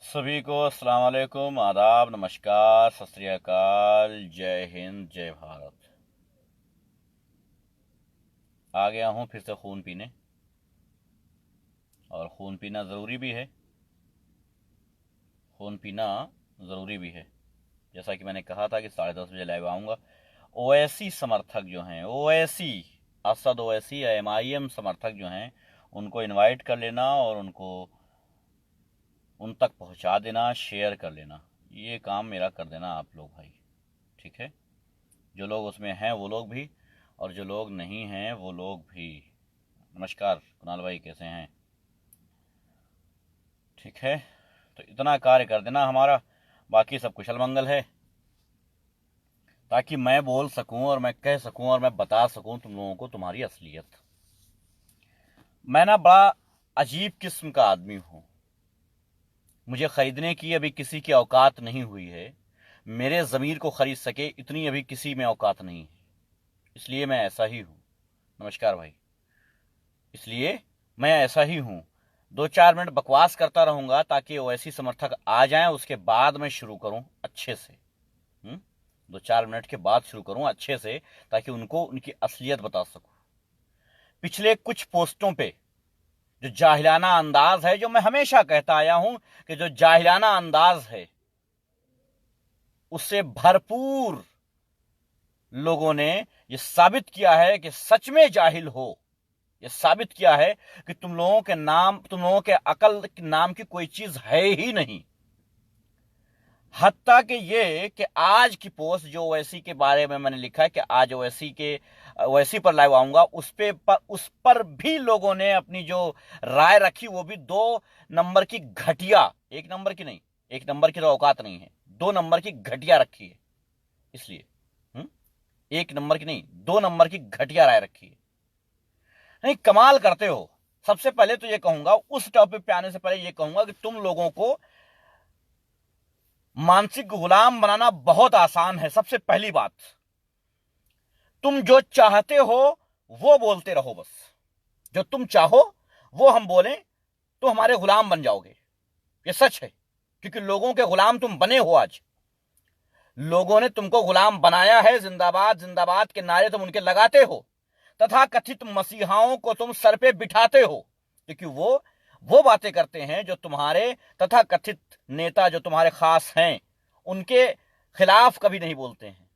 सभी को अस्सलाम वालेकुम, आदाब, नमस्कार, सत श्री अकाल, जय हिंद, जय भारत। आ गया हूँ फिर से खून पीने, और खून पीना ज़रूरी भी है। खून पीना ज़रूरी भी है। जैसा कि मैंने कहा था कि 10:30 बजे लाइव आऊँगा। ओवैसी समर्थक जो हैं, ओवैसी, असद ओवैसी या MIM समर्थक जो हैं, उनको इनवाइट कर लेना और उनको उन तक पहुंचा देना, शेयर कर लेना। ये काम मेरा कर देना आप लोग भाई, ठीक है। जो लोग उसमें हैं वो लोग भी, और जो लोग नहीं हैं वो लोग भी। नमस्कार कुणाल भाई, कैसे हैं? ठीक है, तो इतना कार्य कर देना हमारा, बाकी सब कुशल मंगल है, ताकि मैं बोल सकूं और मैं कह सकूं और मैं बता सकूं तुम लोगों को तुम्हारी असलियत। मैं ना बड़ा अजीब किस्म का आदमी हूं। मुझे खरीदने की अभी किसी की औकात नहीं हुई है। मेरे ज़मीर को खरीद सके इतनी अभी किसी में औकात नहीं है, इसलिए मैं ऐसा ही हूं। नमस्कार भाई, इसलिए मैं ऐसा ही हूं। 2-4 मिनट बकवास करता रहूंगा ताकि ओवैसी समर्थक आ जाएं, उसके बाद मैं शुरू करूं अच्छे से। 2-4 मिनट के बाद शुरू करूं अच्छे से, ताकि उनको उनकी असलियत बता सकूं। पिछले कुछ पोस्टों पे जो जाहिलाना अंदाज है, जो मैं हमेशा कहता आया हूं कि जो जाहिलाना अंदाज है, उससे भरपूर लोगों ने ये साबित किया है कि सच में जाहिल हो। ये साबित किया है कि तुम लोगों के नाम, तुम लोगों के अकल नाम की कोई चीज है ही नहीं। हत्ता कि ये कि आज की पोस्ट जो ओवैसी के बारे में मैंने लिखा है कि आज ओवैसी पर लाइव आऊंगा, उस पर भी लोगों ने अपनी जो राय रखी वो भी 2 नंबर की घटिया, 1 नंबर की नहीं, 1 नंबर की तो औकात नहीं है, 2 नंबर की घटिया रखी है। इसलिए 1 नंबर की नहीं, 2 नंबर की घटिया राय रखी है। नहीं, कमाल करते हो। सबसे पहले तो ये कहूंगा, उस टॉपिक पे आने से पहले ये कहूंगा कि तुम लोगों को मानसिक गुलाम बनाना बहुत आसान है। सबसे पहली बात, तुम जो चाहते हो वो बोलते रहो बस। जो तुम चाहो वो हम बोलें तो हमारे गुलाम बन जाओगे। ये सच है, क्योंकि लोगों के गुलाम तुम बने हो। आज लोगों ने तुमको गुलाम बनाया है। जिंदाबाद जिंदाबाद के नारे तुम उनके लगाते हो, तथा कथित मसीहाओं को तुम सर पे बिठाते हो, क्योंकि वो बातें करते हैं जो तुम्हारे तथा कथित नेता, जो तुम्हारे खास हैं, उनके खिलाफ कभी नहीं बोलते हैं।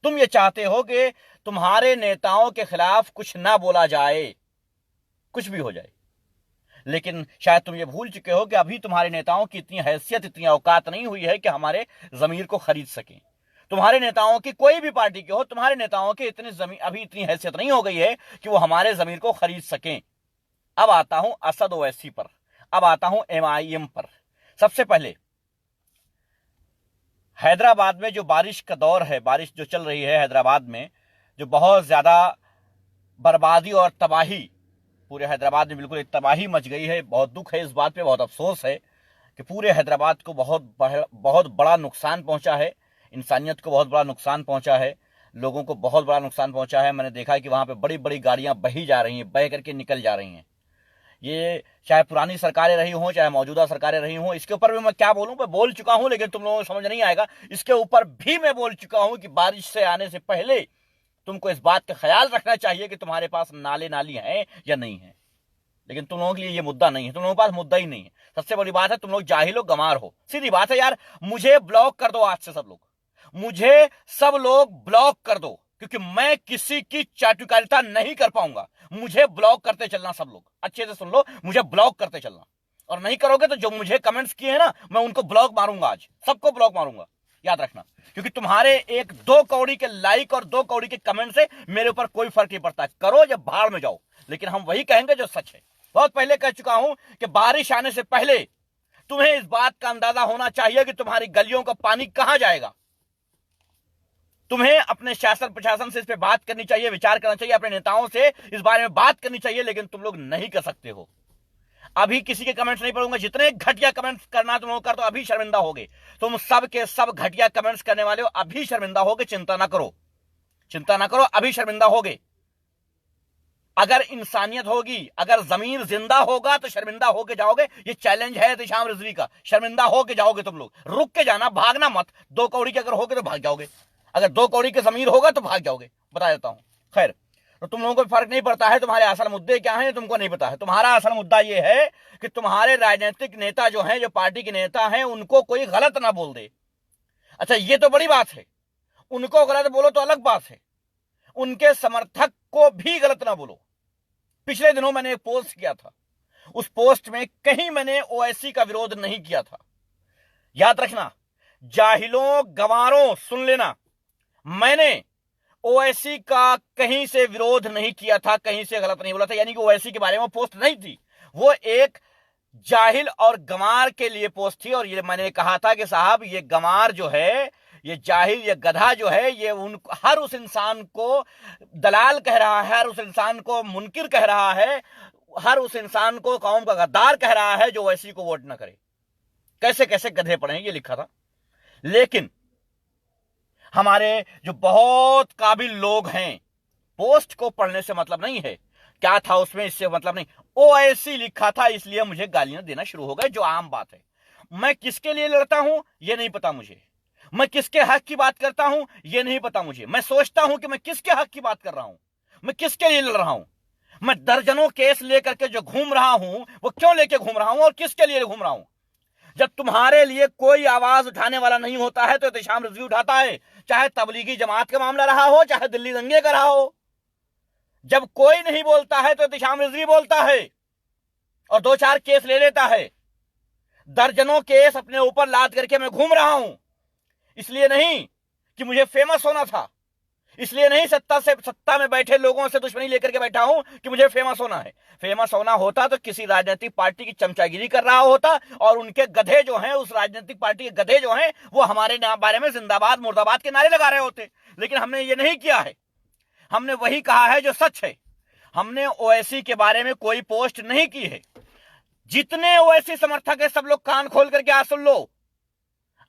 तुम ये चाहते हो कि तुम्हारे नेताओं के खिलाफ कुछ ना बोला जाए, कुछ भी हो जाए। लेकिन शायद तुम ये भूल चुके हो कि अभी तुम्हारे नेताओं की इतनी हैसियत, इतनी औकात नहीं हुई है कि हमारे जमीर को खरीद सकें। तुम्हारे नेताओं की, कोई भी पार्टी के हो, तुम्हारे नेताओं की अभी इतनी हैसियत नहीं हो गई है कि वो हमारे जमीर को खरीद सकें। अब आता हूं असद ओवैसी पर, अब आता हूं MIM पर। सबसे पहले, हैदराबाद में जो बारिश का दौर है, बारिश जो चल रही है हैदराबाद में, जो बहुत ज्यादा बर्बादी और तबाही, पूरे हैदराबाद में बिल्कुल एक तबाही मच गई है। बहुत दुख है इस बात पे, बहुत अफसोस है कि पूरे हैदराबाद को बहुत बड़ा नुकसान पहुंचा है। इंसानियत को बहुत बड़ा नुकसान पहुंचा है, लोगों को बहुत बड़ा नुकसान पहुंचा है। मैंने देखा है कि वहां पे बड़ी बड़ी गाड़ियां बही जा रही हैं, बह करके निकल जा रही हैं। ये चाहे पुरानी सरकारें रही हों, चाहे मौजूदा सरकारें रही हों, इसके ऊपर भी मैं क्या बोलूं, मैं बोल चुका हूं, लेकिन तुम लोगों को समझ नहीं आएगा। इसके ऊपर भी मैं बोल चुका हूं कि बारिश से आने से पहले तुमको इस बात का ख्याल रखना चाहिए कि तुम्हारे पास नाले नाली हैं या नहीं है। लेकिन तुम लोगों के लिए ये मुद्दा नहीं है, तुम लोगों के पास मुद्दा ही नहीं है। सबसे बड़ी बात है, तुम लोग जाहिल हो, गंवार हो। सीधी बात है यार, मुझे ब्लॉक कर दो आज से सब लोग, मुझे सब लोग ब्लॉक कर दो, क्योंकि मैं किसी की चाटुकारिता नहीं कर पाऊंगा। मुझे ब्लॉक करते चलना सब लोग, अच्छे से सुन लो, मुझे ब्लॉक करते चलना। और नहीं करोगे तो जो मुझे कमेंट्स किए हैं ना, मैं उनको ब्लॉक मारूंगा, आज सबको ब्लॉक मारूंगा, याद रखना। क्योंकि तुम्हारे 1-2 कौड़ी के लाइक और 2 कौड़ी के कमेंट से मेरे ऊपर कोई फर्क नहीं पड़ता। करो या भाड़ में जाओ, लेकिन हम वही कहेंगे जो सच है। बहुत पहले कह चुका हूं कि बारिश आने से पहले तुम्हें इस बात का अंदाजा होना चाहिए कि तुम्हारी गलियों का पानी कहां जाएगा। तुम्हें अपने शासन प्रशासन से इस पे बात करनी चाहिए, विचार करना चाहिए, अपने नेताओं से इस बारे में बात करनी चाहिए, लेकिन तुम लोग नहीं कर सकते हो। अभी किसी के कमेंट्स नहीं पढ़ूंगा। जितने घटिया कमेंट्स करना तुम लोग कर, तो अभी शर्मिंदा होगे। तुम सब के सब घटिया कमेंट्स करने वाले हो, अभी शर्मिंदा होगे। चिंता ना करो, चिंता ना करो, अभी शर्मिंदा होगे। अगर इंसानियत होगी, अगर जमीर जिंदा होगा तो शर्मिंदा होके जाओगे। ये चैलेंज है एहतेशाम रिजवी का, शर्मिंदा होके जाओगे तुम लोग, रुक के जाना, भागना मत। 2 कौड़ी के अगर होगे तो भाग जाओगे, अगर 2 कौड़ी के जमीर होगा तो भाग जाओगे, बता देता हूं। खैर, तो तुम लोगों को फर्क नहीं पड़ता है तुम्हारे असल मुद्दे क्या हैं, तुमको नहीं पता है। तुम्हारा असल मुद्दा यह है कि तुम्हारे राजनीतिक नेता जो हैं, जो पार्टी के नेता हैं, उनको कोई गलत ना बोल दे। अच्छा, ये तो बड़ी बात है, उनको गलत बोलो तो अलग बात है, उनके समर्थक को भी गलत ना बोलो। पिछले दिनों मैंने एक पोस्ट किया था, उस पोस्ट में कहीं मैंने ओवैसी का विरोध नहीं किया था। याद रखना, जाहिलों गंवारों, सुन लेना, मैंने ओवैसी का कहीं से विरोध नहीं किया था, कहीं से गलत नहीं बोला था। यानी कि ओवैसी के बारे में पोस्ट नहीं थी, वो एक जाहिल और गंवार के लिए पोस्ट थी। और ये मैंने कहा था कि साहब, ये गंवार जो है, ये जाहिल, ये गधा जो है, ये हर उस इंसान को दलाल कह रहा है, हर उस इंसान को मुनकिर कह रहा है, हर उस इंसान को कौम का गद्दार कह रहा है जो ओवैसी को वोट ना करे। कैसे कैसे गधे पड़े, ये लिखा था। लेकिन हमारे जो बहुत काबिल लोग हैं, पोस्ट को पढ़ने से मतलब नहीं है क्या था उसमें, इससे मतलब नहीं, ओवैसी लिखा था इसलिए मुझे गालियां देना शुरू हो गए, जो आम बात है। मैं किसके लिए लड़ता हूं ये नहीं पता मुझे, मैं किसके हक की बात करता हूं ये नहीं पता मुझे। मैं सोचता हूं कि मैं किसके हक की बात कर रहा हूं, मैं किसके लिए लड़ रहा हूं। मैं दर्जनों केस लेकर के जो घूम रहा हूं, वो क्यों लेके घूम रहा हूं और किसके लिए घूम रहा हूं। जब तुम्हारे लिए कोई आवाज उठाने वाला नहीं होता है तो एहतेशाम रिजवी उठाता है, चाहे तबलीगी जमात का मामला रहा हो, चाहे दिल्ली दंगे का रहा हो। जब कोई नहीं बोलता है तो एहतेशाम रिजवी बोलता है और 2-4 केस ले लेता है। दर्जनों केस अपने ऊपर लाद करके मैं घूम रहा हूं, इसलिए नहीं कि मुझे फेमस होना था, इसलिए नहीं सत्ता में बैठे लोगों से दुश्मनी लेकर के बैठा हूं कि मुझे फेमस होना है। फेमस होना होता तो किसी राजनीतिक पार्टी की चमचागिरी कर रहा होता और उनके गधे जो हैं, उस राजनीतिक पार्टी के गधे जो हैं, वो हमारे बारे में जिंदाबाद मुर्दाबाद के नारे लगा रहे होते। लेकिन हमने ये नहीं किया है, हमने वही कहा है जो सच है। हमने ओवैसी के बारे में कोई पोस्ट नहीं की है। जितने ओवैसी समर्थक है, सब लोग कान खोल करके आ सुन लो।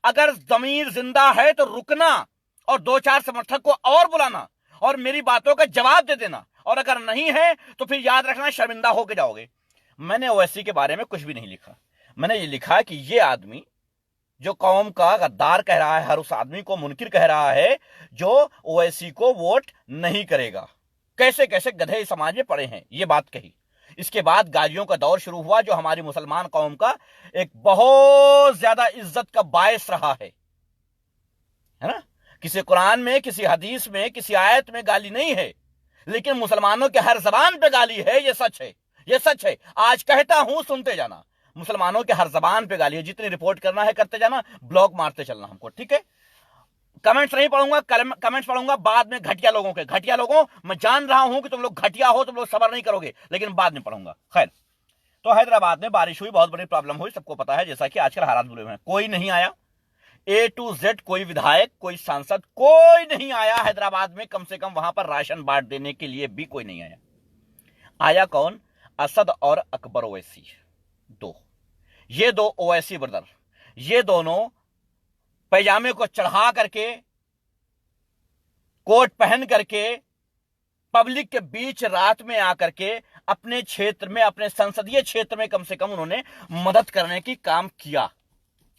अगर जमीर जिंदा है तो रुकना और 2-4 समर्थक को और बुलाना और मेरी बातों का जवाब दे देना, और अगर नहीं है तो फिर याद रखना, शर्मिंदा होकर जाओगे। मैंने ओवैसी के बारे में कुछ भी नहीं लिखा। मैंने ये लिखा कि ये आदमी जो कौम का गद्दार कह रहा है, हर उस आदमी को मुनकिर कह रहा है जो ओवैसी को वोट नहीं करेगा। कैसे कैसे गधे समाज में पड़े हैं, ये बात कही। इसके बाद गालियों का दौर शुरू हुआ, जो हमारी मुसलमान कौम का एक बहुत ज्यादा इज्जत का बायस रहा है ना। किसी कुरान में, किसी हदीस में, किसी आयत में गाली नहीं है, लेकिन मुसलमानों के हर जबान पे गाली है। ये सच है, ये सच है। आज कहता हूं, सुनते जाना। मुसलमानों के हर जबान पे गाली है। जितनी रिपोर्ट करना है करते जाना, ब्लॉग मारते चलना हमको, ठीक है। कमेंट्स नहीं पढ़ूंगा, कमेंट्स पढ़ूंगा बाद में घटिया लोगों के। घटिया लोगों, मैं जान रहा हूं कि तुम लोग घटिया हो, तुम लोग सबर नहीं करोगे, लेकिन बाद में पढ़ूंगा। खैर, तो हैदराबाद में बारिश हुई, बहुत बड़ी प्रॉब्लम हुई, सबको पता है। जैसा कि आजकल हालात बुरे हुए हैं, कोई नहीं आया, A to Z कोई विधायक, कोई सांसद, कोई नहीं आया हैदराबाद में। कम से कम वहां पर राशन बांट देने के लिए भी कोई नहीं आया। आया कौन? असद और अकबर ओवैसी, ये दो ओवैसी ब्रदर, ये दोनों पैजामे को चढ़ा करके, कोट पहन करके, पब्लिक के बीच रात में आकर के अपने क्षेत्र में, अपने संसदीय क्षेत्र में कम से कम उन्होंने मदद करने की काम किया।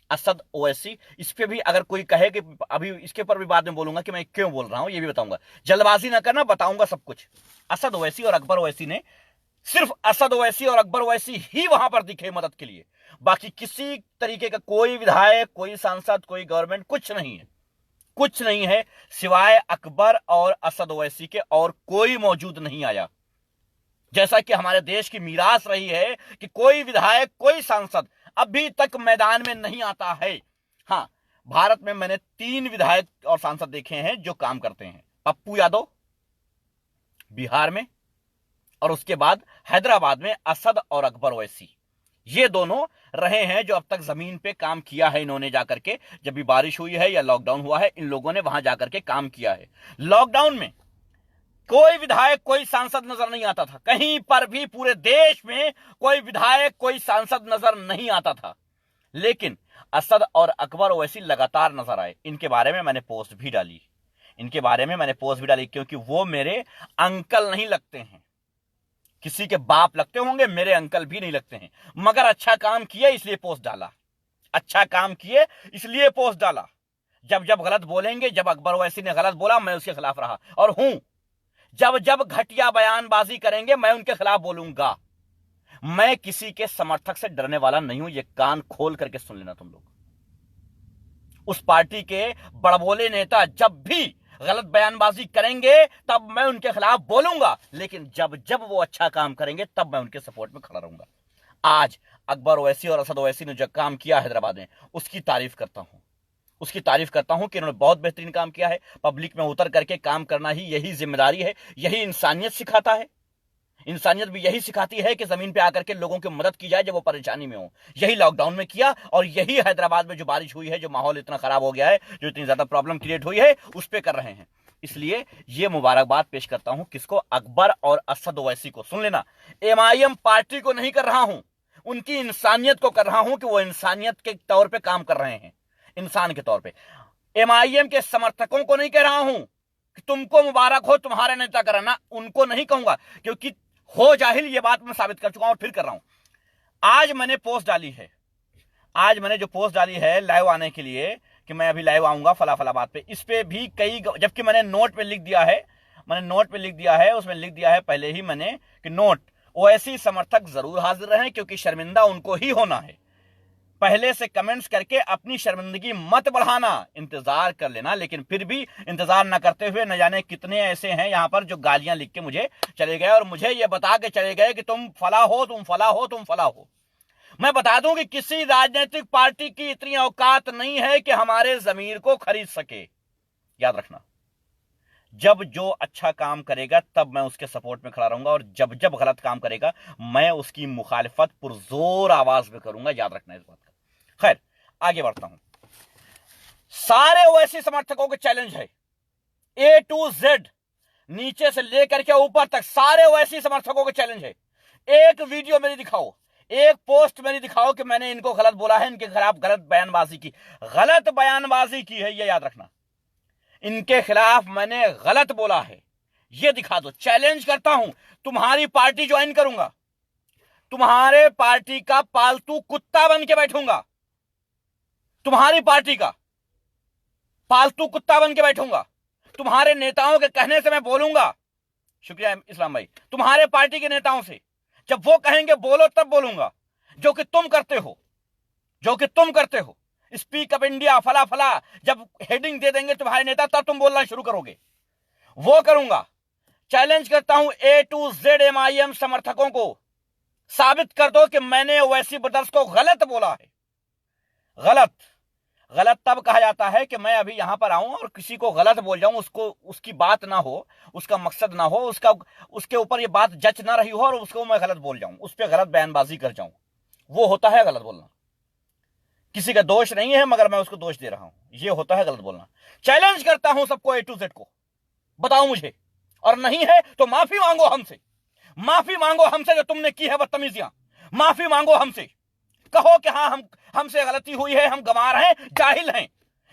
असद ओवैसी, इस पे भी अगर कोई कहे कि अभी इसके ऊपर भी बाद में बोलूंगा कि मैं क्यों बोल रहा हूं, ये भी बताऊंगा। जल्दबाजी ना करना, बताऊंगा सब कुछ। असद ओवैसी और अकबर ओवैसी ने, सिर्फ असद ओवैसी और अकबर ओवैसी ही वहां पर दिखे मदद के लिए। बाकी किसी तरीके का कोई विधायक, कोई सांसद, कोई गवर्नमेंट, कुछ नहीं है, कुछ नहीं है, सिवाय अकबर और असद ओवैसी के और कोई मौजूद नहीं आया। जैसा कि हमारे देश की मीरास रही है कि कोई विधायक, कोई सांसद अभी तक मैदान में नहीं आता है। हां, भारत में मैंने 3 विधायक और सांसद देखे हैं जो काम करते हैं। पप्पू यादव बिहार में, और उसके बाद हैदराबाद में असद और अकबर ओवैसी, ये दोनों रहे हैं जो अब तक जमीन पे काम किया है। इन्होंने जाकर के, जब भी बारिश हुई है या लॉकडाउन हुआ है, इन लोगों ने वहां जाकर के काम किया है। लॉकडाउन में कोई विधायक, कोई सांसद नजर नहीं आता था, कहीं पर भी पूरे देश में कोई विधायक, कोई सांसद नजर नहीं आता था। लेकिन असद और अकबर ओवैसी लगातार नजर आए। इनके बारे में मैंने पोस्ट भी डाली, क्योंकि वो मेरे अंकल नहीं लगते हैं, किसी के बाप लगते होंगे, मेरे अंकल भी नहीं लगते हैं, मगर अच्छा काम किए इसलिए पोस्ट डाला, अच्छा काम किए इसलिए पोस्ट डाला। जब जब गलत बोलेंगे, जब अकबर ओवैसी ने गलत बोला मैं उसके खिलाफ रहा और हूं, जब जब घटिया बयानबाजी करेंगे मैं उनके खिलाफ बोलूंगा। मैं किसी के समर्थक से डरने वाला नहीं हूं, ये कान खोल करके सुन लेना तुम लोग। उस पार्टी के बड़बोले नेता जब भी गलत बयानबाजी करेंगे तब मैं उनके खिलाफ बोलूंगा, लेकिन जब जब वो अच्छा काम करेंगे तब मैं उनके सपोर्ट में खड़ा रहूंगा। आज अकबर ओवैसी और असद ओवैसी ने जो काम किया हैदराबाद में, उसकी तारीफ करता हूं, उसकी तारीफ करता हूं कि इन्होंने बहुत बेहतरीन काम किया है। पब्लिक में उतर करके काम करना ही यही जिम्मेदारी है, यही इंसानियत सिखाता है। इंसानियत भी यही सिखाती है कि जमीन पे आकर के लोगों की मदद की जाए जब वो परेशानी में हो। यही लॉकडाउन में किया और यही हैदराबाद में जो बारिश हुई है, जो माहौल इतना खराब हो गया है, जो इतनी ज्यादा प्रॉब्लम क्रिएट हुई है, उस पर कर रहे हैं। इसलिए ये मुबारकबाद पेश करता हूं किसको, अकबर और असद ओवैसी को। सुन लेना, एमआईएम पार्टी को नहीं कर रहा हूं, उनकी इंसानियत को कर रहा हूं कि वो इंसानियत के तौर पे काम कर रहे हैं, इंसान के तौर पे। एमआईएम के समर्थकों को नहीं कह रहा हूं कि तुमको मुबारक हो तुम्हारे नेता कराना, उनको नहीं कहूंगा, क्योंकि हो जाहिल ये बात मैं साबित कर चुका हूं और फिर कर रहा हूं। आज मैंने पोस्ट डाली है, आज मैंने जो पोस्ट डाली है लाइव आने के लिए कि मैं अभी लाइव आऊंगा फला फला बात पे, इस पे भी कई, जबकि मैंने नोट पे लिख दिया है, मैंने नोट पे लिख दिया है, उसमें लिख दिया है पहले ही मैंने कि नोट, ओवैसी समर्थक जरूर हाजिर रहें क्योंकि शर्मिंदा उनको ही होना है। पहले से कमेंट्स करके अपनी शर्मिंदगी मत बढ़ाना, इंतजार कर लेना। लेकिन फिर भी इंतजार न करते हुए न जाने कितने ऐसे हैं यहां पर जो गालियां लिख के मुझे चले गए और मुझे ये बता के चले गए कि तुम फला हो, तुम फला हो, तुम फला हो। मैं बता दूं कि किसी राजनीतिक पार्टी की इतनी औकात नहीं है कि हमारे जमीर को खरीद सके। याद रखना, जब जो अच्छा काम करेगा तब मैं उसके सपोर्ट में खड़ा रहूंगा और जब जब गलत काम करेगा मैं उसकी मुखालिफत पुरजोर आवाज में करूंगा। याद रखना इस बात का। खैर, आगे बढ़ता हूं। सारे ओवैसी समर्थकों के चैलेंज है, ए टू जेड, नीचे से लेकर के ऊपर तक सारे ओवैसी समर्थकों के चैलेंज है। एक वीडियो मेरी दिखाओ, एक पोस्ट मेरी दिखाओ कि मैंने इनको गलत बोला है, इनके खिलाफ गलत बयानबाजी की। गलत बयानबाजी की है, यह याद रखना, इनके खिलाफ मैंने गलत बोला है, यह दिखा दो। चैलेंज करता हूं, तुम्हारी पार्टी ज्वाइन करूंगा, तुम्हारे पार्टी का पालतू कुत्ता बन के बैठूंगा, तुम्हारी पार्टी का पालतू कुत्ता बन के बैठूंगा, तुम्हारे नेताओं के कहने से मैं बोलूंगा। शुक्रिया इस्लाम भाई, तुम्हारे पार्टी के नेताओं से जब वो कहेंगे बोलो तब बोलूंगा, जो कि तुम करते हो, जो कि तुम करते हो। स्पीक अप इंडिया फला फला जब हेडिंग दे देंगे तुम्हारे नेता तब तुम बोलना शुरू करोगे, वो करूंगा। चैलेंज करता हूं ए टू जेड एमआईएम समर्थकों को, साबित कर दो कि मैंने ओवैसी ब्रदर्स को गलत बोला है। गलत गलत तब कहा जाता है कि मैं अभी यहां पर आऊं और किसी को गलत बोल जाऊं, उसको उसकी बात ना हो, उसका मकसद ना हो, उसके ऊपर ये बात जच ना रही हो और उसको मैं गलत बोल जाऊं, उस पर गलत बयानबाजी कर जाऊं, वो होता है गलत बोलना। किसी का दोष नहीं है मगर मैं उसको दोष दे रहा हूं, ये होता है गलत बोलना। चैलेंज करता हूं सबको, ए टू जेड को, बताओ मुझे, और नहीं है तो माफी मांगो हमसे, माफी मांगो हमसे जो तुमने की है बदतमीजियां, माफी मांगो हमसे। कहो कि हाँ हमसे गलती हुई है, हम गंवार हैं, जाहिल हैं।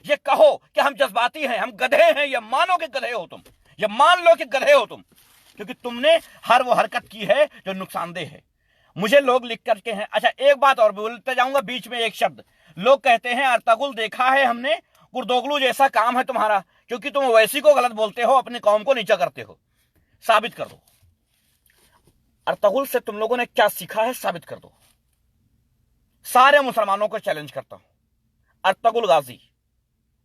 ये कहो कि हम जज्बाती हैं, हम गधे हैं, ये मानो कि गधे हो तुम, ये मान लो कि गधे हो तुम, क्योंकि तुमने हर वो हरकत की है जो नुकसानदेह है। मुझे लोग लिख करके हैं, अच्छा एक बात और बोलते जाऊंगा बीच में एक शब्द, लोग कहते हैं अर्तुगरुल देखा है हमने, कुर्दोगलू जैसा काम है तुम्हारा, क्योंकि तुम ओवैसी को गलत बोलते हो, अपनी कौम को नीचा करते हो। साबित कर दो, अर्तुगरुल से तुम लोगों ने क्या सीखा है, साबित कर दो। सारे मुसलमानों को चैलेंज करता हूं, अर्तुगरुल गाजी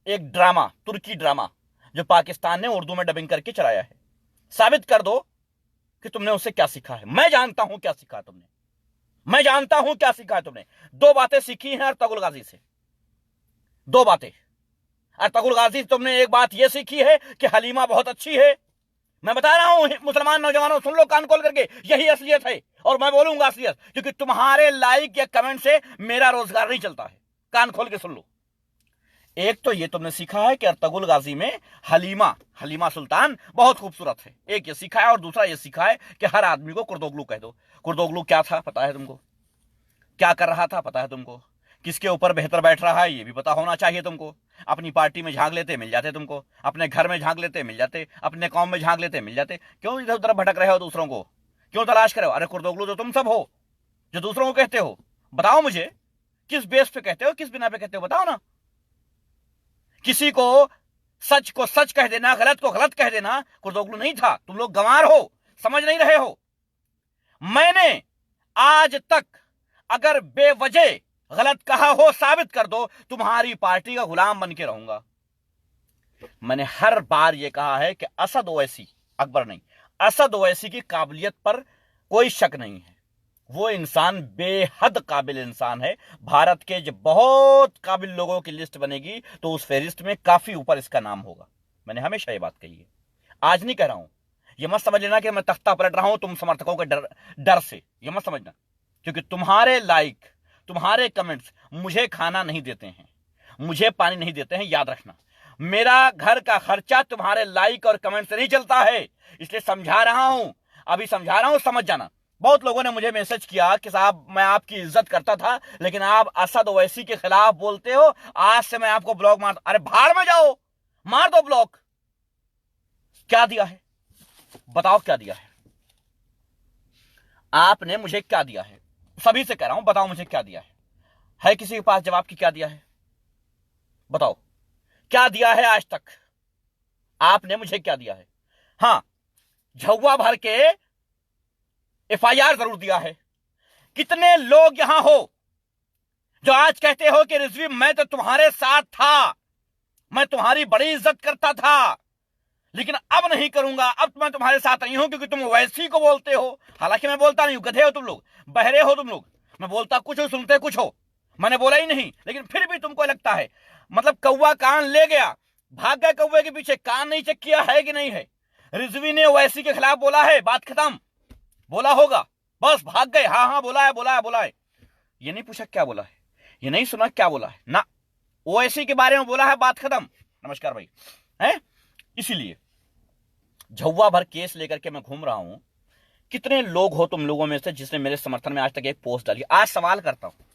एक ड्रामा, तुर्की ड्रामा जो पाकिस्तान ने उर्दू में डबिंग करके चलाया है, साबित कर दो कि तुमने उससे क्या सीखा है। मैं जानता हूं क्या सीखा तुमने, मैं जानता हूं क्या सीखा है तुमने। दो बातें सीखी हैं अर्तुगरुल गाजी से, दो बातें। अर्तुगरुल गाजी तुमने एक बात यह सीखी है कि हलीमा बहुत अच्छी है। मैं बता रहा हूं मुसलमान नौजवानों, सुन लो कान खोल करके, यही असलियत है और मैं बोलूंगा असलियत, क्योंकि तुम्हारे लाइक या कमेंट से मेरा रोजगार नहीं चलता है। कान खोल के सुन लो। एक तो ये तुमने सीखा है कि अर्तुगरुल गाजी में हलीमा सुल्तान बहुत खूबसूरत है, एक ये सीखा है। और दूसरा ये सीखा है कि हर आदमी को कुर्दोगलू कह दो। कुर्दोगलू क्या था पता है तुमको, क्या कर रहा था पता है तुमको, किसके ऊपर बेहतर बैठ रहा है ये भी पता होना चाहिए तुमको। अपनी पार्टी में झांक लेते मिल जाते तुमको, अपने घर में झांक लेते मिल जाते, अपने कौम में झांक लेते मिल जाते। क्यों इधर उधर भटक रहे हो दूसरों को, क्यों तलाश करे हो? अरे कुर्दोगलू तो तुम सब हो जो दूसरों को कहते हो। बताओ मुझे किस बेस पे कहते हो, किस बिना पे कहते हो, बताओ ना। किसी को सच कह देना, गलत को गलत कह देना कुर्दोगलू नहीं था। तुम लोग गंवार हो, समझ नहीं रहे हो। मैंने आज तक अगर बेवजह गलत कहा हो साबित कर दो, तुम्हारी पार्टी का गुलाम बन के रहूंगा। मैंने हर बार यह कहा है कि असद ओवैसी, अकबर नहीं, असद ओवैसी की काबिलियत पर कोई शक नहीं है। वो इंसान बेहद काबिल इंसान है। भारत के जब बहुत काबिल लोगों की लिस्ट बनेगी तो उस फेरिस्ट में काफी ऊपर इसका नाम होगा। मैंने हमेशा ये बात कही है, आज नहीं कह रहा हूं। ये मत समझ लेना कि मैं तख्ता पलट रहा हूं तुम समर्थकों के डर से, ये मत समझना। क्योंकि तुम्हारे लाइक, तुम्हारे कमेंट्स मुझे खाना नहीं देते हैं, मुझे पानी नहीं देते हैं, याद रखना। मेरा घर का खर्चा तुम्हारे लाइक और कमेंट से नहीं चलता है, इसलिए समझा रहा हूं, अभी समझा रहा हूं, समझ जाना। बहुत लोगों ने मुझे मैसेज किया कि साहब मैं आपकी इज्जत करता था लेकिन आप असद ओवैसी के खिलाफ बोलते हो, आज से मैं आपको ब्लॉक मार। अरे भाड़ में जाओ, मार दो ब्लॉक। क्या दिया है बताओ, क्या दिया है आपने मुझे, क्या दिया है? सभी से कह रहा हूं, बताओ मुझे क्या दिया है किसी के पास जवाब की? क्या दिया है बताओ, क्या दिया है आज तक आपने मुझे, क्या दिया है? हां, झौवा भर के एफआईआर जरूर दिया है। कितने लोग यहां हो जो आज कहते हो कि रिजवी मैं तो तुम्हारे साथ था, मैं तुम्हारी बड़ी इज्जत करता था, लेकिन अब नहीं करूंगा, अब मैं तुम्हारे साथ नहीं हूं क्योंकि तुम वैसी को बोलते हो। हालांकि मैं बोलता नहीं हूं, गधे हो तुम लोग, बहरे हो तुम लोग। मैं बोलता कुछ हो, सुनते कुछ हो। मैंने बोला ही नहीं, लेकिन फिर भी तुमको लगता है। मतलब कौवा कान ले गया, भाग गया कौवे के पीछे, कान नहीं चेक किया है कि नहीं है। रिजवी ने ओवैसी के खिलाफ बोला है, बात खत्म। बोला होगा, बस भाग गए। हाँ बोला है। ये नहीं पूछा क्या बोला है, ये नहीं सुना क्या बोला है ना, ओवैसी के बारे में बोला है, बात खत्म। नमस्कार भाई है। इसीलिए झौवा भर केस लेकर के मैं घूम रहा हूं। कितने लोग हो तुम लोगों में से जिसने मेरे समर्थन में आज तक एक पोस्ट डाली? आज सवाल करता हूं,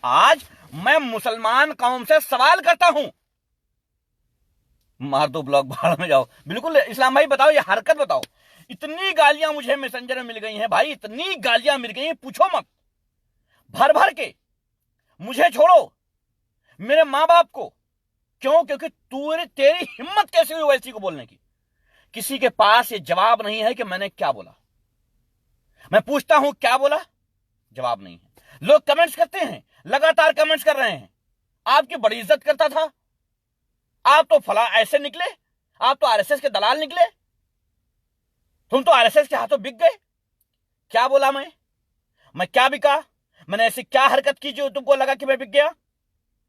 आज मैं मुसलमान कौम से सवाल करता हूं। मार दो ब्लॉक, भाड़ में जाओ। बिल्कुल इस्लाम भाई, बताओ ये हरकत बताओ। इतनी गालियां मुझे मैसेंजर में मिल गई हैं भाई, इतनी गालियां मिल गई हैं, पूछो मत। भर भर के। मुझे छोड़ो, मेरे मां बाप को। क्यों? क्योंकि तेरी हिम्मत कैसे हुई वैसी को बोलने की? किसी के पास ये जवाब नहीं है कि मैंने क्या बोला। मैं पूछता हूं क्या बोला, जवाब नहीं है। लोग कमेंट्स करते हैं, लगातार कमेंट्स कर रहे हैं, आपकी बड़ी इज्जत करता था, आप तो फला ऐसे निकले, आप तो आरएसएस के दलाल निकले, तुम तो आरएसएस के हाथों बिक गए। क्या बोला मैं क्या बिका? मैंने ऐसी क्या हरकत की जो तुमको लगा कि मैं बिक गया?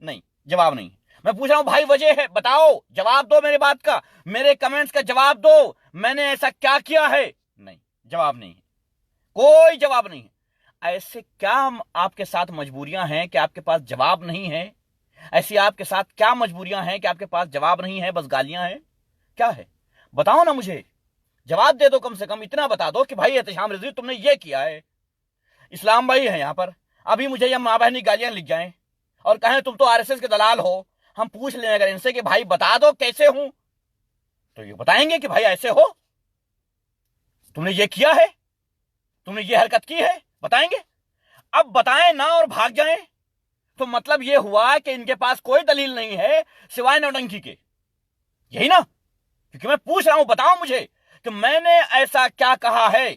नहीं, जवाब नहीं। मैं पूछ रहा हूं भाई, वजह है, बताओ, जवाब दो मेरे बात का, मेरे कमेंट्स का जवाब दो। मैंने ऐसा क्या किया है? नहीं, जवाब नहीं है, कोई जवाब नहीं है। ऐसे क्या आपके साथ मजबूरियां हैं कि आपके पास जवाब नहीं है? ऐसी आपके साथ क्या मजबूरियां हैं कि आपके पास जवाब नहीं है, बस गालियां हैं? क्या है बताओ ना मुझे, जवाब दे दो। कम से कम इतना बता दो कि भाई एहतशाम रिजवी तुमने ये किया है। इस्लाम भाई है यहां पर, अभी मुझे ये मां बहनी गालियां लिख जाएं और कहें तुम तो आरएसएस के दलाल हो, हम पूछ लें अगर इनसे कि भाई बता दो कैसे हूं, तो ये बताएंगे कि भाई ऐसे हो, तुमने ये किया है, तुमने ये हरकत की है, बताएंगे। अब बताएं ना और भाग जाएं तो मतलब ये हुआ कि इनके पास कोई दलील नहीं है सिवाय नौटंकी के, यही ना? क्योंकि मैं पूछ रहा हूं, बताओ मुझे कि मैंने ऐसा क्या कहा है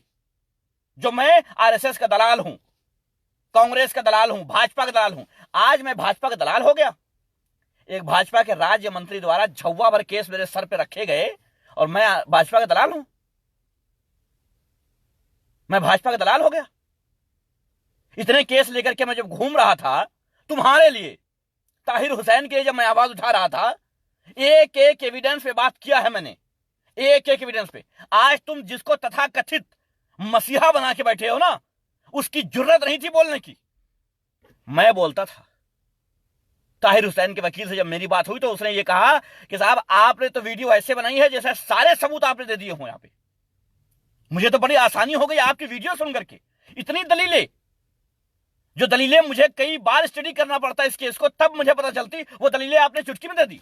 जो मैं आरएसएस का दलाल हूं, कांग्रेस का दलाल हूं, भाजपा का दलाल हूं। आज मैं भाजपा का दलाल हो गया? एक भाजपा के राज्य मंत्री द्वारा झौवा भर केस मेरे सर पे रखे गए और मैं भाजपा का दलाल हूं? मैं भाजपा का दलाल हो गया? इतने केस लेकर के मैं जब घूम रहा था तुम्हारे लिए, ताहिर हुसैन के लिए जब मैं आवाज उठा रहा था, एक एक एविडेंस पे बात किया है मैंने, एक एक एविडेंस पे। आज तुम जिसको तथाकथित मसीहा बना के बैठे हो ना, उसकी जुर्रत नहीं थी बोलने की। मैं बोलता था। ताहिर हुसैन के वकील से जब मेरी बात हुई तो उसने ये कहा कि साहब आपने तो वीडियो ऐसे बनाई है जैसे सारे सबूत आपने दे दिए हो यहां पे। मुझे तो बड़ी आसानी हो गई आपकी वीडियो सुन करके। इतनी दलीलें, जो दलीलें मुझे कई बार स्टडी करना पड़ता इस केस को, तब मुझे पता चलती, वो दलीलें आपने चुटकी में दे दी।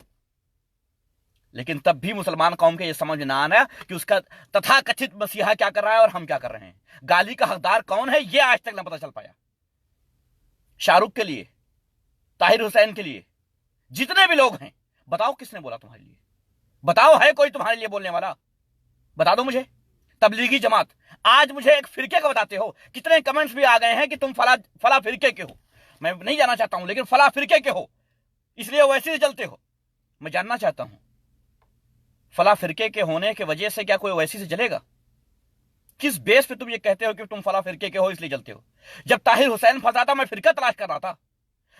लेकिन तब भी मुसलमान कौम के ये समझ ना आना कि उसका तथाकथित मसीहा क्या कर रहा है और हम क्या कर रहे हैं। गाली का हकदार कौन है ये आज तक ना पता चल पाया। शाहरुख के लिए, ताहिर हुसैन के लिए, जितने भी लोग हैं, बताओ किसने बोला तुम्हारे लिए? बताओ है कोई तुम्हारे लिए बोलने वाला? बता दो मुझे। तबलीगी जमात, आज मुझे एक फिरके का बताते हो। कितने कमेंट्स भी आ गए हैं कि तुम फला फिरके के हो। मैं नहीं जानना चाहता हूं, लेकिन फला फिरके के हो इसलिए वैसे ही चलते हो। मैं जानना चाहता हूं फला फिरके के होने के वजह से क्या कोई वैसी से चलेगा? किस बेस पे तुम ये कहते हो कि तुम फला फिरके के हो इसलिए चलते हो? जब ताहिर हुसैन फंसा था मैं फिरका तलाश कर रहा था,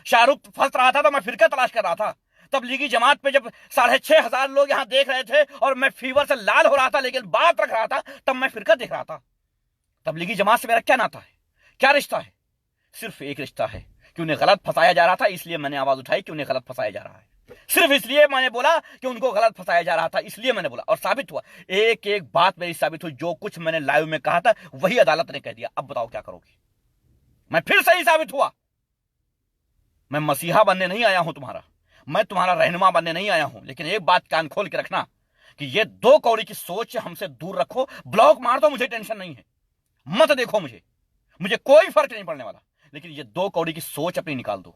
शाहरुख फंस रहा था तो मैं फिरका तलाश कर रहा था, तबलीगी जमात पे जब 6,500 लोग यहां देख रहे थे और मैं फीवर से लाल हो रहा था लेकिन बात रख रहा था, तब मैं फिरका देख रहा था। तबलीगी जमात से मेरा क्या नाता है, क्या रिश्ता है? सिर्फ एक रिश्ता है कि उन्हें गलत फंसाया जा रहा था, इसलिए मैंने आवाज उठाई कि उन्हें गलत फंसाया जा रहा है। सिर्फ इसलिए मैंने बोला कि उनको गलत फंसाया जा रहा था, इसलिए मैंने बोला और साबित हुआ। एक एक बात मेरी साबित हुई। जो कुछ मैंने लाइव में कहा था वही अदालत ने कह दिया। अब बताओ क्या करोगे? मैं फिर सही साबित हुआ। मैं मसीहा बनने नहीं आया हूं तुम्हारा, मैं तुम्हारा रहनुमा बनने नहीं आया हूं। लेकिन एक बात कान खोल के रखना कि ये दो कौड़ी की सोच हमसे दूर रखो। ब्लॉक मार दो, मुझे टेंशन नहीं है, मत देखो मुझे कोई फर्क नहीं पड़ने वाला। लेकिन ये दो कौड़ी की सोच अपनी निकाल दो।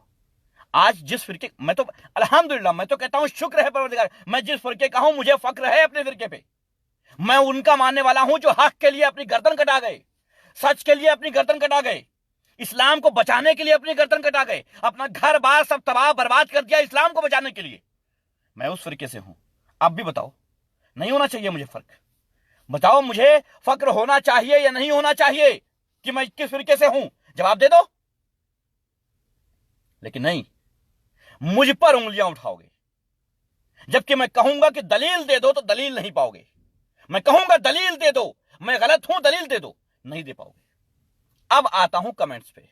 आज जिस फिरके, मैं तो अल्हम्दुलिल्लाह, मैं तो कहता हूं शुक्र है परवरदिगार, मैं जिस फिरके का हूं मुझे फक्र है अपने फिरके पे। मैं उनका मानने वाला हूं जो हक के लिए अपनी गर्दन कटा गए, सच के लिए अपनी गर्दन कटा गए, इस्लाम को बचाने के लिए अपनी गर्दन कटा गए, अपना घर बार सब तबाह बर्बाद कर दिया इस्लाम को बचाने के लिए। मैं उस फिरके से हूं। अब भी बताओ, नहीं होना चाहिए मुझे फर्क? बताओ मुझे फक्र होना चाहिए या नहीं होना चाहिए कि मैं किस फिरके से हूं? जवाब दे दो। लेकिन नहीं, मुझ पर उंगलियां उठाओगे। जबकि मैं कहूंगा कि दलील दे दो तो दलील नहीं पाओगे। मैं कहूंगा दलील दे दो, मैं गलत हूं, दलील दे दो, नहीं दे पाओगे। अब आता हूं कमेंट्स पे।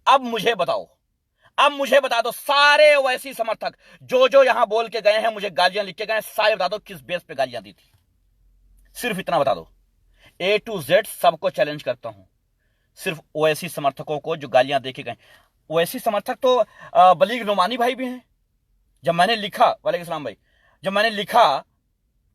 अब मुझे बता दो सारे ओवैसी समर्थक जो यहां बोल के गए हैं, मुझे गालियां लिख के गए, सारे बता दो किस बेस पे गालियां दी थी। सिर्फ इतना बता दो। A to Z सबको चैलेंज करता हूं, सिर्फ ओवैसी समर्थकों को जो गालियां दे के गए। ओवैसी समर्थक तो बलीग नुमानी भाई भी हैं। जब मैंने लिखा, वालेकुम सलाम भाई, जब मैंने लिखा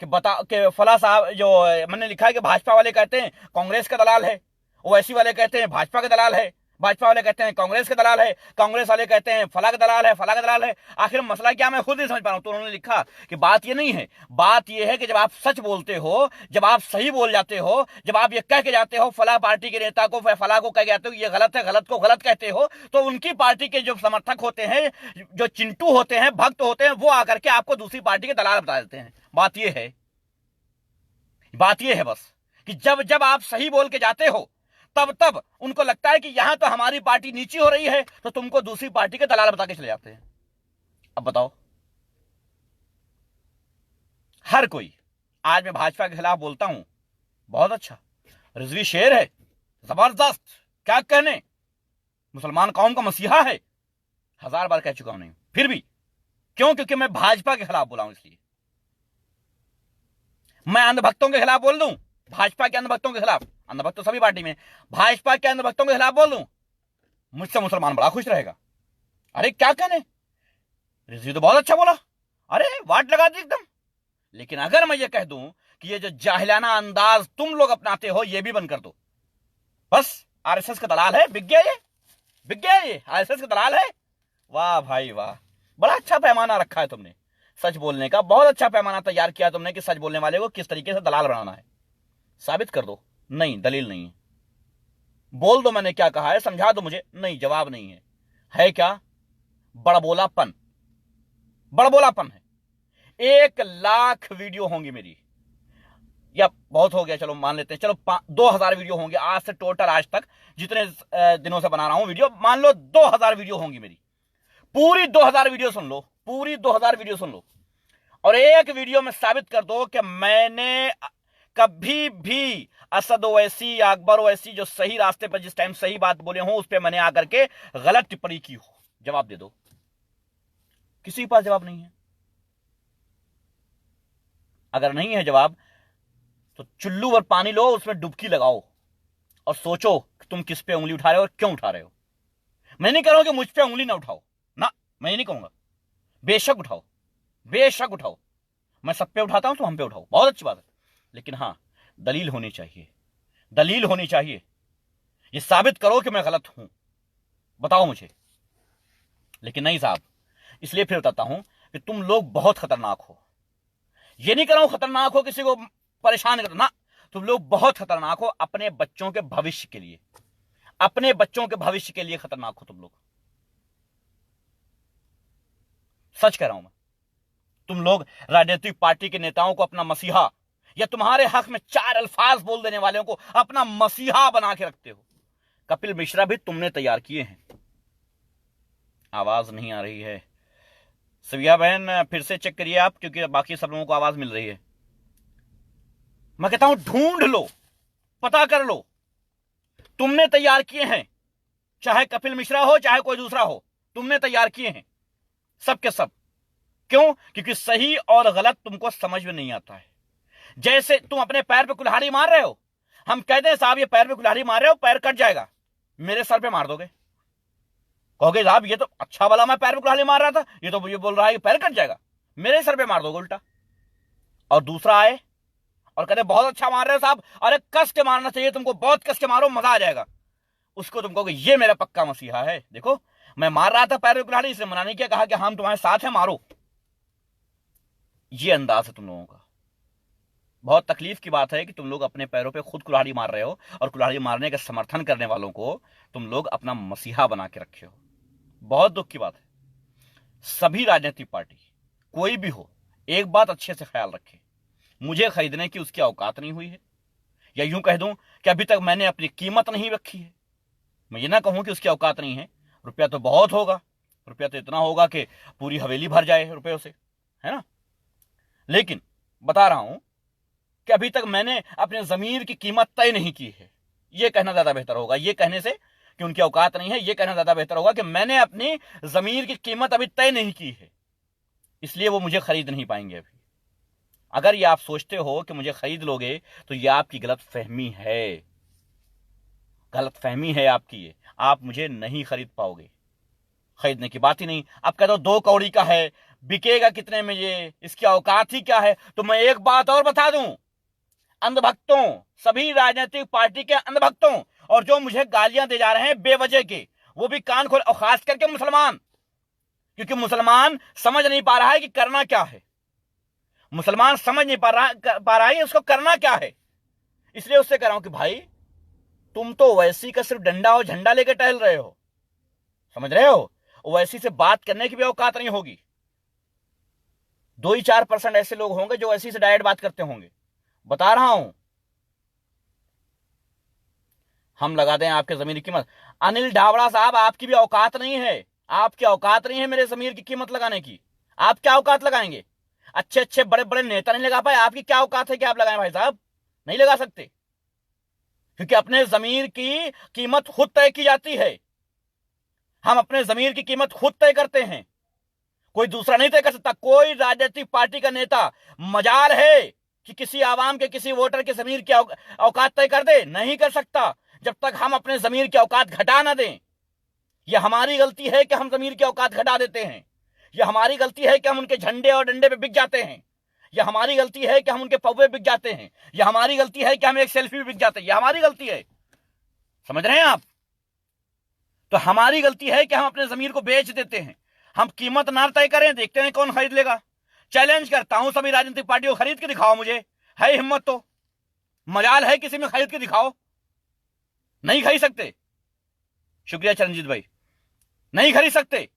कि फला साहब, जो मैंने लिखा है कि भाजपा वाले कहते हैं कांग्रेस का दलाल है, ओवैसी वाले कहते हैं भाजपा का दलाल है, भाजपा वाले कहते हैं कांग्रेस का दलाल है, कांग्रेस वाले कहते हैं फला का दलाल है, फला का दलाल है। आखिर मसला क्या, मैं खुद नहीं समझ पा रहा हूं। तो उन्होंने लिखा कि बात ये नहीं है, बात ये है कि जब आप सच बोलते हो, जब आप सही बोल जाते हो, जब आप ये कह के जाते हो फला पार्टी के नेता को, फला को कह के जाते हो ये गलत है, गलत को गलत कहते हो, तो उनकी पार्टी के जो समर्थक होते हैं, जो चिंटू होते हैं, भक्त होते हैं, वो आकर के आपको दूसरी पार्टी के दलाल बता देते हैं। बात यह है बस कि जब आप सही बोल के जाते हो तब उनको लगता है कि यहां तो हमारी पार्टी नीची हो रही है, तो तुमको दूसरी पार्टी के दलाल बता के चले जाते हैं। अब बताओ, हर कोई, आज मैं भाजपा के खिलाफ बोलता हूं, बहुत अच्छा, रिजवी शेर है, जबरदस्त, क्या कहने, मुसलमान कौम का मसीहा है, 1000 बार कह चुका हूं। नहीं, फिर भी क्यों? क्योंकि मैं भाजपा के खिलाफ बोला हूं। इसलिए मैं अंधभक्तों के खिलाफ बोल दूं, भाजपा के अंधभक्तों के खिलाफ, अंधभक्त तो सभी पार्टी में, भाजपा के अंधभक्तों के खिलाफ बोल दूं, मुझसे मुसलमान बड़ा खुश रहेगा। अरे क्या कहने, रिजवी तो बहुत अच्छा बोला, अरे वाट लगा दी एकदम। लेकिन अगर मैं ये कह दूं कि ये जो जाहिलाना अंदाज तुम लोग अपनाते हो ये भी बंद कर दो, बस आरएसएस का दलाल है, बिक गया ये आरएसएस का दलाल है। वाह भाई वाह, बड़ा अच्छा पैमाना रखा है तुमने सच बोलने का, बहुत अच्छा पैमाना तैयार किया तुमने कि सच बोलने वाले को किस तरीके से दलाल बनाना है। साबित कर दो। नहीं, दलील नहीं है। बोल दो मैंने क्या कहा है, समझा दो मुझे। नहीं, जवाब नहीं है क्या? बड़बोलापन है। 1,00,000 वीडियो होंगी मेरी, या बहुत हो गया, चलो मान लेते हैं, चलो 2,000 वीडियो होंगे आज से टोटल, आज तक जितने दिनों से बना रहा हूं वीडियो, मान लो 2,000 वीडियो होंगी मेरी। पूरी 2,000 वीडियो सुन लो, पूरी 2,000 वीडियो सुन लो, और एक वीडियो में साबित कर दो कि मैंने कभी भी असद ओवैसी या अकबर ओवैसी जो सही रास्ते पर जिस टाइम सही बात बोले हो उस पर मैंने आकर के गलत टिप्पणी की हो। जवाब दे दो। किसी के पास जवाब नहीं है। अगर नहीं है जवाब तो चुल्लू पर पानी लो, उसमें डुबकी लगाओ और सोचो कि तुम किस पे उंगली उठा रहे हो और क्यों उठा रहे हो। मैं नहीं कह रहा हूं कि मुझ पे उंगली ना उठाओ, ना, मैं नहीं कहूंगा, बेशक उठाओ, मैं सब पे उठाता हूं तो हम पे उठाओ, बहुत अच्छी बात है, लेकिन हां दलील होनी चाहिए, दलील होनी चाहिए। ये साबित करो कि मैं गलत हूं, बताओ मुझे। लेकिन नहीं साहब, इसलिए फिर बताता हूं कि तुम लोग बहुत खतरनाक हो। ये नहीं कह रहा हूं खतरनाक हो किसी को परेशान करना ना, तुम लोग बहुत खतरनाक हो अपने बच्चों के भविष्य के लिए, अपने बच्चों के भविष्य के लिए खतरनाक हो तुम लोग। सच कह रहा हूं मैं। तुम लोग राजनीतिक पार्टी के नेताओं को अपना मसीहा, या तुम्हारे हक में चार अल्फाज बोल देने वालों को अपना मसीहा बना के रखते हो। कपिल मिश्रा भी तुमने तैयार किए हैं। आवाज नहीं आ रही है सविया बहन, फिर से चेक करिए आप, क्योंकि बाकी सब लोगों को आवाज मिल रही है। मैं कहता हूं ढूंढ लो, पता कर लो, तुमने तैयार किए हैं, चाहे कपिल मिश्रा हो चाहे कोई दूसरा हो, तुमने तैयार किए हैं सब के सब। क्यों? क्योंकि सही और गलत तुमको समझ में नहीं आता है। जैसे तुम अपने पैर पे कुल्हाड़ी मार रहे हो, हम कहते हैं साहब ये पैर पे कुल्हाड़ी मार रहे हो, पैर कट जाएगा, मेरे सर पे मार दोगे, कहोगे साहब ये तो अच्छा वाला मैं पैर पे कुल्हाड़ी मार रहा था, ये तो ये बोल रहा है कि पैर कट जाएगा, मेरे सर पे मार दोगे उल्टा। और दूसरा आए और कहते बहुत अच्छा मार रहे हो साहब, अरे कस के मारना चाहिए तुमको, बहुत कस के मारो, मजा आ जाएगा। उसको तुम कहोगे ये मेरा पक्का मसीहा है, देखो मैं मार रहा था पैर पे कुल्हाड़ी, इसने मना नहीं किया, कहा कि हम तुम्हारे साथ हैं, मारो। ये अंदाज है तुम लोगों का। बहुत तकलीफ की बात है कि तुम लोग अपने पैरों पे खुद कुल्हाड़ी मार रहे हो, और कुल्हाड़ी मारने का समर्थन करने वालों को तुम लोग अपना मसीहा बना के रखे हो। बहुत दुख की बात है। सभी राजनीतिक पार्टी कोई भी हो, एक बात अच्छे से ख्याल रखे, मुझे खरीदने की उसकी औकात नहीं हुई है, या यूं कह दूं कि अभी तक मैंने अपनी कीमत नहीं रखी है। मैं ये ना कहूं कि उसकी औकात नहीं है, रुपया तो बहुत होगा, रुपया तो इतना होगा कि पूरी हवेली भर जाए रुपयों से, है ना। लेकिन बता रहा हूं कि अभी तक मैंने अपने जमीर की कीमत तय नहीं की है। यह कहना ज्यादा बेहतर होगा, यह कहने से कि उनकी औकात नहीं है, यह कहना ज्यादा बेहतर होगा कि मैंने अपनी जमीर की कीमत अभी तय नहीं की है, इसलिए वो मुझे खरीद नहीं पाएंगे अभी। अगर ये आप सोचते हो कि मुझे खरीद लोगे तो ये आपकी गलत फहमी है, गलत फहमी है आपकी ये, आप मुझे नहीं खरीद पाओगे, खरीदने की बात ही नहीं। अब कह दो 2 कौड़ी का है, बिकेगा कितने में, ये इसकी औकात ही क्या है। तो मैं एक बात और बता दूं अंधभक्तों, सभी राजनीतिक पार्टी के अंधभक्तों, और जो मुझे गालियां दे जा रहे हैं बेवजह के, वो भी कान खोल, और खास करके मुसलमान, क्योंकि मुसलमान समझ नहीं पा रहा है कि करना क्या है, मुसलमान समझ नहीं पा रहा है उसको करना क्या है। इसलिए उससे कह रहा हूं कि भाई तुम तो ओवैसी का सिर्फ डंडा और झंडा लेकर टहल रहे हो, समझ रहे हो, ओवैसी से बात करने की भी औकात नहीं होगी। 2-4% ऐसे लोग होंगे जो ओवैसी से डायरेक्ट बात करते होंगे, बता रहा हूं। हम लगा दें आपके जमीर की कीमत। अनिल ढावड़ा साहब, आपकी भी औकात नहीं है, आपकी औकात नहीं है मेरे जमीर की कीमत लगाने की। आप क्या औकात लगाएंगे? अच्छे अच्छे बड़े बड़े नेता नहीं लगा पाए, आपकी क्या औकात है कि आप लगाएं भाई साहब? नहीं लगा सकते, क्योंकि अपने जमीर की कीमत खुद तय की जाती है। हम अपने जमीर की कीमत खुद तय करते हैं, कोई दूसरा नहीं तय कर सकता। कोई राजनीतिक पार्टी का नेता मजाल है कि किसी आवाम के, किसी वोटर के जमीर की औकात तय कर दे? नहीं कर सकता, जब तक हम अपने जमीर की औकात घटा ना दें। यह हमारी गलती है कि हम जमीर की औकात घटा देते हैं, यह हमारी गलती है कि हम उनके झंडे और डंडे पे बिक जाते हैं, यह हमारी गलती है कि हम उनके पौवे बिक जाते हैं, यह हमारी गलती है कि हम एक सेल्फी बिक जाते हैं, यह हमारी गलती है। समझ रहे हैं आप? तो हमारी गलती है कि हम अपने जमीर को बेच देते हैं। हम कीमत ना तय करें, देखते हैं कौन खरीद लेगा। चैलेंज करता हूं सभी राजनीतिक पार्टियों को, खरीद के दिखाओ, मुझे है हिम्मत तो, मजाल है किसी में, खरीद के दिखाओ। नहीं खरीद सकते? शुक्रिया चरणजीत भाई, नहीं खरीद सकते।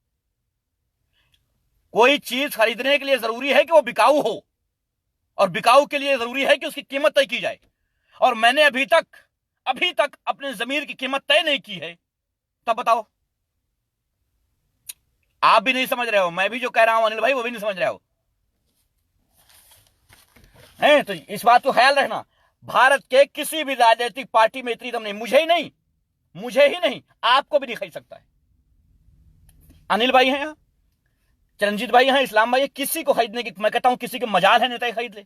कोई चीज खरीदने के लिए जरूरी है कि वो बिकाऊ हो, और बिकाऊ के लिए जरूरी है कि उसकी कीमत तय की जाए। और मैंने अभी तक अपने जमीर की कीमत तय नहीं की है, तब बताओ। आप भी नहीं समझ रहे हो, मैं भी जो कह रहा हूं अनिल भाई वो भी नहीं समझ रहे हो, हैं? तो इस बात को ख्याल रखना, भारत के किसी भी राजनीतिक पार्टी में इतनी दम नहीं, मुझे ही नहीं, आपको भी नहीं खरीद सकता है। अनिल भाई हैं, चरणजीत भाई हैं, इस्लाम भाई है, किसी को खरीदने की, मैं कहता हूं किसी के मजाल है नेता खरीद ले।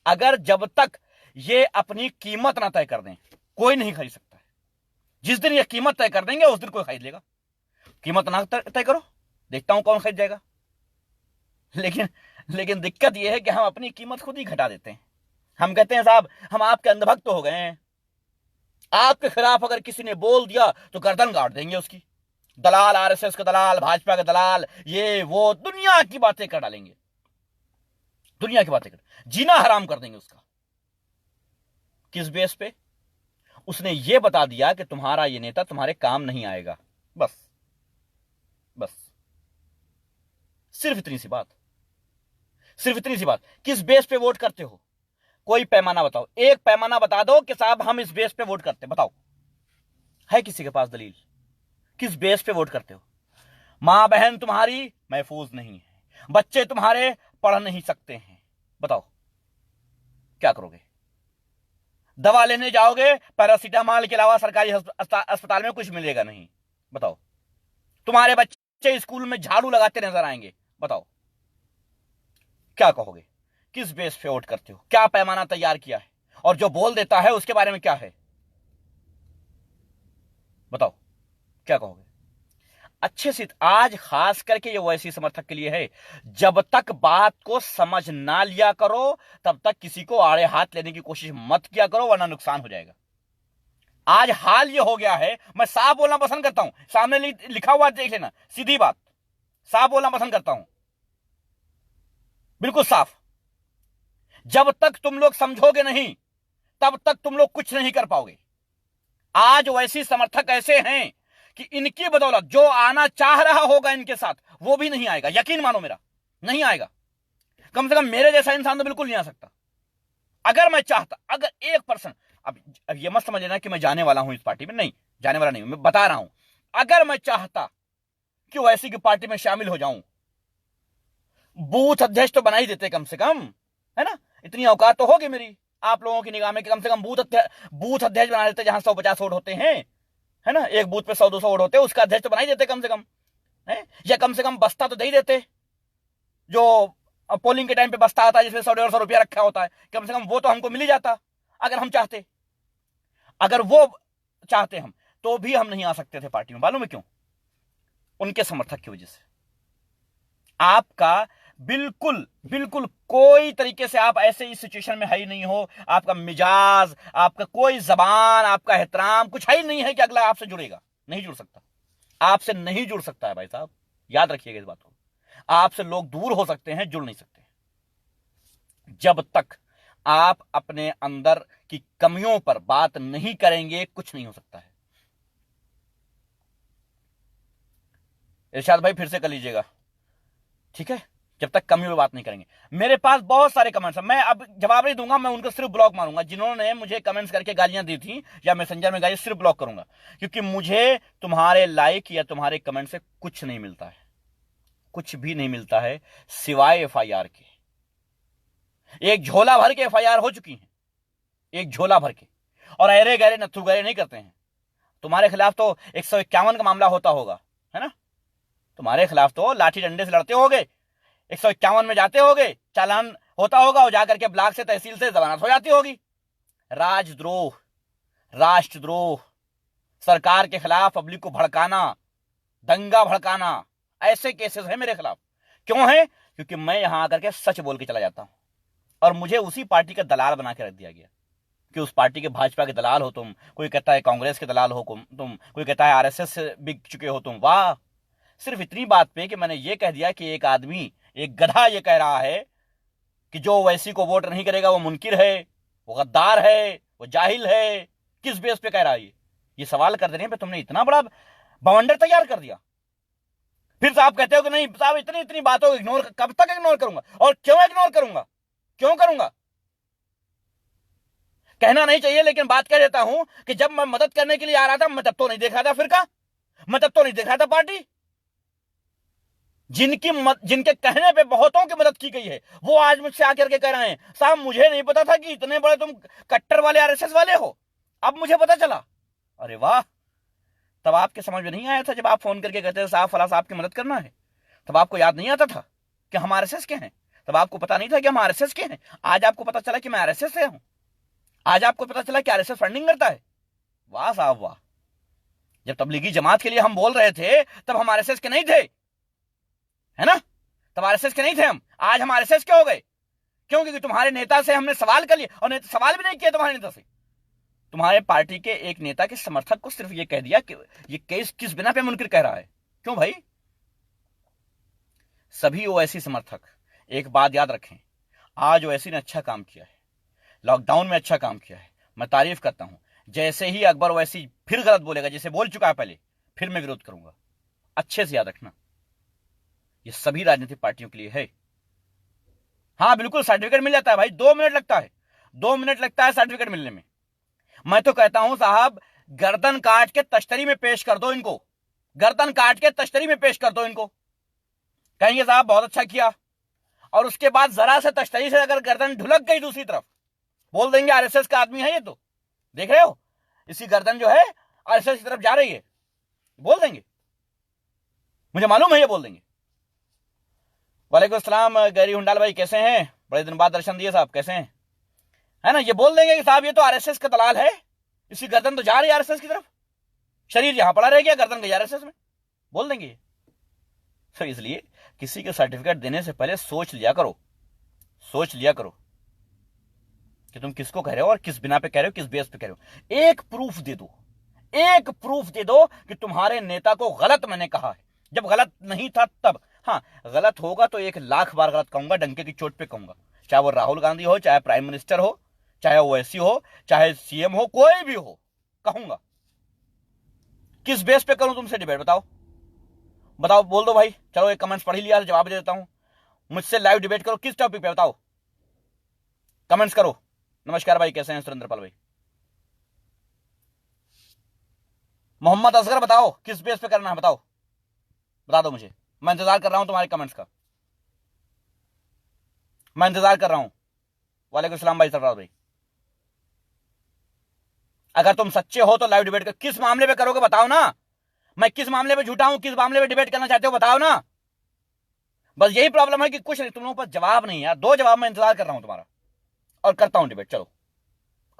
अगर जब तक ये अपनी कीमत ना तय कर दें, कोई नहीं खरीद सकता है। जिस दिन ये कीमत तय कर देंगे उस दिन कोई खरीद लेगा। कीमत ना तय करो, देखता हूं कौन खरीद जाएगा। लेकिन लेकिन दिक्कत यह है कि हम अपनी कीमत खुद ही घटा देते हैं। हम कहते हैं साहब हम आपके अंधभक्त हो गए हैं, आपके खिलाफ अगर किसी ने बोल दिया तो गर्दन काट देंगे उसकी। दलाल, आरएसएस के दलाल, भाजपा के दलाल, ये वो दुनिया की बातें कर डालेंगे, दुनिया की बातें कर, जीना हराम कर देंगे उसका। किस बेस पे? उसने ये बता दिया कि तुम्हारा ये नेता तुम्हारे काम नहीं आएगा, बस बस, सिर्फ इतनी सी बात, सिर्फ इतनी सी बात। किस बेस पे वोट करते हो? कोई पैमाना बताओ, एक पैमाना बता दो कि साहब हम इस बेस पे वोट करते, बताओ, है किसी के पास दलील? किस बेस पे वोट करते हो? मां बहन तुम्हारी महफूज नहीं है, बच्चे तुम्हारे पढ़ नहीं सकते हैं, बताओ क्या करोगे? दवा लेने जाओगे, पैरासीटामोल के अलावा सरकारी अस्पताल में कुछ मिलेगा नहीं, बताओ। तुम्हारे बच्चे स्कूल में झाड़ू लगाते नजर आएंगे, बताओ क्या कहोगे? किस बेस पे वोट करते हो? क्या पैमाना तैयार किया है? और जो बोल देता है उसके बारे में क्या है, बताओ क्या कहोगे? अच्छे से आज खास करके ये ओवैसी समर्थक के लिए है, जब तक बात को समझ ना लिया करो तब तक किसी को आड़े हाथ लेने की कोशिश मत किया करो, वरना नुकसान हो जाएगा। आज हाल ये हो गया है, मैं साफ बोलना पसंद करता हूं, सामने लिखा हुआ देख लेना, सीधी बात, साफ बोलना पसंद करता हूं, बिल्कुल साफ। जब तक तुम लोग समझोगे नहीं तब तक तुम लोग कुछ नहीं कर पाओगे। आज वैसी समर्थक ऐसे हैं कि इनकी बदौलत जो आना चाह रहा होगा इनके साथ वो भी नहीं आएगा, यकीन मानो मेरा, नहीं आएगा। कम से कम मेरे जैसा इंसान तो बिल्कुल नहीं आ सकता। अगर मैं चाहता, अगर 1%, अब ये मत समझ लेना कि मैं जाने वाला हूं इस पार्टी में, नहीं जाने वाला नहीं, मैं बता रहा हूं, अगर मैं चाहता कि वैसी की पार्टी में शामिल हो जाऊं, बूथ अध्यक्ष तो बना ही देते कम से कम, है ना? इतनी औकात तो होगी मेरी आप लोगों की निगाह में कि कम से कम बूथ अध्यक्ष बना देते, जहां 150 वोट होते हैं, है ना? एक बूथ पे 100-200 वोट होते, उसका अध्यक्ष तो बना ही देते कम से कम, है? या कम से कम बस्ता तो दे ही देते, जो पोलिंग के टाइम पे बस्ता आता है जिसमें 100-150 रुपया रखा होता है, कम से कम वो तो हमको मिल ही जाता अगर हम चाहते। अगर वो चाहते हम तो भी हम नहीं आ सकते थे पार्टी में, मालूम है क्यों? उनके समर्थक की वजह से। आपका बिल्कुल बिल्कुल कोई तरीके से आप ऐसे इस सिचुएशन में है ही नहीं हो, आपका मिजाज, आपका कोई जबान, आपका एहतराम कुछ है ही नहीं है कि अगला आपसे जुड़ेगा, नहीं जुड़ सकता, आपसे नहीं जुड़ सकता है भाई साहब, याद रखिएगा इस बात को। आपसे लोग दूर हो सकते हैं, जुड़ नहीं सकते। जब तक आप अपने अंदर की कमियों पर बात नहीं करेंगे कुछ नहीं हो सकता है। इरशाद भाई फिर से कर लीजिएगा, ठीक है? जब तक कमियों पर बात नहीं करेंगे। मेरे पास बहुत सारे कमेंट्स हैं, मैं अब जवाब नहीं दूंगा, मैं उनको सिर्फ ब्लॉक मारूंगा। जिन्होंने मुझे कमेंट्स करके गालियां दी थी या मैसेंजर में गालियां, सिर्फ ब्लॉक करूंगा, क्योंकि मुझे तुम्हारे लाइक या तुम्हारे कमेंट से कुछ नहीं मिलता है, कुछ भी नहीं मिलता है सिवाय एफआईआर के। एक झोला भर के एफआईआर हो चुकी है, एक झोला भर के, और अरे गहरे नथु गहरे नहीं करते हैं। तुम्हारे खिलाफ तो 151 का मामला होता होगा, है ना? तुम्हारे खिलाफ तो लाठी डंडे से लड़ते होगे, 151 में जाते होगे, चालान होता होगा और जाकर के ब्लॉक से तहसील से जमानत हो जाती होगी। राजद्रोह, राष्ट्रद्रोह, सरकार के खिलाफ पब्लिक को भड़काना, दंगा भड़काना, ऐसे केसेस हैं मेरे खिलाफ। क्यों है? क्योंकि मैं यहां आकर के सच बोल के चला जाता हूं, और मुझे उसी पार्टी का दलाल बना के रख दिया गया कि उस पार्टी के, भाजपा के दलाल हो तुम, कोई कहता है कांग्रेस के दलाल हो तुम, कोई कहता है आरएसएस से बिक चुके हो तुम। वाह, सिर्फ इतनी बात पे कि मैंने ये कह दिया कि एक आदमी, एक गधा ये कह रहा है कि जो वैसी को वोट नहीं करेगा वो मुनकिर है, वो गद्दार है, वो जाहिल है। किस बेस पे कह रहा है ये सवाल कर देने पे तुमने इतना बड़ा बवंडर तैयार कर दिया। फिर तो आप कहते हो कि नहीं साहब इतनी इतनी बातों को इग्नोर, कब तक इग्नोर करूंगा? और क्यों इग्नोर करूंगा? क्यों करूंगा? कहना नहीं चाहिए लेकिन बात कह देता हूं कि जब मैं मदद करने के लिए आ रहा था, मैं तब तो नहीं देख रहा था फिरका, मैं तब तो नहीं देख रहा था पार्टी। जिनके कहने पे बहुतों की मदद की गई है, वो आज मुझसे आकर के कह रहे हैं साहब मुझे नहीं पता था कि इतने बड़े तुम कट्टर वाले आरएसएस वाले हो, अब मुझे पता चला। अरे वाह, तब आपके समझ में नहीं आया था जब आप फोन करके कहते थे साहब फला साहब की मदद करना है? तब आपको याद नहीं आता था कि हम आरएसएस के हैं? तब आपको पता नहीं था कि हम आरएसएस के हैं? आज आपको पता चला कि मैं आरएसएस से हूं, आज आपको पता चला कि आरएसएस फंडिंग करता है। वाह साहब वाह। जब तबलीगी जमात के लिए हम बोल रहे थे तब हम आरएसएस के नहीं थे, है ना? तब आरएसएस के नहीं थे हम। आज हम आरएसएस के हो गए क्यों? क्योंकि तुम्हारे नेता से हमने सवाल कर लिया, और सवाल भी नहीं किया तुम्हारे नेता से। तुम्हारे पार्टी के एक नेता के समर्थक को सिर्फ ये कह दिया कि ये केस किस बिना पे मुनकिर कह रहा है। क्यों भाई? सभी ओवैसी समर्थक एक बात याद रखें, आज ओवैसी ने अच्छा काम किया है, लॉकडाउन में अच्छा काम किया है, मैं तारीफ करता हूं। जैसे ही अकबर ओवैसी फिर गलत बोलेगा, जैसे बोल चुका है पहले, फिर मैं विरोध करूंगा। अच्छे से याद रखना, ये सभी राजनीतिक पार्टियों के लिए है। हाँ बिल्कुल, सर्टिफिकेट मिल जाता है भाई, 2 मिनट लगता है, 2 मिनट लगता है सर्टिफिकेट मिलने में। मैं तो कहता हूं साहब, गर्दन काट के तश्तरी में पेश कर दो इनको, गर्दन काट के तश्तरी में पेश कर दो इनको। कहेंगे साहब बहुत अच्छा किया, और उसके बाद जरा से तश्तरी से अगर गर्दन ढुलक गई दूसरी तरफ, बोल देंगे आरएसएस का आदमी है ये। तो देख रहे हो, इसी गर्दन जो है आरएसएस की तरफ जा रही है, बोल देंगे, मुझे मालूम है ये बोल देंगे। वालेकुम अस्सलाम गैरी हुंडाल भाई, कैसे हैं? बड़े दिन बाद दर्शन दिए साहब, कैसे हैं? है ना, ये बोल देंगे कि साहब ये तो आरएसएस का दलाल है, इसकी गर्दन तो जा रही है आरएसएस की तरफ, शरीर यहां पड़ा रह गया, गर्दन गई आरएसएस में, बोल देंगे। तो इसलिए किसी के सर्टिफिकेट देने से पहले सोच लिया करो, सोच लिया करो कि तुम किसको कह रहे हो और किस बिना पे कह रहे हो, किस बेस पे कह रहे हो। एक प्रूफ दे दो, एक प्रूफ दे दो कि तुम्हारे नेता को गलत मैंने कहा है, जब गलत नहीं था तब। हाँ, गलत होगा तो 1,00,000 बार गलत कहूंगा, डंके की चोट पे कहूंगा, चाहे वो राहुल गांधी हो, चाहे प्राइम मिनिस्टर हो, चाहे ओवैसी हो, चाहे सीएम हो, कोई भी हो, कहूंगा। किस बेस पे करूं तुमसे डिबेट? बताओ बताओ, बोल दो भाई। चलो एक कमेंट्स पढ़ ही लिया, जवाब दे देता हूं। मुझसे लाइव डिबेट करो, किस टॉपिक पे बताओ, कमेंट्स करो। नमस्कार भाई, कैसे हैं सुरेंद्रपाल भाई? मोहम्मद असगर बताओ, किस बेस पे करना है बताओ, बता दो मुझे, मैं इंतजार कर रहा हूं तुम्हारे कमेंट्स का, मैं इंतजार कर रहा हूं। वालेकुम सलाम भाई सरफराज भाई। अगर तुम सच्चे हो तो लाइव डिबेट कर, किस मामले पे करोगे बताओ ना, मैं किस मामले पे झूठा हूं, किस मामले पे डिबेट करना चाहते हो बताओ ना। बस यही प्रॉब्लम है कि कुछ नहीं, तुम लोगों पर जवाब नहीं यार, दो जवाब, मैं इंतजार कर रहा हूं तुम्हारा, और करता हूं डिबेट। चलो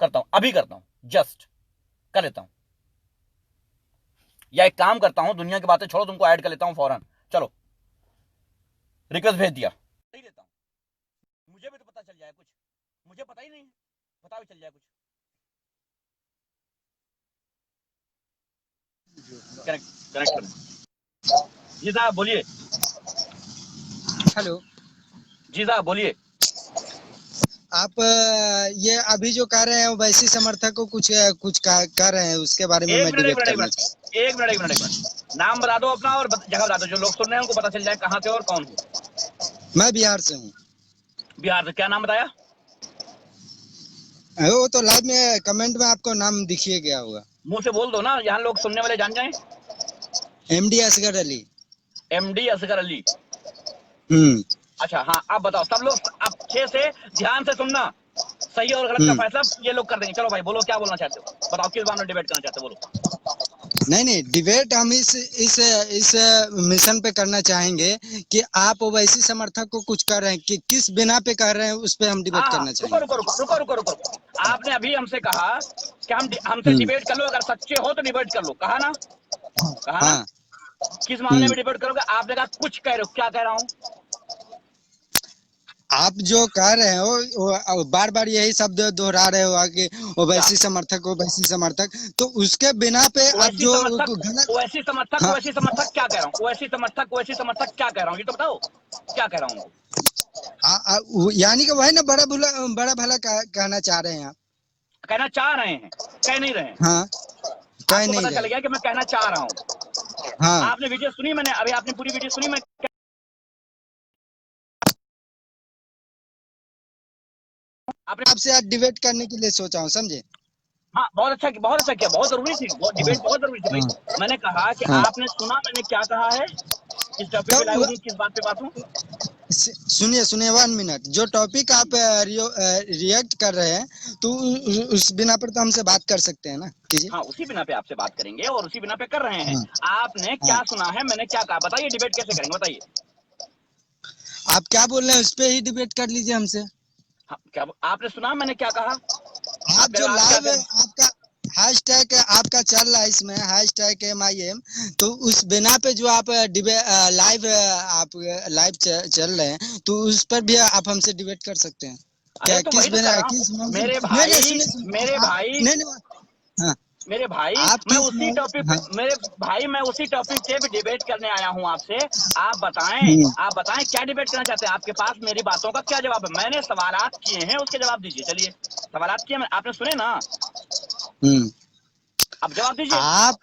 करता हूं, अभी करता हूं, जस्ट कर लेता हूं, या एक काम करता हूं, दुनिया की बातें छोड़ो, तुमको ऐड कर लेता हूं फौरन। चलो रिक्वेस्ट भेज दिया, नहीं लेता हूं, मुझे भी तो पता चल जाए कुछ, मुझे पता ही नहीं, पता भी चल जाए कुछ। कनेक्ट कनेक्ट करें। जी साहब बोलिए। हेलो जी साहब बोलिए। आप ये अभी जो कह रहे हैं वैसी समर्थक को कुछ कह रहे हैं, उसके बारे में मैं डिबेट करना चाहता हूं। एक मिनट, नाम बता दो अपना और जगह बता दो, जो लोग सुन रहे हैं उनको पता चल जाए कहां से और कौन हूं। मैं बिहार से हूँ। बिहार से? क्या नाम बताया? वो तो लाइव में कमेंट में आपको नाम दिखिए गया होगा। मुंह से बोल दो ना, यहाँ लोग सुनने वाले जान जाएं। एमडी असगर अली। एमडी असगर अली। अच्छा, हाँ आप बताओ, सब लोग अच्छे से ध्यान से सुनना, सही और गलत का फैसला ये लोग कर देंगे। चलो भाई बोलो, क्या बोलना चाहते हो, बताओ किस बारे में डिबेट करना चाहते हो, बोलो। नहीं, डिबेट हम इस मिशन पे करना चाहेंगे कि आप ओवैसी समर्थक को कुछ कर रहे हैं कि किस बिना पे कह रहे हैं, उस पे हम डिबेट करना चाहेंगे। रुको, आपने अभी हमसे कहा कि हमसे डिबेट कर लो, अगर सच्चे हो तो डिबेट कर लो, कहा ना? कहा ना? किस मामले में डिबेट करोगे? आपने कहा कुछ कह रहे हो, क्या कह रहा हूँ? आप जो कह रहे हो बार बार यही शब्द दोहरा रहे हो कि ओवैसी समर्थक, ओवैसी समर्थक, तो उसके बिना पे आप जो ओवैसी समर्थक क्या कह रहा हूँ, ओवैसी समर्थक क्या कह रहा हूँ, ये तो बताओ क्या कह रहा हूँ। यानी कि वही ना बड़ा भला कहना चाह रहे हैं आप? कहना चाह रहे हैं, कह नहीं रहे हैं। हाँ, कह नहीं पता चल गया कि मैं कहना चाह रहा हूँ। हाँ, आपने वीडियो सुनी? मैंने अभी आपने पूरी वीडियो सुनी? मैं आपसे आज डिबेट करने के लिए सोचा हूँ, समझे? हाँ, बहुत अच्छा किया, बहुत जरूरी थी, डिबेट बहुत जरूरी थी भाई। मैंने कहा कि आपने सुना मैंने क्या कहा है, किस टॉपिक पे लाऊं, किस बात पे बात हूं। सुनिए 1 मिनट, जो टॉपिक आप रिएक्ट कर रहे हैं तो उस बिना पर तो हमसे बात कर सकते हैं ना? कीजिए। हाँ, उसी बिना पे आपसे बात करेंगे और उसी बिना पे कर रहे हैं। आपने क्या सुना है, मैंने क्या कहा, बताइए डिबेट कैसे करेंगे, बताइए। आप क्या बोल रहे हैं उस पे ही डिबेट कर लीजिए हमसे। हाँ, क्या आपने सुना मैंने क्या कहा? आप जो लाइव हैशटैग आपका चल रहा है इसमें, हैशटैग MIM, तो उस बिना पे जो आप लाइव चल रहे हैं, तो उस पर भी आप हमसे डिबेट कर सकते हैं क्या? अरे तो किस वही तो कर बिना, रहा हूँ किस मौजूद, मेरे नहीं नहीं भाई, सुनिए सुनिए, मेरे आप भाई, नहीं नहीं, हाँ, मेरे भाई, आप मैं किस उसी मौजूद, टॉपिक पे, हाँ, मेरे भाई मैं उसी टॉपिक पे भी डिबेट करने आया हूँ आपसे। आप बताएं, हम्म, आप बताएं क्या डिबेट करना चाहते हैं? आपके पास मेरी बातों का क्या जवाब है? मैंने सवालात किए हैं, उसके जवाब दीजिए। चलिए, सवालात किए आपने, सुने ना? हम्म। अब जवाब दीजिए। आप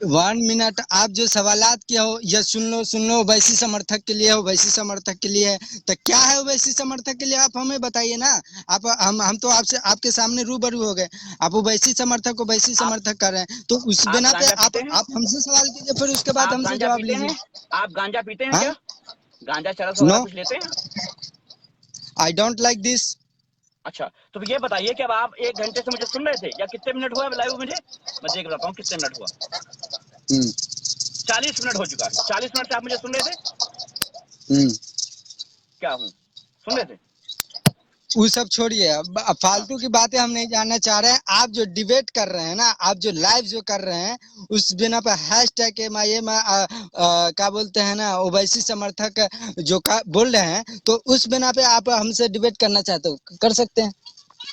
1 मिनट, आप जो सवालात किया हो, ये सुन लो, ओवैसी समर्थक के लिए है, ओवैसी समर्थक के लिए है, तो क्या है ओवैसी समर्थक के लिए, आप हमें बताइए ना। आप हम तो आपसे, आपके सामने रूबरू हो गए, आप ओवैसी आप समर्थक कर रहे हैं, तो उस आप बिना पे गांजा पीते हैं? आप हमसे सवाल कीजिए, फिर उसके बाद आप हमसे गांजा जवाब पीते हैं? लीजिए। आप गांजा पीते हैं हाँ, क्या? गांजा चरस वगैरह नो, कुछ लेते हैं? I don't like this. अच्छा, तो ये बताइए कि अब आप 1 घंटे से मुझे सुन रहे थे, या कितने मिनट हुआ लाइव मुझे? मैं देख रहा हूँ कितने मिनट हुआ। 40 मिनट हो चुका है। 40 मिनट से आप मुझे सुन रहे थे? क्या हूँ, सुन रहे थे? वो सब छोड़िए, अब हाँ, फालतू की बातें हम नहीं जानना चाह रहे हैं। आप जो डिबेट कर रहे हैं ना, आप जो लाइव जो कर रहे हैं, उस बिना पर हैशटैग MIM क्या बोलते हैं ना, ओवैसी समर्थक जो बोल रहे हैं, तो उस बिना पे आप हमसे डिबेट करना चाहते हो, कर सकते हैं।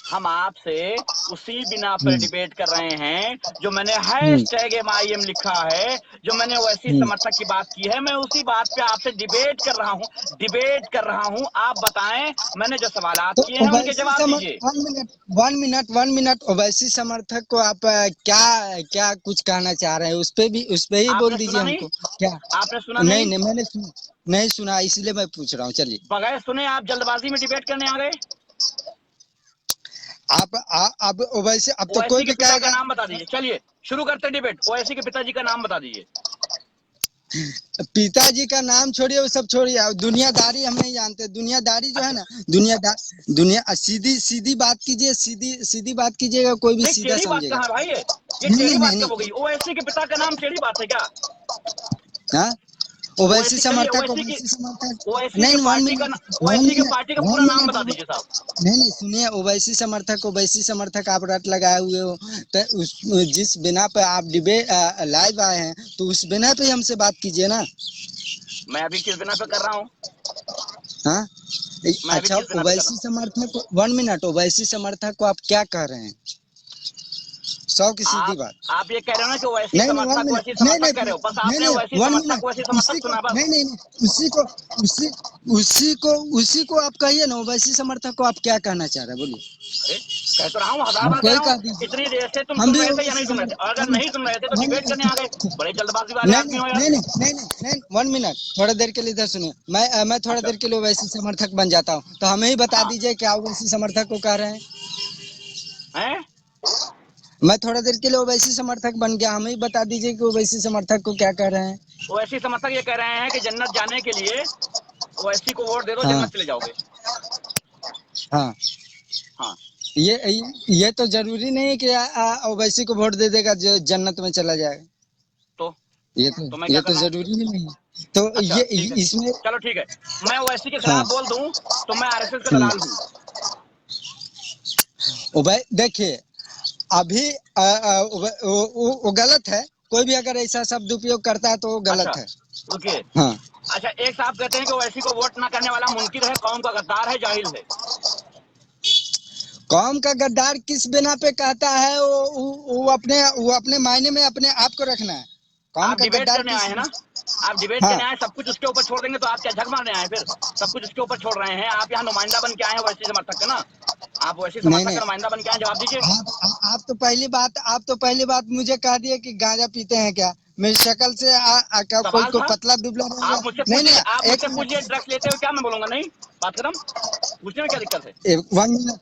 हम आपसे उसी बिना पर हम्म, डिबेट कर रहे हैं जो मैंने हम्म, हैशटैग MIM लिखा है, जो मैंने ओवैसी हम्म। समर्थक की बात की है, मैं उसी बात पे आपसे डिबेट कर रहा हूँ, डिबेट कर रहा हूँ। आप बताएं, मैंने जो सवालात तो किए हैं उनके ओवैसी जवाब समर्थ दीजिए। 1 मिनट ओवैसी समर्थक को आप क्या क्या कुछ कहना चाह रहे हैं, उस पे ही बोल आपने दीजिए सुना नहीं? हमको क्या। आपने सुना नहीं नहीं? नहीं, मैंने नहीं सुना, इसलिए मैं पूछ रहा हूँ। चलिए, बगैर सुने आप जल्दबाजी में डिबेट करने आ गए। अब वैसे अब तो कोई ओवैसी के भी पिता का कहेगा। नाम बता दीजिए। चलिए शुरू करते हैं डिबेट। ओवैसी के पिताजी का नाम बता दीजिए। पिताजी का नाम छोड़िए, वो सब छोड़िए, अब दुनियादारी हम नहीं जानते। दुनियादारी जो है अच्छा, ना, दुनिया सीधी सीधी बात कीजिए, सीधी सीधी बात कीजिएगा, कोई भी नहीं सीधा टेढ़ी बात समझेगा। कहाँ है भाई? ये नहीं टेढ़ी नहीं बात नहीं कब हो गई? ओवैसी के पिता का नाम टेढ़ी बात है क्या? हाँ, ओवैसी ओवैसी, चलिए समर्थक, ओवैसी की, ओवैसी समर्थक, ओवैसी नहीं के नहीं, वन पार्टी का, मिनट वन ओवैसी के मिनट पार्टी का पूरा वन नाम बता मिनट दीजिए साहब। नहीं नहीं, सुनिए, ओवैसी समर्थक आप रट लगाए हुए हो, तो उस जिस बिना पे आप लाइव आए हैं, तो उस बिना पे ही हमसे बात कीजिए ना। मैं अभी किस बिना पे कर रहा हूँ? हाँ, मैं अभी अच्छा, किस बिना पे कर रहा ओवैसी समर्थक को 1 मिनट, ओवैसी समर्थक को आप क्या कह रहे हैं? 100 की हूँ? सीधी आप बात। आप ये कह रहे हो ना कि ओवैसी नहीं नहीं, वन समर्थक, मिनट वैसी नहीं समर्थक नहीं कह रहे हो, बस नहीं आपने नहीं, ओवैसी वन समर्थक, वैसी मिनट समर्थक सुना बस। नहीं नहीं नहीं, उसी उसी को आप कहिए ना, ओवैसी समर्थक को आप क्या कहना चाह रहे हैं, बोलिए। अरे कह तो रहा हूँ, हजार बार हमको कह ही रहा हूँ। कह दीजिए, इतनी देर से तुम हम सुन भी रहे थे या नहीं ओवैसी सुन रहे थे? समर्थक, अगर नहीं सुन रहे थे तो नहीं डिबेट करने आ गए। बड़े जल्दबाजी वाले नहीं आदमी नहीं हो यार। नहीं नहीं नहीं नहीं, 1 मिनट, थोड़ा देर के लिए इधर सुनिए। मैं थोड़ा अच्छा, देर के लिए ओवैसी समर्थक बन जाता हूँ, तो हमें ही बता हाँ, दीजिए क्या ओवैसी समर्थक को कह रहे हैं। हैं? मैं थोड़ा देर के लिए ओवैसी समर्थक बन गया, हमें ही बता दीजिए कि ओवैसी समर्थक को क्या कह रहे हैं। ओवैसी समर्थक ये कह रहे हैं कि जन्नत जाने के लिए ओवैसी को वोट दे दो, हाँ जन्नत चले जाओगे। हाँ, हाँ, ये तो जरूरी नहीं है कि ओवैसी को वोट दे देगा जो जन्नत में चला जाएगा। तो मैं ये क्या तो कर रहा हूँ? जरूरी ही नहीं है, तो अच्छा ये ठीक है, इसमें। चलो ठीक है। मैं ओवैसी के हाँ, खिलाफ बोल दूं तो मैं आरएसएस का हम्म, दलाल हूँ। ओ भाई देखिए, अभी वो गलत है। कोई भी अगर ऐसा शब्द उपयोग करता है तो वो अच्छा गलत है। रुकिए। हाँ, अच्छा, एक साहब कहते हैं कि ओवैसी को वोट ना करने वाला मुनकिर है, कौम का गद्दार है, जाहिल है। कौम का गद्दार किस बिना पे कहता है, वो अपने मायने में अपने आप को रखना है। कौम आप का डिबेट गद्दार करने आए किस। हैं ना? आप डिबेट हाँ, करने आए, सब कुछ उसके ऊपर छोड़ देंगे तो आप क्या झक मारने आए? फिर सब कुछ उसके ऊपर छोड़ रहे हैं। आप यहाँ नुमाइंदा बन के आए हैं वैसी समर्थक का ना? आप वैसी नहीं समर्थक नहीं, का नुमाइंदा बन के आए, जवाब दीजिए। आप तो पहली बात मुझे कह दिए कि गांजा पीते हैं क्या। मेरी शक्ल से कोई सवाल को था, पतला दुबला रहेगा। आप मुझसे नहीं पूछिए, आप नहीं, एक मुझसे पूछिए मिनट, ड्रग्स लेते हो क्या? मैं बोलूंगा नहीं, बात खत्म। पूछने में क्या दिक्कत है? 1 मिनट,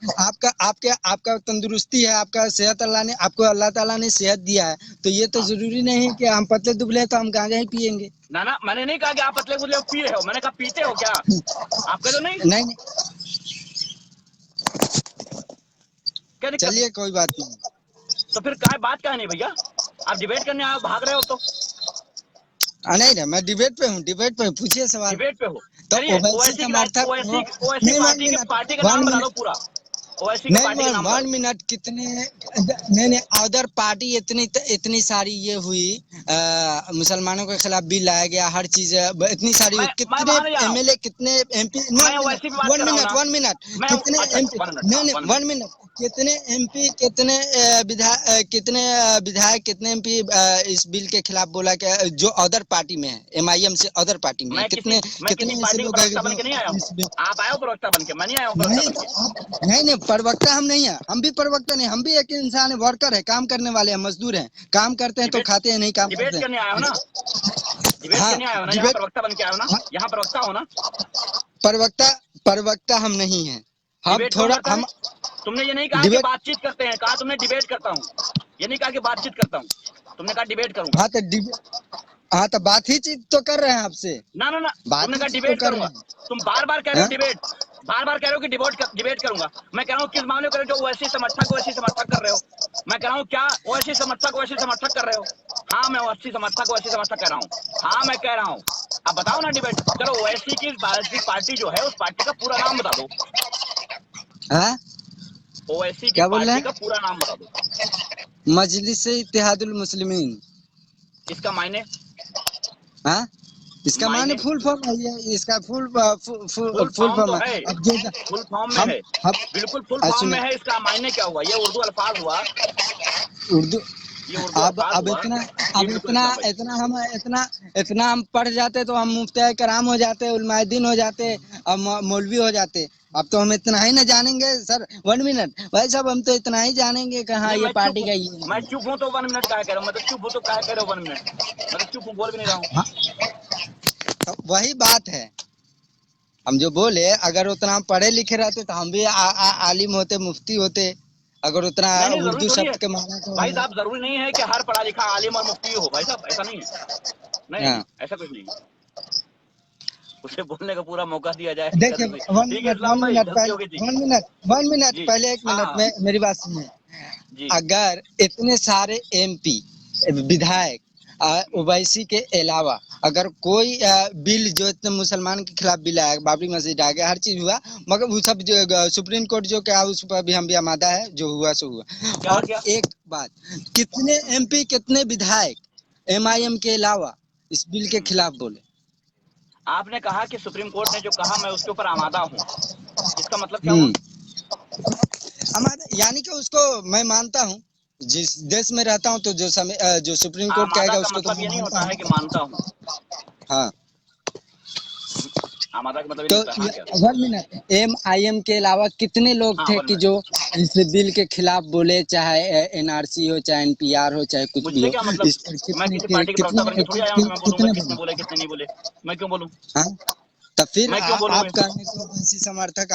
आपका तंदुरुस्ती है, आपका सेहत, अल्लाह ने आपको, अल्लाह ताला ने सेहत दिया है, तो ये तो हाँ, जरूरी नहीं है कि हम पतले दुबले हैं तो हम गांजा ही पियेंगे। ना ना, मैंने नहीं कहा कि आप पतले पुतले पी रहे हो, मैंने कहा पीते हो क्या? आप कह दो नहीं, नहीं नहीं, क्या दिक्कत है? चलिए कोई बात नहीं। तो फिर क्या बात क्या है? नहीं भैया, आप डिबेट करने आओ, भाग रहे हो तो। नहीं नहीं, मैं डिबेट पे हूँ, पूछिए सवाल। डिबेट पे हो? तो चलिए, ओवैसी ओवैसी की समर्थक ओवैसी ओवैसी नहीं, वन पार्टी के मिनट पार्टी का वन नाम बता दो मिनट पूरा। ओवैसी के पार्टी के नाम पर। 1 मिनट कितने नहीं, अदर पार्टी इतनी सारी ये हुई, मुसलमानों के खिलाफ बिल लाया गया, हर चीज इतनी सारी हुई, मैं कितने वहां नहीं जा रहा हूँ, एमएलए, कितने एमपी, मैं ओवैसी की बात कर रहा हूँ ना। 1 मिनट मैं कितने अच्छा एमपी, 1 मिनट, हाँ नहीं 1 1 मिनट। मिनट कितने एमपी, कितने विधायक, कितने एमपी इस बिल के खिलाफ बोला कि जो अदर पार्टी में है, एमआईएम से अदर पार्टी में है, कितने मैं कितने किसी ऐसे पार्टी का लोग प्रवक्ता बन हैं के नहीं आया जो हूँ। इस बिल, आप आए हो प्रवक्ता बन के, मैं नहीं आया हूँ प्रवक्ता बन के। नहीं प्रवक्ता हम नहीं है, हम भी प्रवक्ता नहीं, हम भी एक इंसान है, वर्कर है, काम करने वाले हैं, मजदूर हैं, काम करते हैं तो डिबेट खाते हैं, नहीं काम डिबेट करते करने आए हो ना, हैं। डिबेट हाँ करने आए हो ना, यहाँ डिबेट, प्रवक्ता बन के आए हो ना, हाँ, यहाँ प्रवक्ता हो ना। प्रवक्ता प्रवक्ता हम नहीं हैं, हम डिबेट कौन थोड़ा करता है? हम तुमने ये नहीं कहा कि डिबेट, बातचीत करते हैं, कहा तुमने डिबेट करता हूँ, ये नहीं कहा कि बातचीत करता हूँ, तुमने कहा डिबेट करूंगा। हाँ तो हाँ तो बात ही चीत तो कर रहे हैं आपसे, ना ना ना, बात तुमने ही कहा चीत तो डिबेट कर रहे करूंगा। हैं। तुम बार बार कह रहे हो हाँ? डिबेट, बार बार कह रहे हो कि डिबेट करूंगा। मैं कह रहा हूँ किस मामले में कर रहे हो, जो वैसी समर्थक कर रहे हो। मैं कह रहा हूँ क्या वैसी समर्थक कर रहे हो। हाँ मैं वैसी समर्थक कह रहा हूँ, हाँ मैं कह रहा हूँ। अब बताओ ना डिबेट, चलो ओवैसी की राजनीतिक पार्टी जो है उस पार्टी का पूरा नाम बता दो। हाँ? ओवैसी की क्या बोल रहे पार्टी हैं? का पूरा नाम बता दो। मजलिस इत्तेहादुल मुस्लिमीन। इसका मायने, हाँ, इसका माने मायने फुल फॉर्म है ये, इसका फुल फुल फॉर्म फॉर्म तो है। है, अब जो फुल फॉर्म में हम है, हम बिल्कुल फुल फॉर्म में सुने, है। इसका मायने क्या हुआ, ये उर्दू अल्फाज हुआ, उर्दू, ये उर्दू अब अल्फाज अब हुआ। इतना, जी अब बिल्कुल इतना इस्लाम भाई। इतना हम इतना हम पढ़ जाते तो हम मुफ्ती कराम हो जाते, उलमाए दीन हो जाते, अब मौलवी हो जाते। अब तो हम इतना ही ना जानेंगे सर। 1 मिनट भाई साहब, हम तो इतना ही जानेंगे कि हाँ नहीं ये मैं चुप पार्टी हूँ, का ये मैं नाम है। चुप हूँ तो 1 मिनट कहा कह रहा हूँ, मैं तो चुप हूँ तो कहा कह रहे हो 1 मिनट, मैं तो चुप हूँ, बोल भी नहीं रहा हूँ। हाँ, तो वही बात है, हम जो बोले अगर उतना हम पढ़े लिखे रहते तो हम भी आलिम होते, मुफ्ती होते, अगर उतना नहीं नहीं जरूरी उर्दू थोड़ी है शब्द के माना को भाई हमें। साहब, जरूरी नहीं है कि हर पढ़ा लिखा आलिम और मुफ्ती हो भाई साहब, ऐसा नहीं है। नहीं नहीं नहीं, हाँ ऐसा कुछ नहीं है, उसे बोलने का पूरा मौका दिया जाए, देखिए, जल्दी। 1 ठीक है मिनट इस्लाम 1 भाई, मिनट गलती पहले, हो गई थी। 1 मिनट जी पहले, 1 हाँ मिनट हाँ में मेरी बात सुनिए। जी अगर इतने सारे एमपी विधायक ओवैसी के अलावा अगर कोई बिल जो इतने मुसलमान के खिलाफ बिल आया, बाबरी मस्जिद आ गया, हर चीज हुआ, मगर वो सब जो सुप्रीम कोर्ट जो क्या उस पर भी हम भी आमादा है, जो हुआ सो हुआ। क्या और क्या एक बात, कितने एमपी, कितने विधायक हम्म, एमआईएम के अलावा इस बिल के हम्म। खिलाफ बोले? आपने कहा कि सुप्रीम कोर्ट ने जो कहा मैं उसके ऊपर आमादा हूँ, इसका मतलब क्या हुआ? हम्म, हमारे यानी कि उसको मैं मानता हूँ, जिस देश में रहता हूँ तो जो समय जो सुप्रीम कोर्ट आमादा कहेगा का उसको तो मतलब मैं ये नहीं मानता होता है कि हूँ। मानता हूँ। हाँ आमादा का मतलब ये तो नहीं होता, हाँ क्या? 1 मिनट, एमआईएम के अलावा कितने लोग हाँ थे 1 कि मिनट। जो इस बिल के खिलाफ बोले, चाहे एनआरसी हो, चाहे एनपीआर हो, चाहे कुछ भी मुझसे हो, क्या मतलब, इस पर मैं कितने किसी पार्टी के प्रवक्ता बन के थोड़ी आया हूँ कि मैं बोलूंगा कितने कितने बोले? बोले कितने नहीं बोले। मैं क्यों बोलूँ, हाँ तो फिर मैं क्यों बोलूँ आप कहने को वैसी समर्थक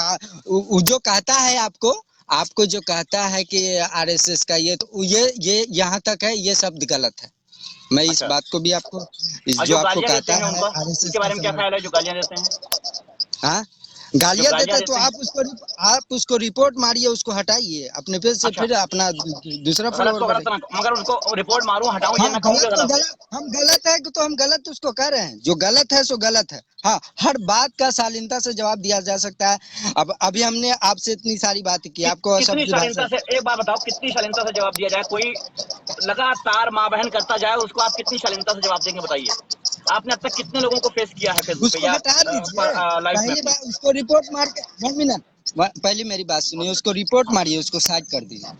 वो जो कहता है आपको, आपको जो कहता है कि आरएसएस का ये, तो ये यहाँ तक है, ये शब्द गलत है। मैं इस अच्छा, बात को भी आपको, और जो जो आपको गालियां देते कहता हैं है उनका, आरएसएस उनके का बारे में क्या ख्याल है जो गालियां देते हैं? हाँ, जो गालियां देते गालियां हैं तो देते हैं, आप उसको रिपोर्ट मारिए, उसको हटाइए अपने पेज से, अच्छा, फिर अपना दूसरा गलत फॉलोअर को गलत बढ़े। ना, मगर उसको रिपोर्ट मारूं हटाऊं ये हाँ मैं कहूँ कि गलत तो गलत है? गलत, हम गलत है तो हम गलत उसको कह रहे हैं, जो गलत है सो गलत है। हाँ, हर बात का शालीनता से जवाब दिया जा सकता है। अब अभी हमने आपसे इतनी सारी बात की, आपको कितनी अशब्द शालीनता भाषा, से, एक बात बताओ, कितनी शालीनता से जवाब दिया जाए? कोई लगातार माँ बहन करता जाए उसको आप कितनी शालीनता से जवाब देंगे बताइए? आपने अब तक कितने लोगों को फेस किया है फेसबुक पे उसको या हटा दीजिए। लाइफ में पहली अपनी? बात उसको रिपोर्ट मार के, 1 मिनट, पहले मेरी बात सुनिए, उसको रिपोर्ट हाँ मारिए, उसको साइड कर दीजिए,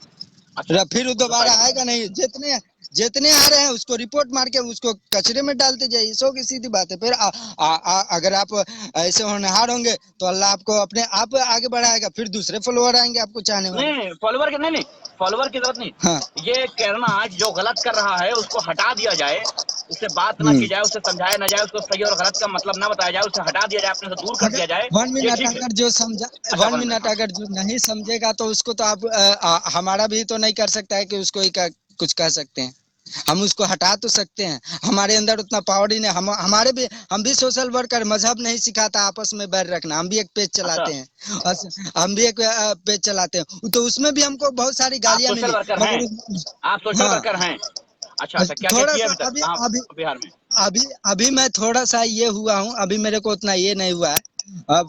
अच्छा, फिर वो उसको दोबारा साइड कर दूं? आएगा नहीं। जितने जितने आ रहे हैं उसको रिपोर्ट मार के उसको कचरे में डालते जाइए, सो की सीधी बात है। फिर अगर आप ऐसे होनहार होंगे तो अल्लाह आपको अपने आप आगे बढ़ाएगा, फिर दूसरे फॉलोअर आएंगे आपको चाहने वाले। नहीं फॉलोवर के, नहीं नहीं फॉलोवर की जरूरत नहीं। हाँ। ये कहना कि जो गलत कर रहा है उसको हटा दिया जाए, उससे बात ना की हम्म, जाए, उससे समझाया ना जाए, उसको सही और गलत का मतलब ना बताया जाए, उसे हटा दिया जाए, अपने से दूर कर अगर दिया जाए, 1 ये मिनट ठीक है। अगर जो समझा, अच्छा 1 1 मिनट, मिनट हाँ अगर जो नहीं समझेगा तो उसको तो आप हमारा भी तो नहीं कर सकता है कि उसको ही कुछ कह सकते हैं। हम उसको हटा तो सकते हैं, हमारे अंदर उतना पावर ही नहीं। हम भी सोशल वर्कर, मजहब नहीं सिखाता आपस में बैर रखना, हम भी एक पेज अच्छा, चलाते हैं, हम भी एक पेज चलाते हैं, तो उसमें भी हमको बहुत सारी आप गालियां सोशल मिली, वर्कर हैं, मगर आप सोशल हाँ, वर्कर हैं? अच्छा अच्छा, क्या क्या थोड़ा किया सा अभी तक, अभी कहाँ अभी बिहार में? अभी अभी मैं थोड़ा सा ये हुआ हूँ, अभी मेरे को उतना ये नहीं हुआ है,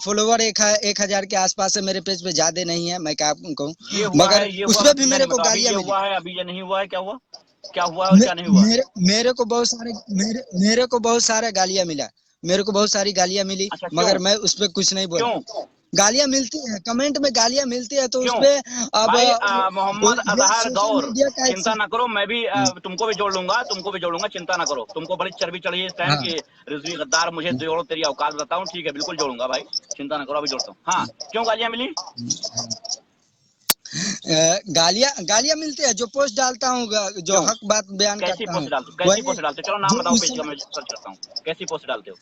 फॉलोवर 1,000 के आसपास है मेरे पेज पे, ज्यादा नहीं है, मैं क्या कहूँ। ये हुआ मगर है, ये उस हुआ, पे भी नहीं मेरे नहीं को बताओ, अभी गालियां ये मिली। हुआ है, अभी ये नहीं हुआ है, क्या हुआ, क्या हुआ है और क्या नहीं हुआ? मेरे को बहुत सारे मेरे को बहुत सारा गालियां मिला, मेरे को बहुत सारी गालियां मिली, अच्छा, मगर क्यों? मैं उस पे कुछ नहीं बोला। क्यों? गालियां मिलती है, कमेंट में गालियां मिलती है, तो उस क्यों पे अब भाई? मोहम्मद ये अजहर सोशल गौर, मीडिया का एक चिंता ना करो, मैं भी तुमको भी जोड़ लूंगा, चिंता ना करो। तुमको बड़ी चर्बी चढ़ी है इस टाइम हाँ। की, रिजवी गद्दार, मुझे जोड़ो, तेरी औकात बताता हूँ, ठीक है, बिल्कुल जोड़ूंगा भाई, चिंता ना करो, अभी जोड़ता हूँ। हाँ, क्यों गालियां मिली? गालियां गालियां मिलती है, जो पोस्ट डालता हूँ, जो क्यों? हक बात बयान कैसी करता हूँ, पोस्ट डालते हो, कैसी वही पोस्ट डालते हो? चलो नाम जो बताओ, उस पेज का मैं सर्च करता हूँ, कैसी पोस्ट डालते हो?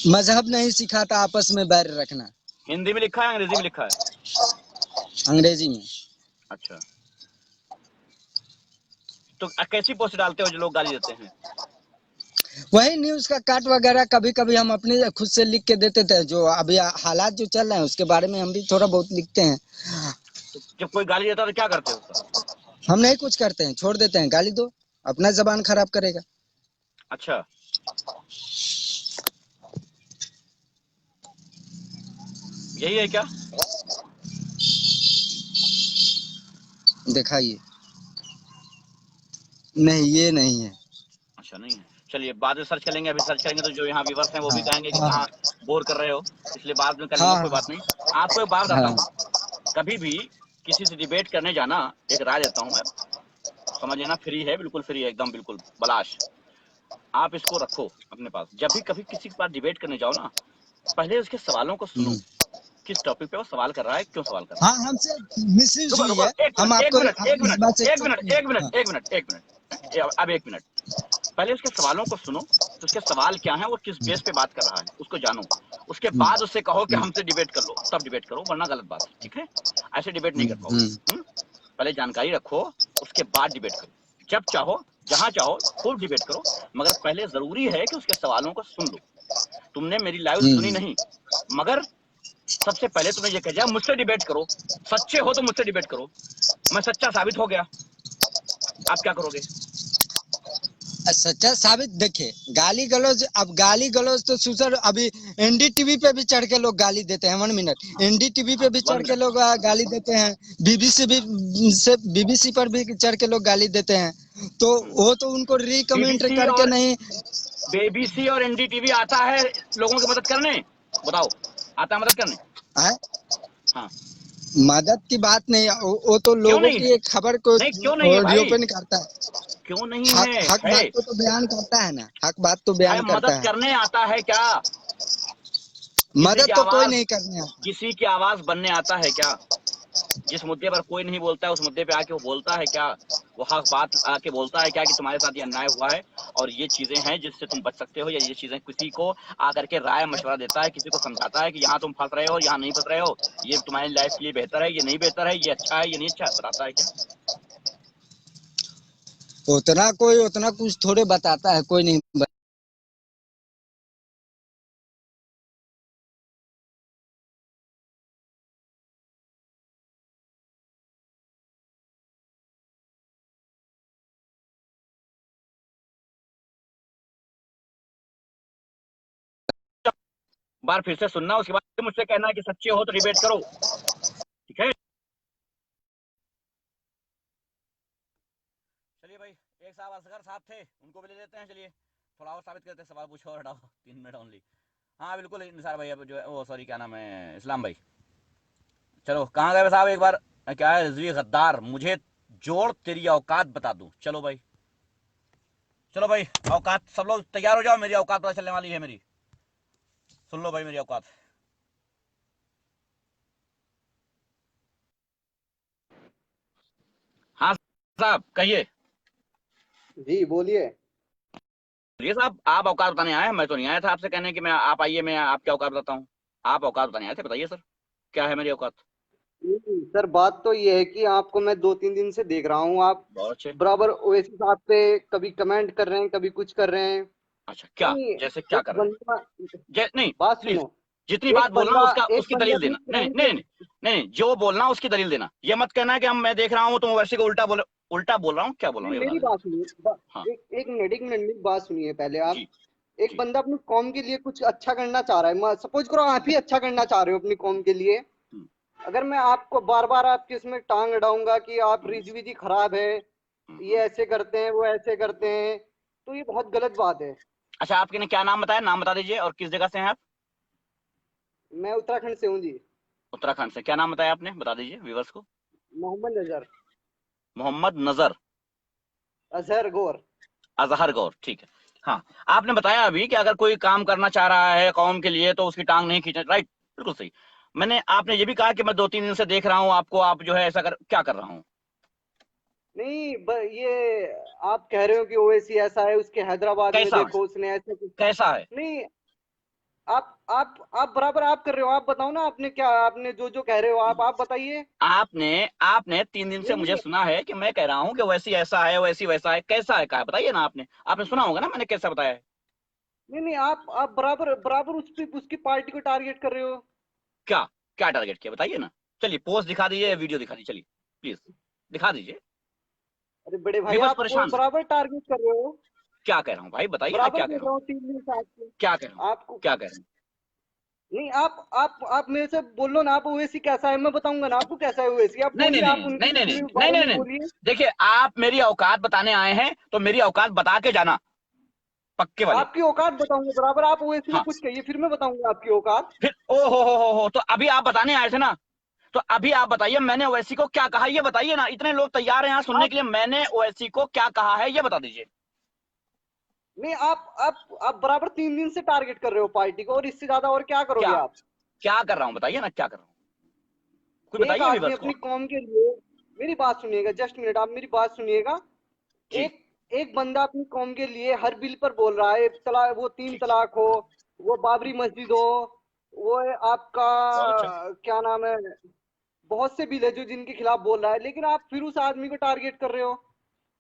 मजहब नहीं सिखाता आपस में बैर रखना। हिंदी में लिखा है, अंग्रेजी में लिखा है? अंग्रेजी में। अच्छा, तो कैसी पोस्ट डालते हो जो लोग गाली देते हैं? वही न्यूज का काट वगैरह, कभी कभी हम अपने खुद से लिख के देते थे, जो अभी हालात जो चल रहे हैं उसके बारे में हम भी थोड़ा बहुत लिखते हैं। तो जब कोई गाली देता है तो क्या करते हो उसका? हम नहीं कुछ करते हैं, छोड़ देते हैं, गाली दो, अपना जबान खराब करेगा। अच्छा, यही है क्या? दिखाइए। नहीं, ये नहीं है। अच्छा, नहीं है, चलिए बाद में सर्च करेंगे, अभी सर्च करेंगे तो जो यहाँ व्यूवर्स हैं वो भी हाँ कहेंगे कि हाँ कहाँ बोर कर रहे हो, इसलिए बाद में कर लेंगे, हाँ कोई बात नहीं। आपको एक बात बताता हाँ हूँ, कभी भी किसी से डिबेट करने जाना, एक राय देता हूँ मैं, समझ लेना, फ्री है, बिल्कुल फ्री है, एकदम बिल्कुल बलाश। आप इसको रखो अपने पास, जब भी कभी किसी के पास डिबेट करने जाओ ना, पहले उसके सवालों को सुनो, हम्म। किस टॉपिक पे वो सवाल कर रहा है, क्यों सवाल कर रहा हाँ, है। हमसे मिसयूज रुको हुई रुको, है। एक हम मिनट एक आपको मिनट एक इस मिनट बात से एक मिनट एक्सेप्ट एक मिनट हाँ। एक मिनट एक मिनट, अब एक मिनट, पहले उसके सवालों को सुनो, तो उसके सवाल क्या है, वो किस बेस पे बात कर रहा है, उसको जानो, उसके हम्म, बाद उससे कहो कि हम्म, हमसे डिबेट कर लो, तब डिबेट करो, वरना गलत बात है, ठीक है? ऐसे डिबेट नहीं कर हम्म, पाओगे। पहले जानकारी रखो, उसके बाद डिबेट करो, जब चाहो, जहां चाहो, खूब डिबेट करो, मगर पहले जरूरी है कि उसके सवालों को सुन लो। तुमने मेरी लाइव सुनी हम्म। नहीं, मगर सबसे पहले तुम्हें यह कह दिया मुझसे डिबेट करो, सच्चे हो तो मुझसे डिबेट करो, मैं सच्चा साबित हो गया, आप क्या करोगे? सच्चा साबित देखिए, गाली गलौज, अब गाली गलौज तो सुसर अभी एनडीटीवी पे भी चढ़ के लोग गाली देते हैं। 1 मिनट, एनडीटीवी पे भी वन चढ़ के मिनट लोग गाली देते हैं, बीबीसी पर भी चढ़ के लोग गाली देते हैं, तो वो तो उनको रिकमेंड बीबीसी करके और नहीं। बेबीसी और एनडीटीवी आता है लोगों की मदद करने, बताओ, आता है मदद करने? है हाँ, मदद की बात नहीं, वो तो क्यों लोगों नहीं की है? एक खबर को नहीं क्यों नहीं है भाई, ओपन करता है। क्यों नहीं हक है? हक है, बात को तो बयान करता है ना, हक बात तो भाई बयान करता मदद है। करने आता है क्या? किसी की मदद तो कोई आवाज, नहीं करने आता। किसी की आवाज बनने आता है क्या? जिस मुद्दे पर कोई नहीं बोलता है, उस मुद्दे पे आके वो बोलता है क्या? वो हक बात आके बोलता है क्या कि तुम्हारे साथ ये अन्याय हुआ है और ये चीजें हैं जिससे तुम बच सकते हो, या ये चीजें किसी को आकर के राय मशवरा देता है, किसी को समझाता है कि यहाँ तुम फंस रहे हो, यहाँ नहीं फंस रहे हो, ये तुम्हारी लाइफ के लिए बेहतर है, ये नहीं बेहतर है, ये अच्छा है, ये नहीं अच्छा है, बताता है क्या? उतना कोई उतना कुछ थोड़े बताता है, कोई नहीं। बार फिर से सुनना, उसके बाद मुझसे कहना है कि सच्चे हो तो डिबेट करो, ठीक है? चलिए भाई, एक साहब असगर साहब थे, उनको भी ले लेते हैं, चलिए थोड़ा और साबित करते हैं, सवाल पूछो और हटाओ, 3 मिनट ओनली। हाँ बिल्कुल निसार भाई, अब जो है वो, सॉरी क्या नाम है, इस्लाम भाई, चलो कहाँ गए साहब, एक बार, क्या है, रिजवी गद्दार, मुझे जोड़, तेरी औकात बता दूं, चलो भाई, चलो भाई, औकात, सब लोग तैयार हो जाओ, मेरी औकात पता चलने वाली है मेरी, सुन लो भाई मेरी औकात। हाँ साहब कहिए। जी बोलिए। बोलिए साहब, आप औकात बताने आए हैं, मैं तो नहीं आया था आपसे कहने कि मैं, आप आइए मैं आपकी औकात बताता हूँ, आप औकात बताने आए थे, बताइए सर, क्या है मेरी औकात? सर बात तो ये है कि आपको मैं 2-3 दिन से देख रहा हूँ, आप बहुत अच्छे। बराबर ओएसिस आप पे कभी कमेंट कर रहे हैं, कभी कुछ कर रहे हैं। अच्छा, क्या नहीं, जैसे क्या एक कर रहे बंदा, हैं? नहीं, बात प्लीज, सुनो। जितनी बात बोलना उसका, एक उसकी बंदा दलील अपनी देना, नहीं फ्रेंड नहीं के। नहीं नहीं नहीं, जो बोलना उसकी दलील देना, ये मत कहना कि हम, मैं देख रहा हूँ तुम वैसे को उल्टा बोल, उल्टा बोल रहा हूँ, क्या बोल रहा नहीं हूँ ये बता मेरी देना। बात सुनिए, हाँ, एक एक मिनट मेरी बात सुनिए पहले आप। जी एक बंदा अपनी कौम के लिए कुछ अच्छा करना चाह रहा है, सपोज करो आप ही अच्छा करना चाह रहे हो अपनी कौम के लिए। हम्म, अगर मैं आपको बार बार आपके इसमें टांग अड़ाऊंगा कि आप रिजवी जी खराब है, ये ऐसे करते हैं, वो ऐसे करते हैं, तो ये बहुत गलत बात है। अच्छा, आपके क्या नाम बताया, नाम बता दीजिए, और किस जगह से हैं आप? मैं उत्तराखंड से हूँ जी। उत्तराखंड से, क्या नाम बताया आपने, बता दीजिए व्यूअर्स को। मोहम्मद अजहर। मोहम्मद नजर। अजहर गौर। अजहर गौर, ठीक है। हाँ, आपने बताया अभी कि अगर कोई काम करना चाह रहा है कौम के लिए तो उसकी टांग नहीं खींचना, राइट, बिल्कुल सही। आपने ये भी कहा कि मैं 2-3 दिन से देख रहा हूँ आपको, आप जो है ऐसा क्या कर रहा हूँ। नहीं ये आप कह रहे हो कि ओवैसी ऐसा है, उसके हैदराबाद में कैसा है, देखो उसने ऐसे कुछ। कैसा है? नहीं, आप बराबर आप कर रहे हो। आप बताओ ना, आपने क्या, आपने जो जो कह रहे हो आप बताइए। आपने आपने 3 दिन से नहीं मुझे नहीं सुना है कि मैं कह रहा हूँ कि वैसी ऐसा है, वैसी वैसा है, कैसा है, कहा बताइए ना। आपने आपने सुना होगा ना मैंने कैसा बताया है। नहीं नहीं, आप बराबर बराबर उसकी पार्टी को टारगेट कर रहे हो। क्या क्या टारगेट किया बताइए ना। चलिए पोस्ट दिखा दीजिए, वीडियो दिखा दीजिए, चलिए प्लीज दिखा दीजिए। अरे बड़े भाई, व्यूअर्स आप परेशान है। बराबर टारगेट कर रहे हो। क्या कह रहा हूँ भाई, बताइए ना बराबर क्या कह बोल रहा रहा हूँ। हूँ 3 दिन से आपको। क्या कह रहा हूँ, आपको क्या कह रहा हूँ। नहीं, आप मेरे से बोलो ना, आप ओवैसी कैसा है मैं बताऊंगा ना आपको कैसा है ओवैसी। आप नहीं नहीं बोलिए, नहीं आप नहीं उनकी नहीं नहीं उनके नहीं बारे नहीं में नहीं। बोलिए। देखिए, आप मेरी औकात बताने आए हैं तो मेरी औकात बता के जाना, पक्के वाली। आपकी औकात बताऊंगा बराबर। आप ओवैसी को हाँ, कुछ कहिए, फिर मैं बताऊंगा आपकी औकात। फिर ओ हो, तो अभी आप बताने आए थे ना, तो अभी आप बताइए मैंने ओवैसी को क्या कहा, ये बताइए ना। इतने लोग तैयार हैं यहाँ सुनने आप के लिए, मैंने ओवैसी को क्या कहा है ये बता दीजिए। नहीं, आप बराबर 3 दिन से टारगेट कर रहे हो पार्टी को, और इससे ज्यादा और क्या करोगे क्या आप। क्या कर रहा हूँ बताइए ना, क्या कर रहा हूँ, कोई एक बताइए आदमी व्यूअर्स को। अपनी कौम के लिए, मेरी बात सुनिएगा, जस्ट मिनट आप मेरी बात सुनिएगा। जी, एक एक बंदा अपनी कौम के लिए हर बिल पर बोल रहा है, तलाक, वो 3 तलाक हो, वो बाबरी मस्जिद हो, वो आपका बहुत अच्छा। क्या नाम है, बहुत से बिल है जो जिनके खिलाफ बोल रहा है, लेकिन आप फिर उस आदमी को टारगेट कर रहे हो।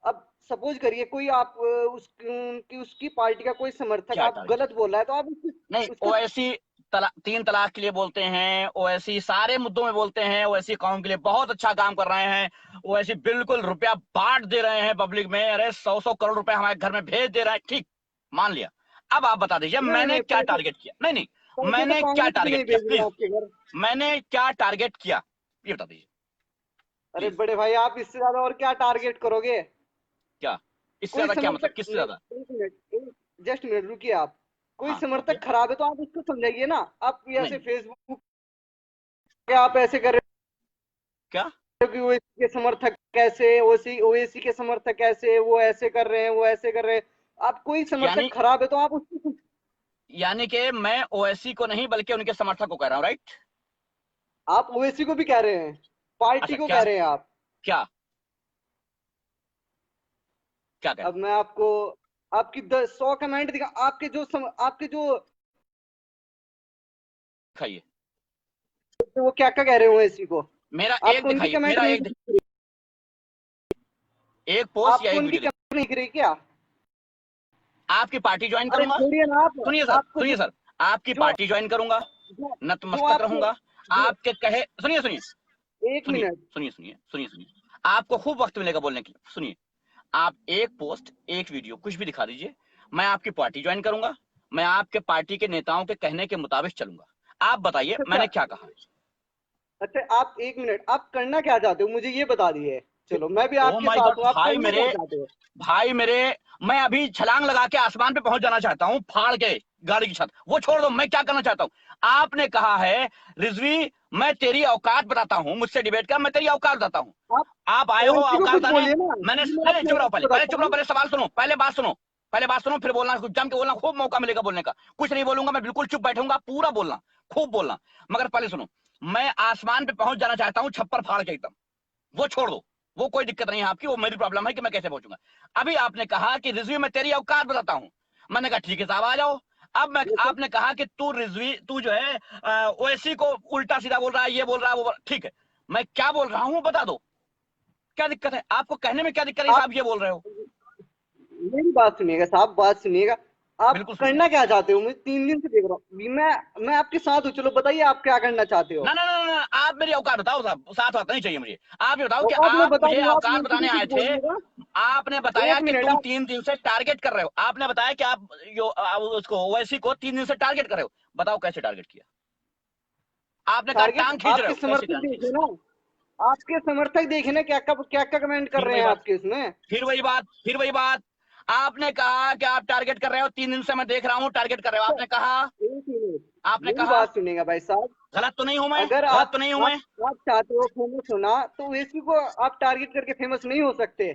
अब सपोज करिए कोई आप उसकी पार्टी का कोई समर्थक क्या आप टारगेट, गलत बोल रहा है, तो आप नहीं उसका ओवैसी 3 तलाक के लिए बोलते हैं, ओवैसी सारे मुद्दों में बोलते हैं, ओवैसी कौम के लिए बहुत अच्छा काम कर रहे हैं, ओवैसी बिल्कुल रुपया बांट दे रहे हैं पब्लिक में, अरे 100-100 करोड़ रुपए हमारे घर में भेज दे रहे हैं, ठीक, मान लिया। अब आप बता दीजिए नहीं मैंने नहीं, क्या टारगेट किया, नहीं नहीं, पैसे तो मैंने क्या कांग्रेस भी टारगेट नहीं किया भेज रही प्लीज, आपके घर। मैंने क्या टारगेट किया ये बता दीजिए अरे प्लीज। बड़े भाई, आप इससे ज्यादा और क्या टारगेट करोगे। क्या, इससे कोई ज्यादा क्या मतलब, समर्थक किससे नहीं, ज्यादा? एक मिनट, जस्ट मिनट रुकिए आप। कोई हाँ ओके। समर्थक खराब है तो आप उसको समझाइए ना। आप ये नहीं ऐसे नहीं, फेसबुक पे आप ऐसे कर रहे क्या, हो कि ओवैसी के समर्थक कैसे, ओवैसी ओवैसी के समर्थक कैसे, वो ऐसे कर रहे हैं, वो ऐसे कर रहे हैं। आप कोई समर्थक यानी खराब है तो आप उसको, यानी कि मैं ओवैसी को नहीं बल्कि उनके समर्थक को कह रहा हूँ, राइट? आप ओवैसी को भी कह रहे हैं, पार्टी अच्छा, को क्या कह रहे हैं आप। क्या क्या कह रहा अब हूँ, मैं आपको आपकी 100 कमेंट दिखा, आपके जो दिखाइए। वो क्या क्या कह रहे हो ओवैसी को। मेरा एक आपको उनकी दिखाइए, कमेंट मेरा नहीं एक दिख रही, एक पोस्ट या आपको एक उनकी वीडियो दिखाइए। कमेंट नहीं दिख रही क्या। आपकी पार्टी ज्वाइन अरे करूंगा। छोड़िए ना आप। सुनिए सर, आपको सुनिए सर, आपकी जो पार्टी ज्वाइन करूंगा, जो जो नतमस्तक आपको रहूंगा, जो आपके कहे, सुनिए सुनिए एक सुनिए मिनट। सुनिए सुनिए सुनिए सुनिए, आपको खूब वक्त मिलेगा बोलने के लिए, सुनिए। आप एक पोस्ट, एक वीडियो कुछ भी दिखा दीजिए, मैं आपकी पार्टी ज्वाइन करूंगा, मैं आपके पार्टी के नेताओं के कहने के मुताबिक चलूंगा। आप बताइए अच्छा मैंने क्या कहा। अच्छा, आप एक मिनट, आप करना क्या चाहते हो मुझे ये बता दिए। चलो मैं भी ओ आपके माय साथ गॉड, हूँ, आप भाई करना मेरे, क्या चाहते हो। भाई मेरे, मैं अभी छलांग लगा के आसमान पे पहुंच जाना चाहता हूं, फाड़ के गाड़ी की छत, वो छोड़ दो, मैं क्या करना चाहता हूं। आपने कहा है रिजवी, मैं तेरी औकात बताता हूं, मुझसे डिबेट कर, मैं तेरी औकात बताता हूं। आप आप आए हो ओवैसी को औकात कुछ बताने। बोलिए ना, मैंने फिर मैं नहीं, आपकी चुप रहो, औकात पहले पहले बताता चुप रहो, हूँ। पहले सवाल सुनो, पहले बात सुनो, पहले बात सुनो, फिर बोलना, कुछ जम के बोलना, खूब मौका मिलेगा बोलने का। कुछ नहीं बोलूंगा मैं, बिल्कुल चुप बैठूंगा, पूरा बोलना, खूब बोलना, मगर पहले सुनो। मैं आसमान पे पहुंच जाना चाहता हूं, छप्पर फाड़ के एकदम, वो छोड़ दो, वो कोई दिक्कत नहीं है आपकी, वो मेरी प्रॉब्लम है कि मैं कैसे पहुंचूंगा। अभी आपने कहा कि रिजवी में तेरी औकात बताता हूं, मैंने कहा ठीक है साहब आ जाओ। अब मैं, जैसे आपने कहा कि तू रिजवी, तू जो है ओएसी को उल्टा सीधा बोल रहा है, ये बोल रहा है, ठीक है, मैं क्या बोल रहा हूं बता दो, क्या दिक्कत है आपको कहने में, क्या दिक्कत है आप साहब ये बोल रहे हो। मेरी बात सुनिएगा साहब, बात सुनिएगा। आप बिल्कुल करना क्या चाहते हो? मैं 3 दिन से देख रहा हूँ, मैं आपके साथ हूँ, चलो बताइए आप क्या करना चाहते हो? ना ना ना ना, आप मेरी औकात बताओ साहब, साथ बात नहीं चाहिए मुझे। आप ये बताओ कि औकात मैं आप बता मुझे दूंगा, आप औकात मुझसे भी बताने आए कुछ थे। बोलिएगा। आपने बताया एक कि मिनट तुम आप 3 दिन से टारगेट कर रहे हो, आपने बताया कि आप उसको ओवैसी को 3 दिन से टारगेट कर रहे हो। बताओ कैसे टारगेट किया? आपने कहा टारगेट, टांग खींच रहे आपके हो, कैसे समर्थक टांग देखे खींच? ना, आपके समर्थक देखे ना क्या क्या कमेंट कर फिर रहे वही हैं बात, आपके इसमें। फिर वही बात, फिर वही बात। आपने कहा कि आप टारगेट कर रहे हो, 3 दिन से मैं देख रहा हूं टारगेट कर रहे हो, अच्छा, आपने कहा। एक मिनट, आपने मेरी कहा। बात सुनिएगा भाई साहब। गलत तो नहीं हूं मैं? अगर गलत तो नहीं हूं आप मैं? आप चाहते हो फेमस होना, तो ओवैसी को आप टारगेट करके फेमस नहीं हो सकते।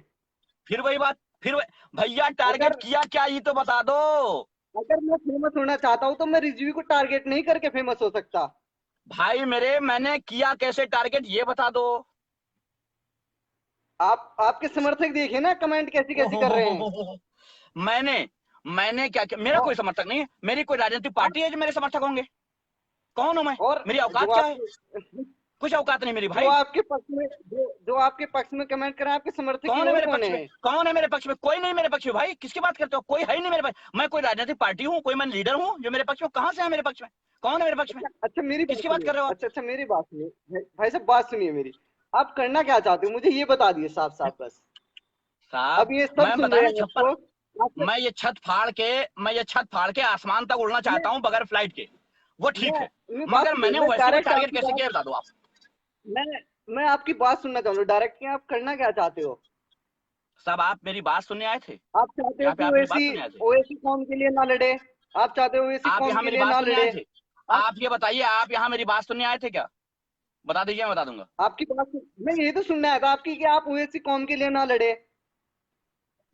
फिर वही बात, भैया टारगेट अगर किया क्या, ये तो बता दो। अगर मैं फेमस होना चाहता हूँ तो मैं रिजवी को टारगेट नहीं करके फेमस हो सकता। भाई मेरे, मैंने किया कैसे टारगेट, ये बता दो। आप आपके समर्थक देखिए ना कमेंट कैसी कैसी कर रहे हैं। हो। मैंने मैंने क्या किया? मेरा और कोई समर्थक नहीं है, मेरी कोई राजनीतिक आप पार्टी है जो मेरे समर्थक होंगे? कौन हूं मैं? और मेरी जो औकात क्या है? आपके कुछ औकात नहीं मेरी जो भाई। आपके पक्ष में जो आपके पक्ष में कमेंट कर रहे हैं, आपके समर्थक ही कौन है और मेरे कौन पक्ष में? है? कौन है मेरे पक्ष में? कोई नहीं मेरे पक्ष में भाई, किसकी बात करते हो? कोई है ही नहीं मेरे पक्ष। मैं कोई राजनीतिक पार्टी हूँ, कोई मैं लीडर हूँ जो मेरे पक्ष में? कहां से है मेरे पक्ष में? कौन है मेरे पक्ष में? अच्छा अच्छा, मेरी बात किसकी बात सुनिए, कर रहे हो आप? अच्छा मेरी बात सुनिए भाई साहब, बात सुनिए मेरी। आप करना क्या चाहते हो मुझे ये बता दिए साफ साफ बस। साहब अब ये सब मैं सुन बताया रहे ना, हैं छप्पर, आपको। आपसे मैं ये छत फाड़ के, मैं ये छत फाड़ के आसमान तक उड़ना मैं चाहता हूँ बगैर फ्लाइट के, वो ठीक है। मैं बात मगर सुनिए, मैंने मैं वैसी को डायरेक्ट टारगेट आपकी कैसे बात, किया बता दो आप। मैं मैं आपकी बात सुनना चाहूँ डायरेक्ट कि आप करना क्या चाहते हो। साहब आप मेरी बात सुनने आए थे? आप चाहते हो यहाँ पे कि आप मेरी बात ओवैसी सुनने आए थे? ओवैसी कौम के लिए ना लड़े। आप चाहते हो ओवैसी आप कौम यहाँ के मेरी लिए बात ना सुनने आए लड़े। थे? आप आप ये बताइए, आप यहाँ मेरी बात सुनने आए थे क्या? बता दीजिए, मैं बता दूंगा। आपकी बात मैं यही तो सुनना आया था आपकी कि आप ओवैसी कौम के लिए ना लड़े।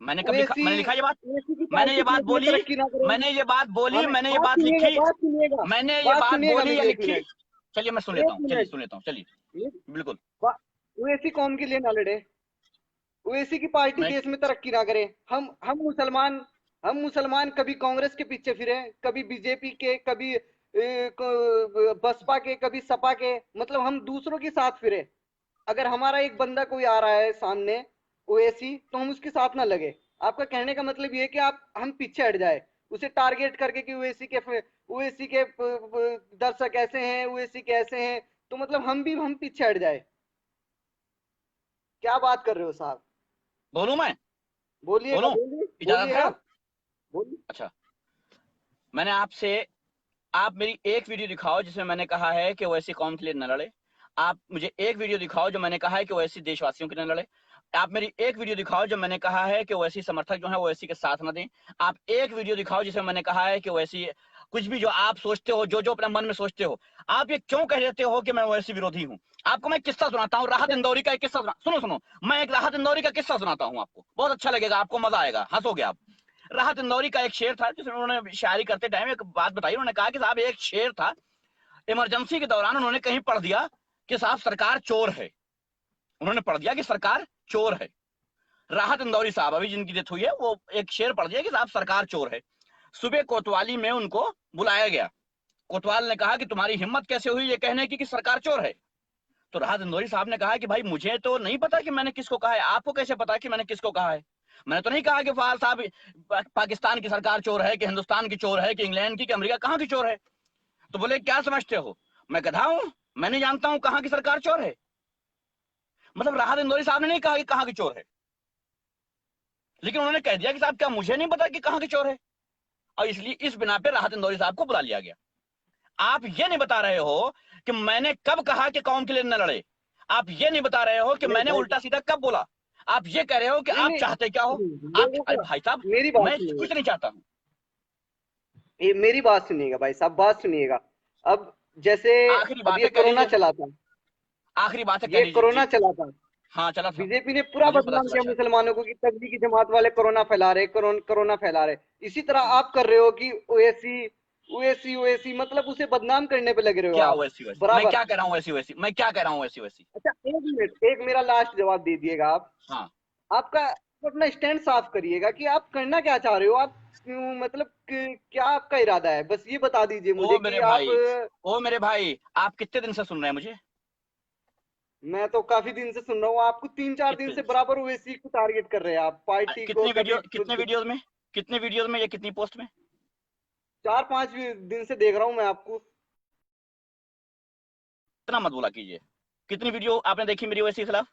मैंने कब लिखा? ओवैसी मैंने लिखा ये बात? ओवैसी की मैंने ये पार्टी बात देश में बोली? तरक्की ना करे। मैंने ये बात बोली? हमें मैंने ये बात बात सुनिएगा, लिखी? बात सुनिएगा, मैंने ये बात बात सुनिएगा बोली या मेरी, एक लिखी? मिनट, चलिए मैं सुन लेता एक हूँ, चलिए मिनट। सुन लेता हूँ, चलिए। बिल्कुल। ओवैसी कौम के लिए ना लड़े, ओवैसी की पार्टी मैं देश में तरक्की ना करे। हम मुसलमान कभी कांग्रेस के पीछे फिरे, कभी बीजेपी के, कभी बसपा के, कभी सपा के, मतलब हम दूसरों के साथ फिरे। अगर हमारा एक बंदा कोई आ रहा है सामने ओवैसी, तो हम उसके साथ ना लगे। आपका कहने का मतलब ये है कि आप हम पीछे हट जाए उसे टारगेट करके कि ओवैसी के दर्शक ऐसे हैं, ओवैसी के ऐसे हैं, तो मतलब हम पीछे हट जाए। क्या बात कर रहे हो साहब? बोलूं मैं? बोलिएगा, बोलूं? बोलिए इजाजत है? बोलिएगा, बोलिए। अच्छा, मैंने आपसे, आप मेरी एक वीडियो दिखाओ जिसमें मैंने कहा है कि वैसी कौम के लिए न लड़े। आप मुझे एक वीडियो दिखाओ जो मैंने कहा है कि वैसी देशवासियों के लिए न लड़े। आप मेरी एक वीडियो दिखाओ जो मैंने कहा है कि वैसी समर्थक जो है वो वैसी के साथ न दें। आप एक वीडियो दिखाओ जिसमें मैंने कहा है कि वैसी, कुछ भी जो आप सोचते हो, जो जो अपने मन में सोचते हो, आप ये क्यों कह देते हो कि मैं वैसी विरोधी हूँ? आपको मैं किस्सा सुनाता हूँ, राहत अच्छा, इंदौरी का एक किस्सा सुनो सुनो। मैं एक राहत इंदौरी का किस्सा सुनाता हूँ आपको, बहुत अच्छा लगेगा, आपको मजा आएगा, हंसोगे आप। राहत इंदौरी का एक शेर था जिसमें उन्होंने शायरी करते टाइम एक बात बताई। उन्होंने कहा कि साहब एक शेर था, इमरजेंसी के दौरान उन्होंने कहीं पढ़ दिया कि साहब सरकार चोर है। उन्होंने पढ़ दिया कि सरकार चोर है। राहत इंदौरी साहब अभी जिनकी डेथ हुई है, वो एक शेर पढ़ दिया कि साहब सरकार चोर है। सुबह कोतवाली में उनको बुलाया गया। कोतवाल ने कहा कि तुम्हारी हिम्मत कैसे हुई ये कहने की कि सरकार चोर है? तो राहत इंदौरी साहब ने कहा कि भाई मुझे तो नहीं पता कि मैंने किसको कहा है, आपको कैसे पता कि मैंने किसको कहा है? मैंने तो नहीं कहा कि फवाद साहब पाकिस्तान की सरकार चोर है, कि हिंदुस्तान की चोर है, कि इंग्लैंड की, कि अमेरिका, कहाँ की चोर है? तो बोले क्या समझते हो, मैं गधा हूं, मैं नहीं जानता हूं कहां की सरकार चोर है? मतलब राहत इंदौरी साहब ने नहीं कहा कि कहां की चोर है, लेकिन उन्होंने कह दिया कि साहब क्या मुझे नहीं पता कि कहां की चोर है? और इसलिए इस बिना पे राहत इंदौरी साहब को बुला लिया गया। आप ये नहीं बता रहे हो कि मैंने कब कहा कि कौम के लिए न लड़े। आप ये नहीं बता रहे हो कि नहीं मैंने भाई, उल्टा सीधा कब बोला। आप ये कह रहे हो कि नहीं आप नहीं, चाहते क्या हो। आप, लोगों अरे का, भाई साहब, मेरी बात मैं सुनिएगा, कुछ नहीं चाहता हूं। मेरी बात सुनिएगा भाई साहब, बात सुनिएगा। अब जैसे आखिरी अब बात ये है, कह कोरोना लीजिए। चला था, आखिरी बात है, कह ये लीजिए कोरोना जी। चला था, हाँ चला था। बीजेपी ने पूरा मुझे पता बदनाम चला किया शायद। मुसलमानों को कि तबलीगी जमात वाले कोरोना फैला रहे, कोरोना फैला रहे। इसी तरह आप कर रहे हो कि ओएसी ओएसी ओएसी, मतलब उसे बदनाम करने पे लगे रहे हो क्या आप वैसी वैसी, मैं बराबर। क्या कह रहा हूँ वैसी वैसी, मैं क्या कह रहा हूँ वैसी वैसी? अच्छा, एक मिनट, एक मेरा लास्ट जवाब दे दिएगा आप। हाँ। आपका अपना स्टैंड साफ करिएगा कि आप करना क्या चाह रहे हो, आप क्यों, मतलब क्या आपका इरादा है, बस ये बता दीजिए ओ मुझे मेरे कि आप। भाई, ओ मेरे भाई, आप कितने दिन से सुन रहे हैं मुझे? मैं तो काफी दिन से सुन रहा हूँ आपको, 3-4 दिन कितने से दिन से? बराबर ओवैसी को टारगेट कर रहे हैं आप, पार्टी को कितने कभी। वीडियो, कितने वीडियोज में, कितने वीडियोज में या कितनी पोस्ट में? 4-5 दिन से देख रहा हूँ मैं आपको। इतना मत बोला कीजिए। कितनी वीडियो आपने देखी मेरी ओवैसी के खिलाफ?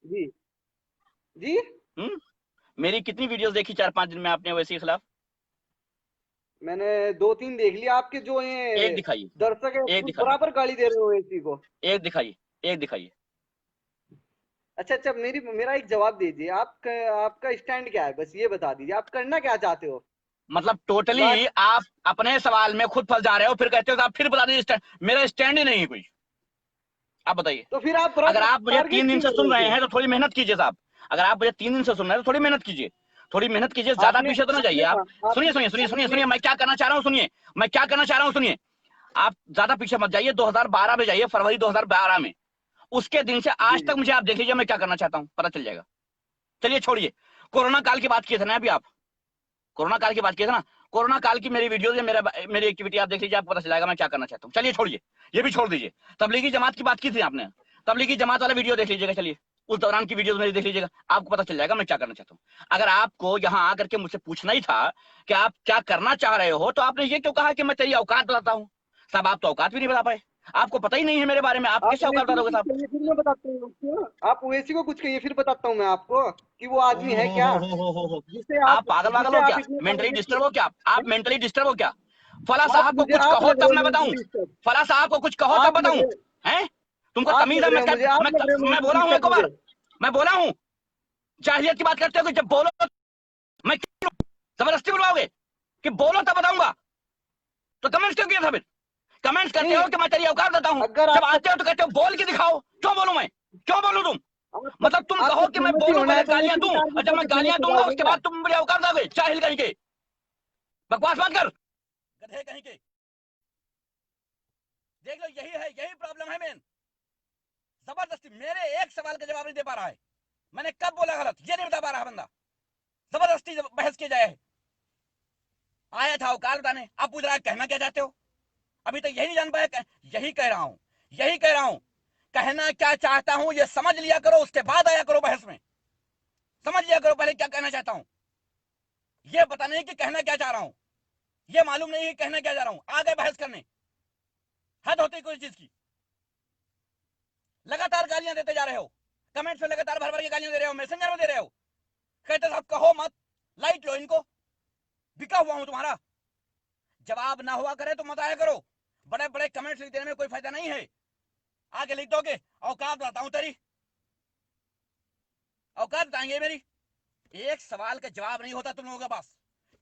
जी जी। हम्म? मेरी कितनी वीडियोस देखी 4-5 दिन में आपने ओवैसी के खिलाफ? मैंने 2-3 देख लिया आपके, जो एक ये दिखाइए। दर्शक है एक उसको दिखाइए। बराबर गाली दे रहे हो एसी को। एक दिखाइए। एक दिखाइए। अच्छा अच्छा, मेरा एक जवाब दीजिए, आपका स्टैंड क्या है, बस ये बता दीजिए, आप करना क्या चाहते हो। मतलब टोटली लास्ट। आप अपने सवाल में खुद फंस जा रहे हो, फिर कहते हो कि आप फिर बता दीजिए स्टैंड। मेरा स्टैंड ही नहीं है कोई। आप बताइए। तो फिर आप अगर आप मुझे टारगेट 3 दिन क्यों से कर रहे सुन हो रहे फिर। हैं तो थोड़ी मेहनत कीजिए साहब। अगर आप मुझे 3 दिन से सुन रहे हैं तो थोड़ी मेहनत कीजिए। थोड़ी मेहनत कीजिए, ज्यादा आपने पीछे तो ना जाइए आपने आप। सुनिए आपने सुनिए सुनिए सुनिए आपने सुनिए, मैं क्या करना चाह रहा हूँ सुनिए। मैं क्या करना चाह रहा हूँ सुनिए। आप ज्यादा पीछे मत जाइए, 2012 में जाइए, फरवरी 2012 में। उसके दिन से जी आज तक जी। मुझे आप देख लीजिए मैं क्या करना चाहता हूँ, पता चल जाएगा। चलिए छोड़िए। कोरोना काल की बात किए थे ना अभी आप। कोरोना काल की बात की है ना। कोरोना काल की मेरी वीडियो या मेरी एक्टिविटी आप देख लीजिए, आपको पता चलेगा मैं क्या करना चाहता हूँ। चलिए छोड़िए। ये भी छोड़ दीजिए। तबलीगी जमात की बात की थी आपने। तबलीगी जमात वाला वीडियो देख लीजिएगा। चलिए उस दौरान की वीडियो मेरी देख लीजिएगा, आपको पता चल जाएगा मैं क्या करना चाहता हूँ। अगर आपको यहाँ आकर के मुझसे पूछना ही था कि आप क्या करना चाह रहे हो, तो आपने ये क्यों कहा कि मैं तेरी औकात बताता हूँ। साहब आप तो औकात भी नहीं बता पाए। आपको पता ही नहीं है मेरे बारे में, आप आप कैसे औकात ओवैसी बता को दोगे कुछ साहब? कहिए, फिर मैं बताता हूँ आपको। आप ओवैसी को कुछ कहिए, फिर बताता हूँ मैं आपको कि वो आदमी है क्या, हो। जिसे आप पागल वागल जिसे हो आप क्या? इतने मेंटली टारगेट डिस्टर्ब हो क्या आप? मेंटली डिस्टर्ब हो क्या? फला आप साहब को मुझे कुछ आप कहो लग रहे तब हो मैं बताऊं। Mentally disturb. फला साहब को कुछ कहो तब आप लग बताऊं। रहे हैं? तुमको आप तमीज लग है? रहे हो मुझे, आप लग रहे हो मैं मेंटली बोला हूं एक डिस्टर्ब बार। मुझे। मैं बोला हूं। जाहिलियत की बात करते हो कि जब बोलो मैं क्यों जबरदस्ती बुलवाओगे कि बोलो तब बताऊंगा। तो कमेंट्स क्यों किया था फिर? कमेंट्स करते नहीं, हो कि मैं तेरी औकात बताता हूं। अगर जब आपका आते हो तो कहते हो बोल के दिखाओ। क्यों बोलूं मैं? क्यों बोलूं तुम? आपका मतलब तुम आपको कहो कि मैं फेमस ही बोलूं, होना पहले है तो गालियां इसी को दूं, और टारगेट जब मैं करके फेमस गालियां हो दूंगा जाओगे उसके क्या। बाद तुम मुझे औकात दोगे। जाहिल कहीं के। बकवास मत कर। गधे कहीं के। देख लो, यही है, यही प्रॉब्लम है मेन। जबरदस्ती मेरे एक सवाल का जवाब नहीं दे पा रहा है। मैंने कब बोला गलत ये नहीं बता पा रहा बंदा। जबरदस्ती बहस की जाए। आया था औकात बताने, अब पूछ रहा है कहना क्या चाहते हो। अभी तक यही नहीं जान पाया। यही कह रहा हूं, यही कह रहा हूं। कहना क्या चाहता हूं ये समझ लिया करो, उसके बाद आया करो बहस में। समझ लिया करो पहले क्या कहना चाहता हूं। ये पता नहीं कि कहना क्या चाह रहा हूं। ये मालूम नहीं कि कहना क्या चाह रहा हूं, आ गए बहस करने। हद होती कोई चीज की। लगातार गालियां देते जा रहे हो। कमेंट्स में लगातार भर भर के गालियां दे रहे हो, मैसेंजर में दे रहे हो। कहते साहब कहो मत, लाइट लो इनको, बिका हुआ हूं तुम्हारा। जवाब ना हुआ करे तो मत आया करो। बड़े बड़े कमेंट्स लिख देने में कोई फायदा नहीं है। आगे लिख दोगे औकात बताता हूं तेरी। औकात बताएंगे मेरी। एक सवाल का जवाब नहीं होता तुम लोगों के पास,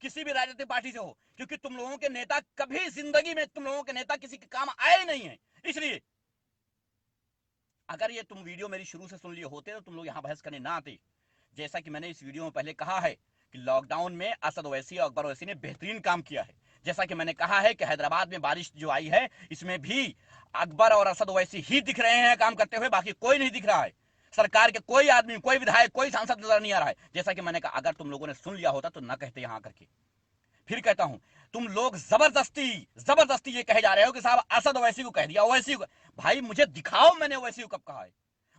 किसी भी राजनीतिक पार्टी से हो, क्योंकि तुम लोगों के नेता कभी जिंदगी में, तुम लोगों के नेता किसी के काम आए ही नहीं है। इसलिए अगर ये तुम वीडियो मेरी शुरू से सुन लिए होते तो तुम लोग यहां बहस करने ना आते। जैसा कि मैंने इस वीडियो में पहले कहा है कि लॉकडाउन में असद ओवैसी और अकबर ओवैसी ने बेहतरीन काम किया है। जैसा कि मैंने कहा है कि हैदराबाद में बारिश जो आई है, इसमें भी अकबर और असद ओवैसी ही दिख रहे हैं काम करते हुए, बाकी कोई नहीं दिख रहा है। सरकार के कोई आदमी, कोई विधायक, कोई सांसद नजर नहीं आ रहा है। जैसा कि मैंने कहा, अगर तुम लोगों ने सुन लिया होता तो ना कहते यहां करके। फिर कहता हूं, तुम लोग जबरदस्ती जबरदस्ती ये कहे जा रहे हो कि साहब असद ओवैसी को कह दिया, ओवैसी को। भाई मुझे दिखाओ मैंने ओवैसी को कब कहा है।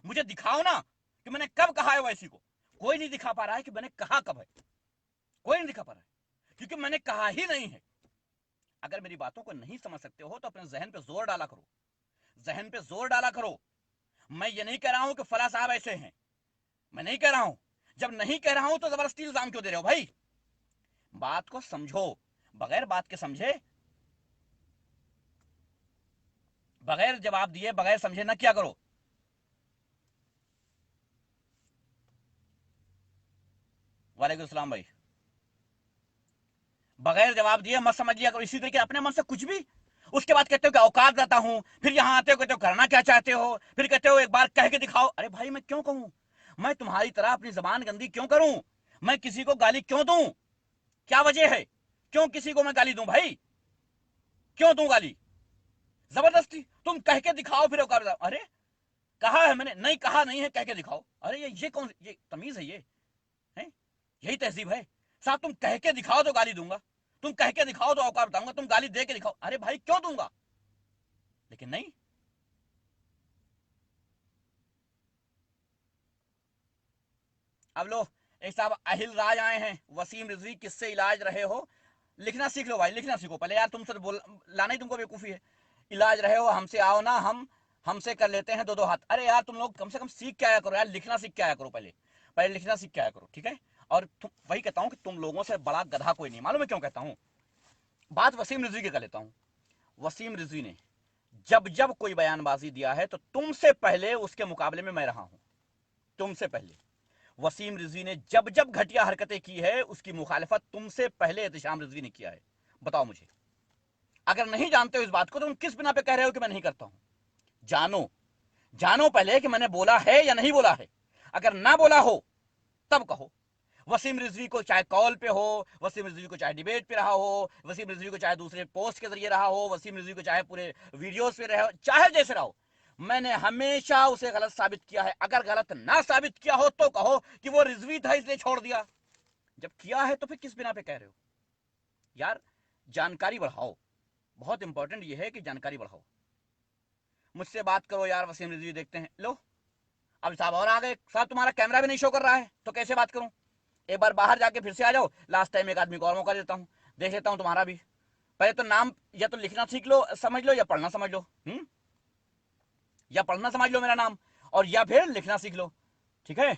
मुझे दिखाओ ना कि मैंने कब कहा है ओवैसी को। कोई नहीं दिखा पा रहा है कि मैंने कहा कब है। कोई नहीं दिखा पा रहा है क्योंकि मैंने कहा ही नहीं है। अगर मेरी बातों को नहीं समझ सकते हो तो अपने जहन पे जोर डाला करो। जहन पे जोर डाला करो। मैं ये नहीं कह रहा हूं कि फला साहब ऐसे हैं, मैं नहीं कह रहा हूं। जब नहीं कह रहा हूं तो जबरदस्ती इल्जाम क्यों दे रहे हो भाई? बात को समझो। बगैर बात के समझे, बगैर जवाब दिए, बगैर समझे ना क्या करो। वालेकुम सलाम भाई। बगैर जवाब दिए मत समझ लिया करो इसी तरीके अपने मन से कुछ भी। उसके बाद कहते हो कि औकात देता हूं, फिर यहां आते हो कहते हो करना क्या चाहते हो, फिर कहते हो एक बार कह के दिखाओ। अरे भाई मैं क्यों कहूं? मैं तुम्हारी तरह अपनी जबान गंदी क्यों करूं? मैं किसी को गाली क्यों दूं? क्या वजह है? क्यों किसी को मैं गाली दूं भाई? क्यों दूं गाली? जबरदस्ती तुम कह के दिखाओ फिर औकात बताओ। अरे कहा है मैंने, नहीं कहा नहीं है, कह के दिखाओ। अरे ये कौन, ये तमीज है ये? है यही तहजीब है? साहब तुम कह के दिखाओ तो गाली दूंगा, तुम कह के दिखाओ तो औकात बताऊंगा, तुम गाली दे के दिखाओ। अरे भाई क्यों दूंगा? लेकिन नहीं। अब लो, एक साहब अहिल राज आए हैं, वसीम रिजवी किससे इलाज रहे हो, लिखना सीख लो भाई, लिखना सीखो पहले यार, तुमसे तो बोल लाना ही तुमको बेवकूफ़ी है। इलाज रहे हो हमसे आओ ना, हम हमसे कर लेते हैं 2-2 हाथ। अरे यार तुम लोग कम से कम सीख के आया करो यार, लिखना सीख के आया करो, पहले पहले लिखना सीख के आया करो, ठीक है। और वही कहता हूँ कि तुम लोगों से बड़ा गधा कोई नहीं, मालूम है क्यों कहता हूँ। बात वसीम रिजवी की कर लेता हूँ। वसीम रिजवी ने जब जब कोई बयानबाजी दिया है तो तुमसे पहले उसके मुकाबले में मैं रहा हूं, तुमसे पहले। वसीम रिजवी ने जब जब घटिया हरकतें की है उसकी मुखालिफत तुमसे पहले एहतशाम रिजवी ने किया है। बताओ मुझे, अगर नहीं जानते हो इस बात को तो तुम किस बिना पे कह रहे हो कि मैं नहीं करता हूं। जानो, जानो पहले कि मैंने बोला है या नहीं बोला है। अगर ना बोला हो तब कहो। वसीम रिजवी को चाहे कॉल पे हो, वसीम रिजवी को चाहे डिबेट पे रहा हो, वसीम रिजवी को चाहे दूसरे पोस्ट के जरिए रहा हो, वसीम रिजवी को चाहे पूरे वीडियोस पे रहा हो, चाहे जैसे रहा हो, मैंने हमेशा उसे गलत साबित किया है। अगर गलत ना साबित किया हो तो कहो कि वो रिजवी था इसलिए छोड़ दिया। जब किया है तो फिर किस बिना पे कह रहे हो यार। जानकारी बढ़ाओ, बहुत इंपॉर्टेंट ये है कि जानकारी बढ़ाओ। मुझसे बात करो यार, वसीम रिजवी देखते हैं। लो अब साहब और आ गए, साहब तुम्हारा कैमरा भी नहीं शो कर रहा है तो कैसे बात करूं। एक बार बाहर जाके फिर से आ जाओ, लास्ट टाइम एक आदमी को और मौका देता हूं, देख लेता हूं तुम्हारा भी। पहले तो नाम या तो लिखना सीख लो, समझ लो, या पढ़ना समझ लो। या पढ़ना समझ लो मेरा नाम, और या फिर लिखना सीख लो, ठीक है।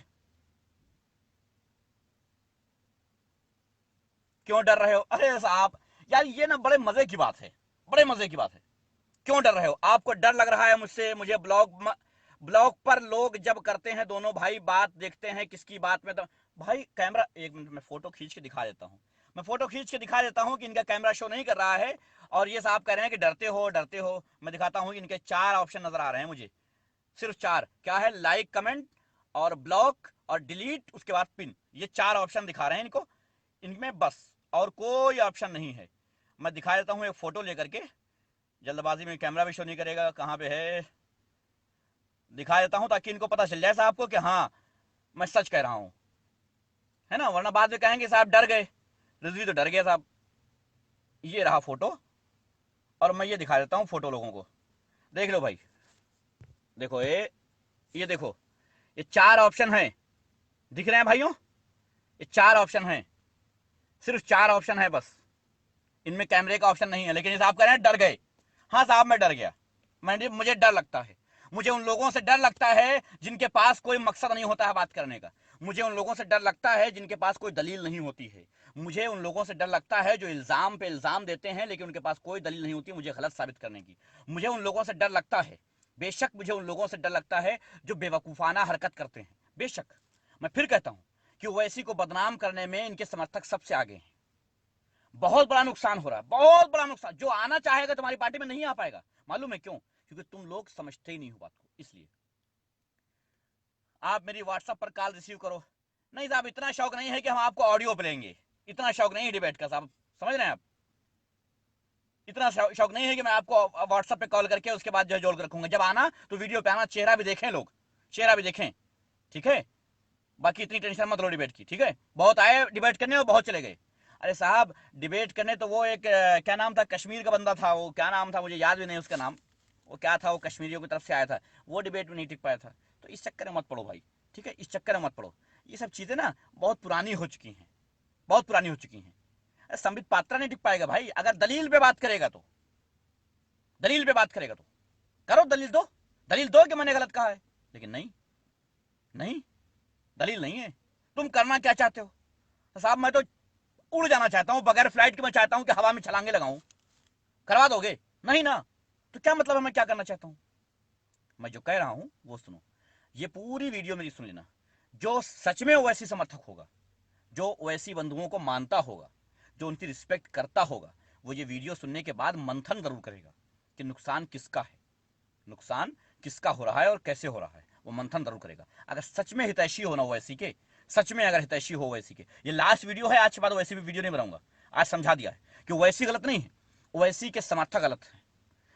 क्यों डर रहे हो? अरे साहब यार ये ना बड़े मजे की बात है, बड़े मजे की बात है। क्यों डर रहे हो? आपको डर लग रहा है मुझसे? मुझे ब्लॉग पर लोग जब करते हैं दोनों भाई बात, देखते हैं किसकी बात में, तो भाई कैमरा, एक मिनट में फोटो खींच के दिखा देता हूँ, मैं फोटो खींच के दिखा देता हूँ कि इनका कैमरा शो नहीं कर रहा है। और ये साहब कह रहे हैं कि डरते हो डरते हो। मैं दिखाता हूँ कि इनके 4 ऑप्शन नजर आ रहे हैं मुझे, सिर्फ 4। क्या है? लाइक, कमेंट और ब्लॉक और डिलीट, उसके बाद पिन, ये 4 ऑप्शन दिखा रहे हैं इनको, इनमें बस और कोई ऑप्शन नहीं है। मैं दिखा देता हूँ एक फोटो लेकर के, जल्दबाजी में कैमरा भी शो नहीं करेगा, कहाँ पे है, दिखा देता हूं ताकि इनको पता चल जाए साहब को कि हाँ मैं सच कह रहा हूं, है ना। वरना बाद में कहेंगे साहब डर गए, रिजवी तो डर गया साहब। ये रहा फोटो, और मैं ये दिखा देता हूं फोटो लोगों को, देख लो भाई, देखो ये देखो, ये 4 ऑप्शन हैं, दिख रहे हैं भाइयों, ये 4 ऑप्शन हैं, सिर्फ 4 ऑप्शन है बस, इनमें कैमरे का ऑप्शन नहीं है। लेकिन ये साहब कह रहे हैं डर गए। हाँ साहब मैं डर गया, मुझे डर लगता है, मुझे उन लोगों से डर लगता है जिनके पास कोई मकसद नहीं होता है बात करने का। मुझे उन लोगों से डर लगता है जिनके पास कोई दलील नहीं होती है। मुझे उन लोगों से डर लगता है जो इल्जाम पे इल्जाम देते हैं लेकिन उनके पास कोई दलील नहीं होती मुझे गलत साबित करने की। मुझे उन लोगों से डर लगता है, बेशक मुझे उन लोगों से डर लगता है जो बेवकूफाना हरकत करते हैं। बेशक मैं फिर कहता हूं कि ओवैसी को बदनाम करने में इनके समर्थक सबसे आगे हैं। बहुत बड़ा नुकसान हो रहा है, बहुत बड़ा नुकसान। जो आना चाहेगा तुम्हारी पार्टी में नहीं आ पाएगा, मालूम है क्यों? क्योंकि तुम लोग समझते ही नहीं हो बात को। इसलिए आप मेरी व्हाट्सएप पर कॉल रिसीव करो। नहीं साहब इतना शौक नहीं है कि हम आपको ऑडियो पे लेंगे, इतना शौक नहीं है डिबेट का साहब, समझ रहे हैं आप। इतना शौक नहीं है कि मैं आपको व्हाट्सएप पे कॉल करके उसके बाद जो है जोड़ कर रखूंगा। जब आना तो वीडियो पे आना, चेहरा भी देखें लोग, चेहरा भी देखें, ठीक है। बाकी इतनी टेंशन मत लो डिबेट की, ठीक है। बहुत आए डिबेट करने और बहुत चले गए। अरे साहब डिबेट करने तो वो एक क्या नाम था, कश्मीर का बंदा था, वो क्या नाम था मुझे याद भी नहीं उसका नाम, वो क्या था, वो कश्मीरियों की तरफ से आया था, वो डिबेट में नहीं टिक पाया था। तो इस चक्कर में मत पड़ो भाई, ठीक है, इस चक्कर में मत पड़ो। ये सब चीजें ना बहुत पुरानी हो चुकी हैं, बहुत पुरानी हो चुकी हैं। संबित पात्रा नहीं टिक पाएगा भाई, अगर दलील पे बात करेगा तो, दलील पे बात करेगा तो करो, दलील दो कि मैंने गलत कहा है। लेकिन नहीं, नहीं, दलील नहीं है। तुम करना क्या चाहते हो साहब? मैं तो उड़ जाना चाहता हूं बगैर फ्लाइट के, मैं चाहता हूं कि हवा में छलांगे लगाऊं, करवा दोगे? नहीं ना, तो क्या मतलब है मैं क्या करना चाहता हूं? मैं जो कह रहा हूं वो सुनो, ये पूरी वीडियो मेरी सुन लेना। जो सच में ओवैसी समर्थक होगा, जो ओवैसी बंधुओं को मानता होगा, जो उनकी रिस्पेक्ट करता होगा, वो ये वीडियो सुनने के बाद मंथन जरूर करेगा कि नुकसान किसका है, नुकसान किसका हो रहा है और कैसे हो रहा है, वो मंथन जरूर करेगा। अगर सच में हितैषी हो ना ओवैसी के, सच में अगर हितैषी हो ओवैसी के, ये लास्ट वीडियो है, आज के बाद वैसी भी वीडियो नहीं बनाऊंगा। आज समझा दिया है कि ओवैसी गलत नहीं है, ओवैसी के समर्थक गलत है,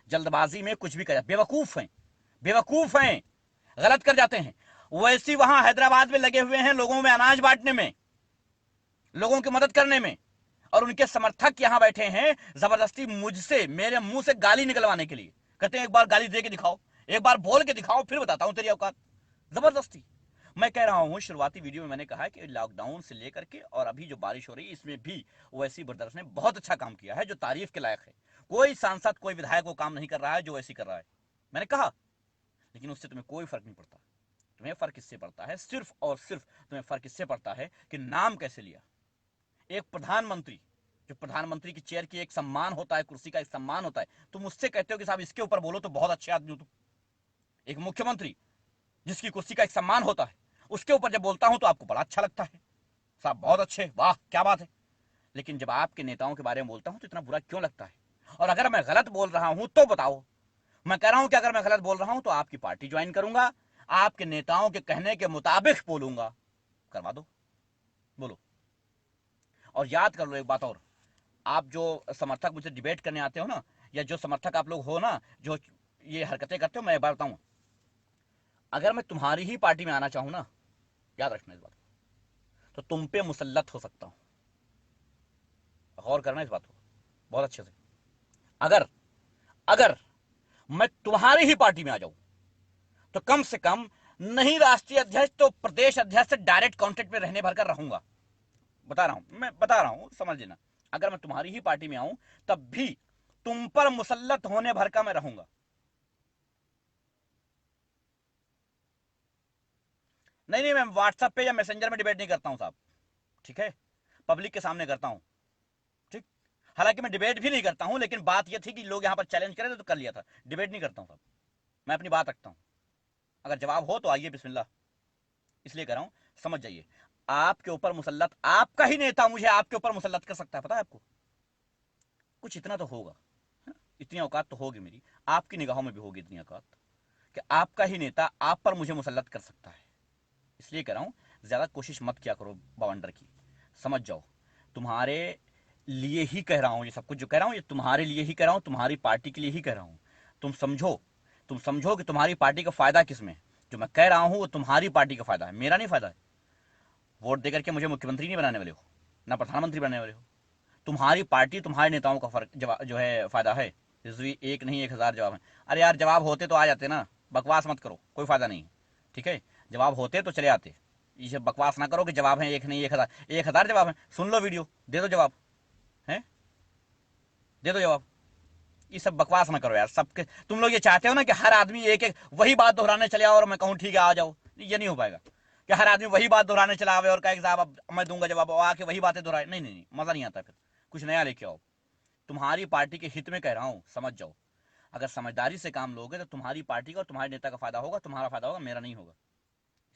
जल्दबाजी में कुछ भी कर, बेवकूफ हैं, बेवकूफ हैं, गलत कर जाते हैं। ओवैसी वहां हैदराबाद में लगे हुए हैं लोगों में अनाज बांटने में, लोगों की मदद करने में, और उनके समर्थक यहां बैठे हैं जबरदस्ती मुझसे, मेरे मुंह से गाली निकलवाने के लिए। कहते हैं एक बार गाली दे के दिखाओ, एक बार बोल के दिखाओ, फिर बताता हूं तेरी औकात। जबरदस्ती मैं कह रहा हूं, शुरुआती वीडियो में मैंने कहा कि लॉकडाउन से लेकर के और अभी जो बारिश हो रही है इसमें भी ओवैसी ब्रदर्स ने बहुत अच्छा काम किया है, जो तारीफ के लायक है। कोई सांसद, कोई विधायक वो काम नहीं कर रहा है जो ओवैसी कर रहा है, मैंने कहा। लेकिन उससे तुम्हें कोई फर्क नहीं पड़ता। तुम्हें फर्क इससे पड़ता है, सिर्फ और सिर्फ तुम्हें फर्क इससे पड़ता है कि नाम कैसे लिया। एक प्रधानमंत्री, जो प्रधानमंत्री की चेयर की एक सम्मान होता है, कुर्सी का एक सम्मान होता है, तुम उससे कहते हो कि साहब इसके ऊपर बोलो तो बहुत अच्छे आदमी हो तुम। एक मुख्यमंत्री जिसकी कुर्सी का एक सम्मान होता है, उसके ऊपर जब बोलता हूं तो आपको बड़ा अच्छा लगता है, साहब बहुत अच्छे, वाह क्या बात है। लेकिन जब आपके नेताओं के बारे में बोलता हूं तो इतना बुरा क्यों लगता है? और अगर मैं गलत बोल रहा हूं तो बताओ। मैं कह रहा हूं कि अगर मैं गलत बोल रहा हूं तो आपकी पार्टी ज्वाइन करूंगा, आपके नेताओं के कहने के मुताबिक बोलूंगा। करवा दो, बोलो। और याद कर लो एक बात और, आप जो समर्थक मुझसे डिबेट करने आते हो ना, या जो समर्थक आप लोग हो ना, जो ये हरकतें करते हो, मैं एक बार बताऊं, अगर मैं तुम्हारी ही पार्टी में आना चाहूं ना, याद रखना इस बात को, तो तुम पे मुसल्लत हो सकता हूं। गौर करना इस बात को बहुत अच्छे से। अगर अगर मैं तुम्हारी ही पार्टी में आ जाऊं तो कम से कम नहीं राष्ट्रीय अध्यक्ष तो प्रदेश अध्यक्ष से डायरेक्ट कांटेक्ट में रहने भर कर रहूंगा। बता रहा हूं, मैं बता रहा हूं, समझ लेना। अगर मैं तुम्हारी ही पार्टी में आऊं तब भी तुम पर मुसल्लत होने भर का मैं रहूंगा। नहीं, मैं व्हाट्सएप पे या मैसेंजर में डिबेट नहीं करता हूं साहब, ठीक है? पब्लिक के सामने करता हूं, ठीक। हालांकि मैं डिबेट भी नहीं करता हूं, लेकिन बात यह थी कि लोग यहां पर चैलेंज करे तो कर लिया था। डिबेट नहीं करता हूं साहब, मैं अपनी बात रखता हूं। अगर जवाब हो तो आइए, बिस्मिल्लाह। इसलिए कह रहा हूं, समझ जाइए। आपके ऊपर मुसल्लत, आपका ही नेता मुझे आपके ऊपर मुसल्लत कर सकता है, पता है आपको? कुछ इतना तो होगा, इतनी औकात तो होगी मेरी, आपकी निगाहों में भी होगी इतनी औकात, कि आपका ही नेता आप पर मुझे मुसल्लत कर सकता है। इसलिए कह रहा हूं, ज्यादा कोशिश मत किया करो बवंडर की, समझ जाओ। तुम्हारे लिए ही कह रहा हूं, ये सब कुछ जो कह रहा हूं ये तुम्हारे लिए ही कह रहा हूं, तुम्हारी पार्टी के लिए ही कह रहा हूं। तुम समझो कि तुम्हारी पार्टी का फायदा किसमें। जो मैं कह रहा हूं वो तुम्हारी पार्टी का फायदा है, मेरा नहीं फायदा है। वोट देकर के मुझे मुख्यमंत्री नहीं बनाने वाले हो, ना प्रधानमंत्री बनाने वाले हो। तुम्हारी पार्टी, तुम्हारे नेताओं का फर्क जो है फायदा है। रिजवी एक नहीं 1000 जवाब है। अरे यार, जवाब होते तो आ जाते ना, बकवास मत करो, कोई फायदा नहीं, ठीक है? जवाब होते तो चले आते। ये बकवास ना करो कि जवाब है एक नहीं 1000, 1000 जवाब है। सुन लो वीडियो, दे दो जवाब, है दे दो जवाब। ये सब बकवास ना करो यार। सबके तुम लोग ये चाहते हो ना कि हर आदमी एक एक वही बात दोहराने चले आओ और मैं कहूँ ठीक है आ जाओ। ये नहीं हो पाएगा कि हर आदमी वही बात दोहराने चला आवे और कहे साहब अब मैं दूंगा जवाब, आके वही बातें दोहराए। नहीं नहीं नहीं, मजा नहीं आता। फिर कुछ नया लेके आओ। तुम्हारी पार्टी के हित में कह रहा हूं, समझ जाओ। अगर समझदारी से काम लोगे तो तुम्हारी पार्टी का और तुम्हारे नेता का फायदा होगा, तुम्हारा फायदा होगा, मेरा नहीं होगा।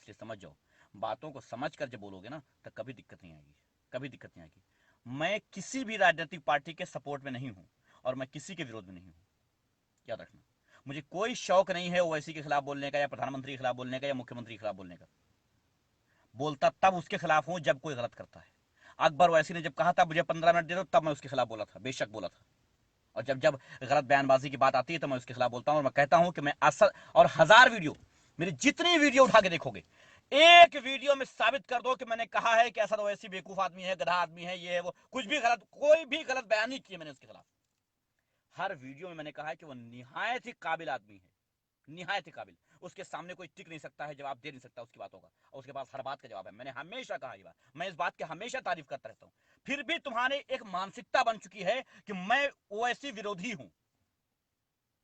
इसलिए समझ जाओ। बातों को समझ कर जब बोलोगे ना तो कभी दिक्कत नहीं आएगी, कभी दिक्कत नहीं आएगी। मैं किसी भी राजनीतिक पार्टी के सपोर्ट में नहीं हूं और मैं किसी के विरोध में नहीं हूं, याद रखना। मुझे कोई शौक नहीं है ओवैसी के खिलाफ बोलने का, या प्रधानमंत्री के खिलाफ बोलने का, या मुख्यमंत्री के खिलाफ बोलने का। बोलता तब उसके खिलाफ हूं जब कोई गलत करता है। अकबर ओवैसी ने जब कहा था मुझे 15 मिनट दे दो, तब मैं उसके खिलाफ बोला था, बेशक बोला था। और जब जब गलत बयानबाजी की बात आती है तो मैं उसके खिलाफ बोलता हूं। और मैं कहता हूं कि मैं असल और 1000 वीडियो, मेरी जितनी वीडियो उठा के देखोगे, एक वीडियो में साबित कर दो कि मैंने कहा है कि असद ओवैसी बेवकूफ आदमी है, गधा आदमी है, ये है वो, कुछ भी गलत, कोई भी गलत बयान नहीं किया मैंने उसके खिलाफ। हर वीडियो में मैंने कहा है कि वो निहायत ही काबिल आदमी है, निहायत ही काबिल। उसके सामने कोई टिक नहीं सकता है, जवाब दे नहीं सकता उसकी बातों का, और उसके पास हर बात का जवाब है। मैंने हमेशा कहा ये बात, मैं इस बात की हमेशा तारीफ करता रहता हूं। फिर भी तुम्हारे एक मानसिकता बन चुकी है कि मैं ओवैसी विरोधी हूं।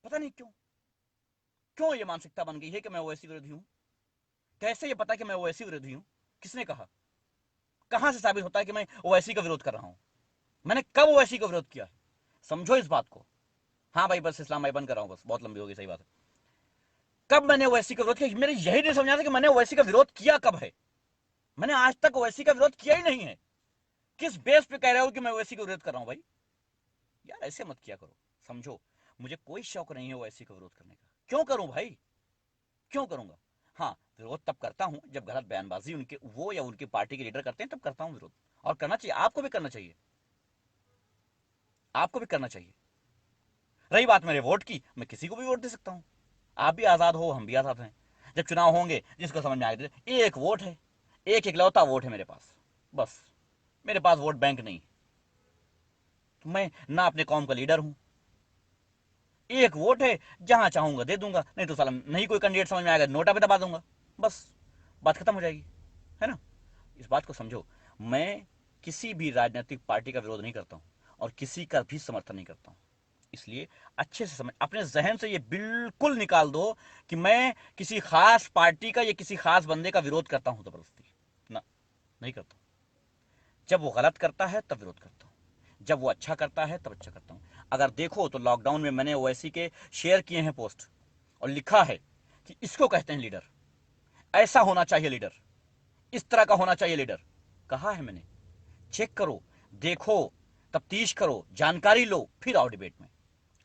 पता नहीं क्यों, क्यों ये मानसिकता बन गई है कि मैं ओवैसी विरोधी हूं। कैसे ये पता कि मैं ओवैसी विरोधी हूं? किसने कहा? कहां से साबित होता है कि मैं ओवैसी का विरोध कर रहा हूं? मैंने कब ओवैसी का विरोध किया है? समझो इस बात को। हाँ भाई, बस इस्लाम भाई बंद कर रहा हूं, बस बहुत लंबी होगी, सही बात है। कब मैंने ओवैसी का विरोध किया? मेरे यही नहीं समझ आता कि मैंने ओवैसी का विरोध किया कब है। मैंने आज तक ओवैसी का विरोध किया ही नहीं है। किस बेस पे कह रहे हो कि मैं ओवैसी का विरोध कर रहा हूं भाई? यार ऐसे मत किया करो, समझो। मुझे कोई शौक नहीं है ओवैसी का विरोध करने का। क्यों करूं भाई, क्यों करूंगा? हाँ, विरोध तब करता हूं जब गलत बयानबाजी उनके वो या उनकी पार्टी के लीडर करते हैं, तब करता हूं विरोध। और करना चाहिए, आपको भी करना चाहिए, आपको भी करना चाहिए। रही बात मेरे वोट की, मैं किसी को भी वोट दे सकता हूं। आप भी आजाद हो, हम भी आजाद हैं। जब चुनाव होंगे, जिसको समझ में आएगा, एक वोट है, एक इकलौता वोट है मेरे पास, बस। मेरे पास वोट बैंक नहीं, तो मैं ना अपने कौम का लीडर हूं। एक वोट है, जहां चाहूंगा दे दूंगा, नहीं तो साला नहीं कोई कैंडिडेट समझ में आएगा, नोटा पे दबा दूंगा, बस। बात खत्म हो जाएगी, है ना। इस बात को समझो, मैं किसी भी राजनीतिक पार्टी का विरोध नहीं करता हूं और किसी का भी समर्थन नहीं करता हूं। इसलिए अच्छे से समझ, अपने जहन से ये बिल्कुल निकाल दो कि मैं किसी खास पार्टी का या किसी खास बंदे का विरोध करता हूं जबरदस्ती, ना, नहीं करता हूं। जब वो गलत करता है तब विरोध करता हूं, जब वो अच्छा करता है तब अच्छा करता हूं। अगर देखो तो लॉकडाउन में मैंने ओवैसी के शेयर किए हैं पोस्ट और लिखा है कि इसको कहते हैं लीडर, ऐसा होना चाहिए लीडर, इस तरह का होना चाहिए लीडर। कहा है मैंने, चेक करो, देखो, तफ्तीश करो, जानकारी लो, फिर आओ डिबेट में।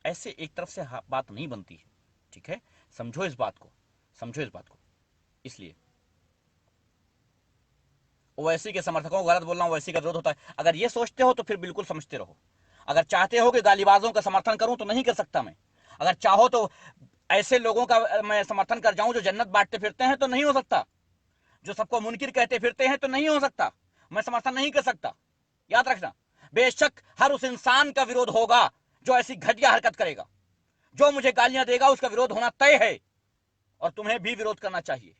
ऐसे एक तरफ से बात नहीं बनती है, ठीक है। समझो इस बात को, समझो इस बात को। इसलिए ओवैसी के समर्थकों को गलत बोलना ओवैसी का विरोध होता है, अगर ये सोचते हो तो फिर बिल्कुल समझते रहो। अगर चाहते हो कि गालीबाजों का समर्थन करूं तो नहीं कर सकता मैं। अगर चाहो तो ऐसे लोगों का मैं समर्थन कर जाऊं जो जन्नत बांटते फिरते हैं तो नहीं हो सकता, जो सबको मुनकिर कहते फिरते हैं तो नहीं हो सकता, मैं समर्थन नहीं कर सकता। याद रखना, बेशक हर उस इंसान का विरोध होगा जो ऐसी घटिया हरकत करेगा, जो मुझे गालियां देगा उसका विरोध होना तय है, और तुम्हें भी विरोध करना चाहिए।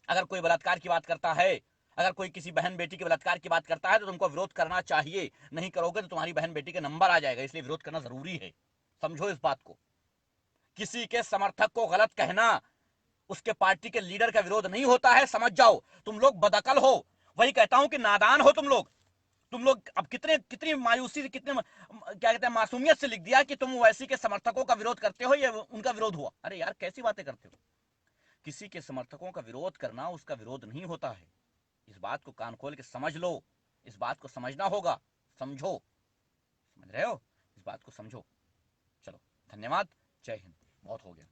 अगर कोई बलात्कार की बात करता है, अगर कोई किसी बहन बेटी के बलात्कार की बात करता है तो तुमको विरोध करना चाहिए, नहीं करोगे तो तुम्हारी बहन बेटी के नंबर आ जाएगा, इसलिए विरोध करना जरूरी है। समझो इस बात को। किसी के समर्थक को गलत कहना उसके पार्टी के लीडर का विरोध नहीं होता है, समझ जाओ। तुम लोग बदअकल हो, वही कहता हूं कि नादान हो तुम लोग। तुम लोग अब कितने कितनी मायूसी, कितने क्या कहते हैं, मासूमियत से लिख दिया कि तुम ओवैसी के समर्थकों का विरोध करते हो, ये उनका विरोध हुआ। अरे यार कैसी बातें करते हो। किसी के समर्थकों का विरोध करना उसका विरोध नहीं होता है। इस बात को कान खोल के समझ लो, इस बात को समझना होगा। समझो, समझ रहे हो, इस बात को समझो। चलो, धन्यवाद, जय हिंद। बहुत हो गया।